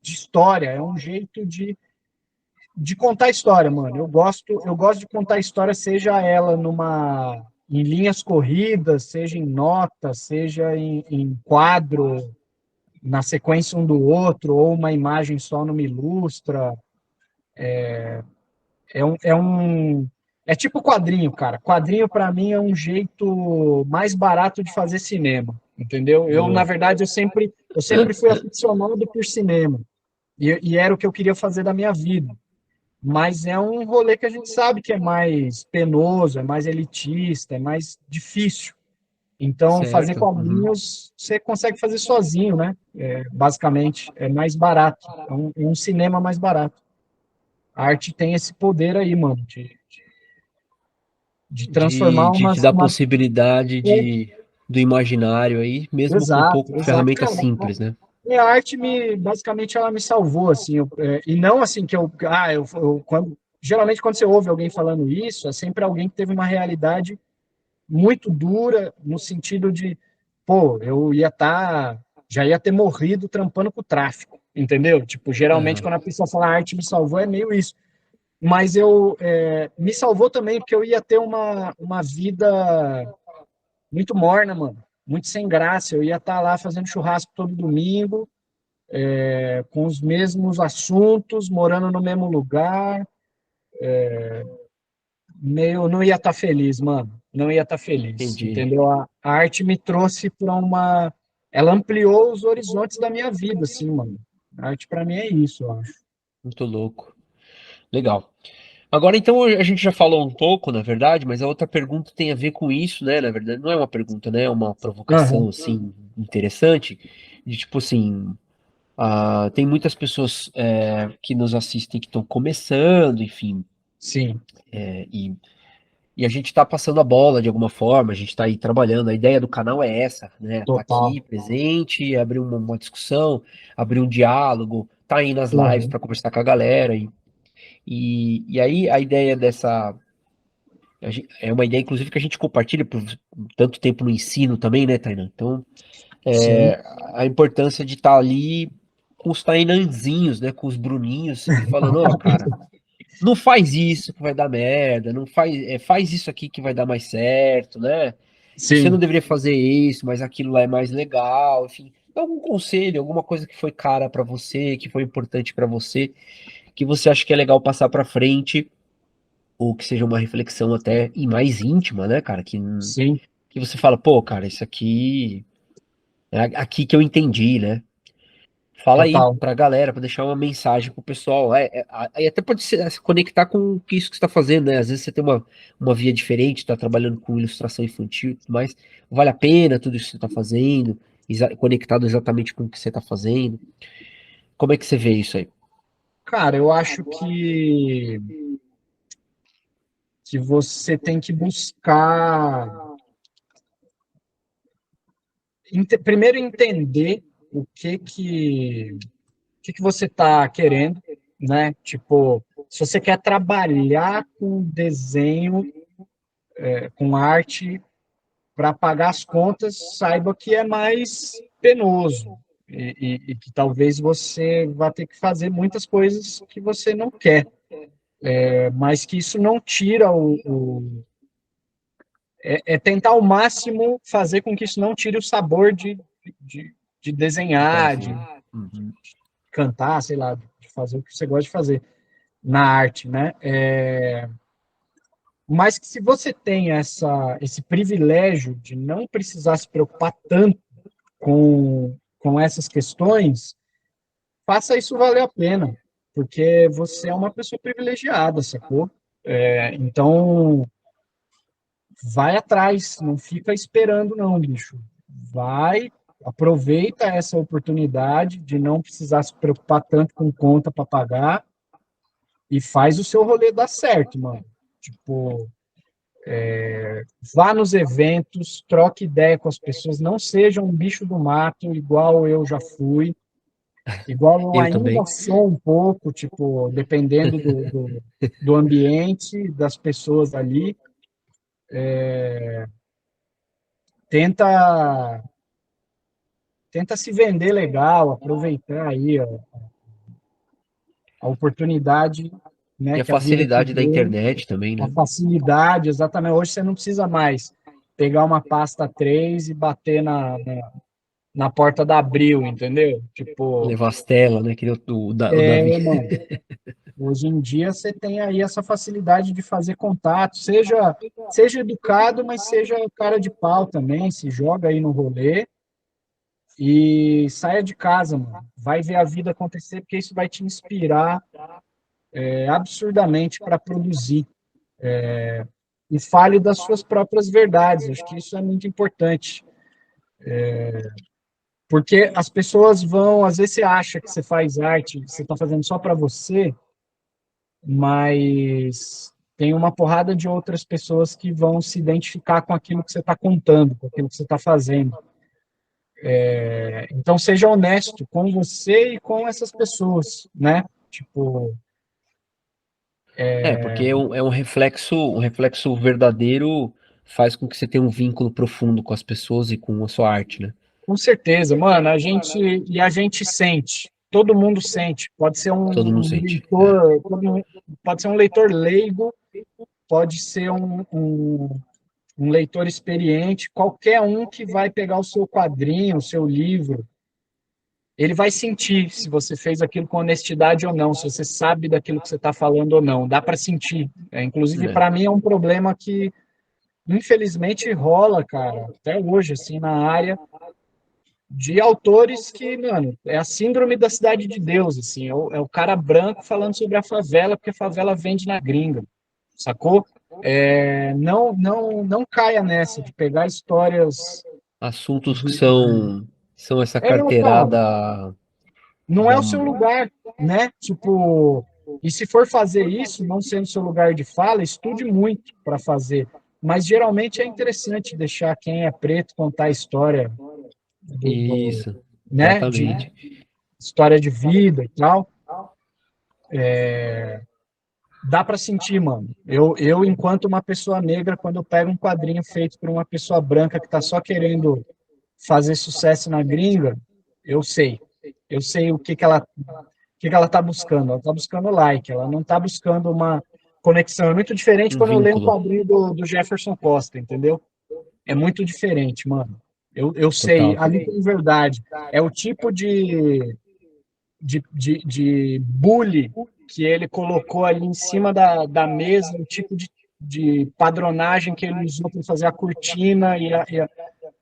história. É um jeito de contar história, mano. Eu gosto de contar história, seja ela em linhas corridas, seja em nota, seja em quadro, na sequência um do outro, ou uma imagem só não me ilustra. É um, é um, é tipo quadrinho, cara. Quadrinho para mim é um jeito mais barato de fazer cinema, entendeu? Na Boa. verdade, eu sempre fui aficionado por cinema e era o que eu queria fazer da minha vida. Mas é um rolê que a gente sabe que é mais penoso, é mais elitista, é mais difícil. Então, fazer Certo. Uhum. quadrinhos você consegue fazer sozinho, né? Basicamente, é mais barato. É um cinema mais barato. A arte tem esse poder aí, mano, de De, transformar de te umas, dar umas... possibilidade do imaginário aí, mesmo com Exato, pouco exato. ferramenta Cara, simples, né? a arte basicamente, ela me salvou, assim, e não assim que geralmente quando você ouve alguém falando isso, é sempre alguém que teve uma realidade muito dura, no sentido de, pô, já ia ter morrido trampando com o tráfico, entendeu? Tipo, geralmente Aham. quando a pessoa fala a arte me salvou, é meio isso. Mas me salvou também porque eu ia ter uma vida muito morna, mano. Muito sem graça. Eu ia estar lá fazendo churrasco todo domingo, com os mesmos assuntos, morando no mesmo lugar. Não ia estar feliz, mano. Não ia estar feliz, Entendi. entendeu? A arte me trouxe para uma. Ela ampliou os horizontes da minha vida, assim, mano. A arte para mim é isso, eu acho. Muito louco. Legal. Agora, então, a gente já falou um pouco, na verdade, mas a outra pergunta tem a ver com isso, né? Na verdade, não é uma pergunta, né? É uma provocação, Aham. assim, interessante. De tipo assim, tem muitas pessoas que nos assistem que estão começando, enfim, Sim, e a gente está passando a bola de alguma forma, a gente está aí trabalhando. A ideia do canal é essa, né? Tá total. aqui presente, abrir uma discussão, abrir um diálogo, tá aí nas lives Aham. para conversar com a galera. E aí a ideia é uma ideia, inclusive, que a gente compartilha por tanto tempo no ensino também, né, Tainan? Então, Sim. a importância de estar ali com os Tainanzinhos, né, com os Bruninhos, e falando, ó, cara, não faz isso que vai dar merda, não faz isso aqui que vai dar mais certo, né? Você não Sim. deveria fazer isso, mas aquilo lá é mais legal, enfim. Algum conselho, alguma coisa que foi cara pra você, que foi importante pra você, que você acha que é legal passar pra frente, ou que seja uma reflexão até e mais íntima, né, cara? Sim. Que você fala, pô, cara, isso aqui é aqui que eu entendi, né? Fala aí Total. pra galera, pra deixar uma mensagem pro pessoal. Aí até pode se conectar com isso que você tá fazendo, né? Às vezes você tem uma via diferente, tá trabalhando com ilustração infantil e tudo mais. Vale a pena tudo isso que você tá fazendo, conectado exatamente com o que você tá fazendo. Como é que você vê isso aí? Cara, eu acho que você tem que buscar. Primeiro entender o que que você está querendo, né? Tipo, se você quer trabalhar com desenho, com arte, para pagar as contas, saiba que é mais penoso e que talvez você vá ter que fazer muitas coisas que você não quer, mas que isso não tira é tentar ao máximo fazer com que isso não tire o sabor de, de De desenhar, de fazer. Uhum. cantar, sei lá, de fazer o que você gosta de fazer na arte, né? Mas que se você tem esse privilégio de não precisar se preocupar tanto com essas questões, faça isso valer a pena, porque você é uma pessoa privilegiada, sacou? Então, vai atrás, não fica esperando não, bicho. Vai, aproveita essa oportunidade de não precisar se preocupar tanto com conta para pagar e faz o seu rolê dar certo, mano. Tipo, vá nos eventos, troque ideia com as pessoas, não seja um bicho do mato igual eu já fui, igual eu Eu ainda também. sou um pouco, tipo, dependendo do ambiente, das pessoas ali. Tenta, tenta se vender legal, aproveitar aí a oportunidade, E né, a que a vida te facilidade da deu, internet também, a né? facilidade, exatamente. Hoje você não precisa mais pegar uma pasta 3 e bater na porta da Abril, entendeu? Tipo, Levar as telas, né? Que nem o Davi. mano, hoje em dia você tem aí essa facilidade de fazer contato, seja educado, mas seja cara de pau também, se joga aí no rolê e saia de casa, mano. Vai ver a vida acontecer, porque isso vai te inspirar absurdamente para produzir. E fale das suas próprias verdades. Acho que isso é muito importante. Porque as pessoas vão, às vezes você acha que você faz arte, que você está fazendo só para você, mas tem uma porrada de outras pessoas que vão se identificar com aquilo que você está contando, com aquilo que você está fazendo. Então seja honesto com você e com essas pessoas, né? Tipo, Porque é um reflexo verdadeiro faz com que você tenha um vínculo profundo com as pessoas e com a sua arte, né? com certeza, mano, a gente sente, todo mundo sente. Pode ser Todo mundo um sente. É. leitor, pode ser um leitor leigo, pode ser um leitor experiente, qualquer um que vai pegar o seu quadrinho, o seu livro, ele vai sentir se você fez aquilo com honestidade ou não, se você sabe daquilo que você está falando ou não. Dá para sentir. Inclusive, É. para mim, é um problema que, infelizmente, rola, cara, até hoje, assim, na área de autores que, mano, é a síndrome da cidade de Deus, assim, é o cara branco falando sobre a favela, porque a favela vende na gringa, sacou? Não caia nessa de pegar histórias Assuntos que de, são essa cara, carteirada não é da. o seu lugar, né? Tipo, e se for fazer isso, não sendo seu lugar de fala, estude muito para fazer. Mas geralmente é interessante deixar quem é preto contar a história Isso, né? De exatamente. história de vida e tal. Dá para sentir, mano. Enquanto uma pessoa negra, quando eu pego um quadrinho feito por uma pessoa branca que está só querendo fazer sucesso na gringa, eu sei. Eu sei o que ela está buscando. Ela está buscando like, ela não está buscando uma conexão. É muito diferente Um quando eu leio um vínculo quadrinho do Jefferson Costa, entendeu? É muito diferente, mano. Eu sei, total. ali tem verdade. É o tipo de bully que ele colocou ali em cima da mesa, o tipo de padronagem que ele usou para fazer a cortina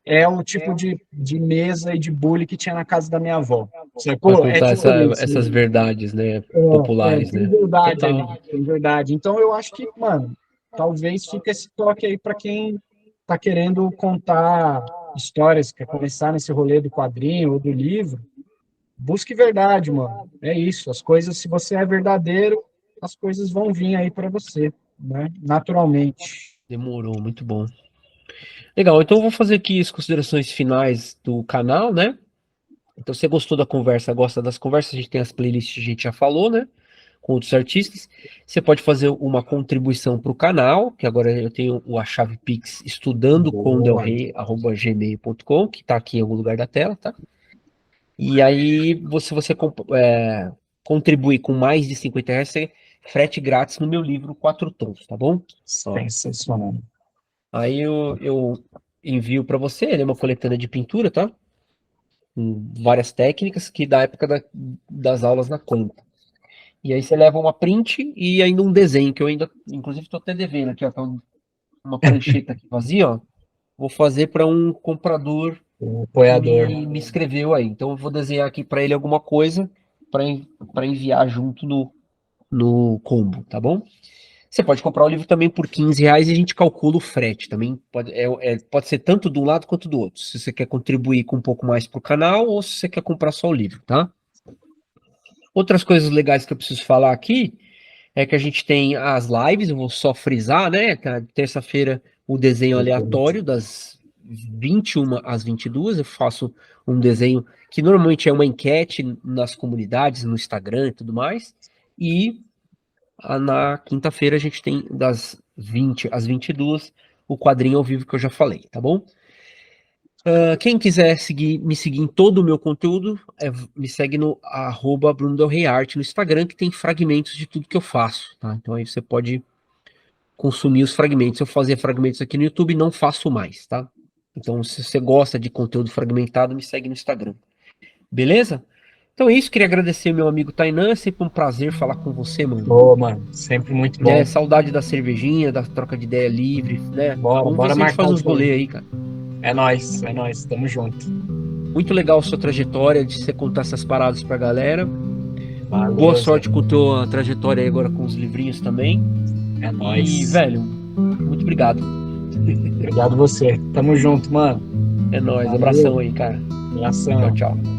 é o tipo de mesa e de bully que tinha na casa da minha avó. Para Sacou? É contar tipo isso. essas verdades, né, populares, Tem né? verdade ali, Total. tem verdade. Então eu acho que, mano, talvez fique esse toque aí para quem tá querendo contar histórias, quer começar nesse rolê do quadrinho ou do livro. Busque verdade, mano. É isso. As coisas, se você é verdadeiro, as coisas vão vir aí para você, né? Naturalmente. Demorou, muito bom. Legal, então eu vou fazer aqui as considerações finais do canal, né? Então, se você gostou da conversa, gosta das conversas, a gente tem as playlists que a gente já falou, né? Com outros artistas. Você pode fazer uma contribuição para o canal, que agora eu tenho a chave Pix Boa. estudandocondelrey@gmail.com, que está aqui em algum lugar da tela, tá? E aí, contribuir com mais de R$ 50, você frete grátis no meu livro Quatro Tons, tá bom? Ó, Sensacional. aí eu envio para você, ele é uma coletânea de pintura, tá? Com várias técnicas que da época das aulas na conta. E aí você leva uma print e ainda um desenho, que eu ainda, inclusive, estou até devendo aqui, ó, tá uma prancheta aqui vazia, ó. Vou fazer para um comprador O que apoiador. me escreveu aí. Então eu vou desenhar aqui para ele alguma coisa para enviar junto no combo, tá bom? Você pode comprar o livro também por R$ 15 e a gente calcula o frete. Também pode ser tanto de um lado quanto do outro. Se você quer contribuir com um pouco mais para o canal ou se você quer comprar só o livro, tá? Outras coisas legais que eu preciso falar aqui. é que a gente tem as lives, eu vou só frisar, né? Terça-feira o desenho aleatório das 21 às 22, eu faço um desenho que normalmente é uma enquete nas comunidades, no Instagram e tudo mais. E na quinta-feira a gente tem das 20 às 22 o quadrinho ao vivo que eu já falei, tá bom? Quem quiser me seguir em todo o meu conteúdo, me segue no @BrunoDelReyArt no Instagram, que tem fragmentos de tudo que eu faço, tá? Então aí você pode consumir os fragmentos. Eu fazia fragmentos aqui no YouTube, não faço mais, tá? Então, se você gosta de conteúdo fragmentado, me segue no Instagram. Beleza? Então é isso, queria agradecer meu amigo Tainan, é sempre um prazer falar com você, mano. Ô, mano, sempre muito bom. Saudade da cervejinha, da troca de ideia livre, né? Vamos ver Bora se a gente marcar faz uns isso aí. rolês aí, cara. É nóis, tamo junto. Muito legal a sua trajetória, de você contar essas paradas pra galera. Valeu, Boa Zé. sorte com a tua trajetória aí agora com os livrinhos também. É nóis. E, velho, muito obrigado. Obrigado você. Tamo junto, mano. É nóis, Valeu. abração aí, cara. Abração. Tchau, tchau.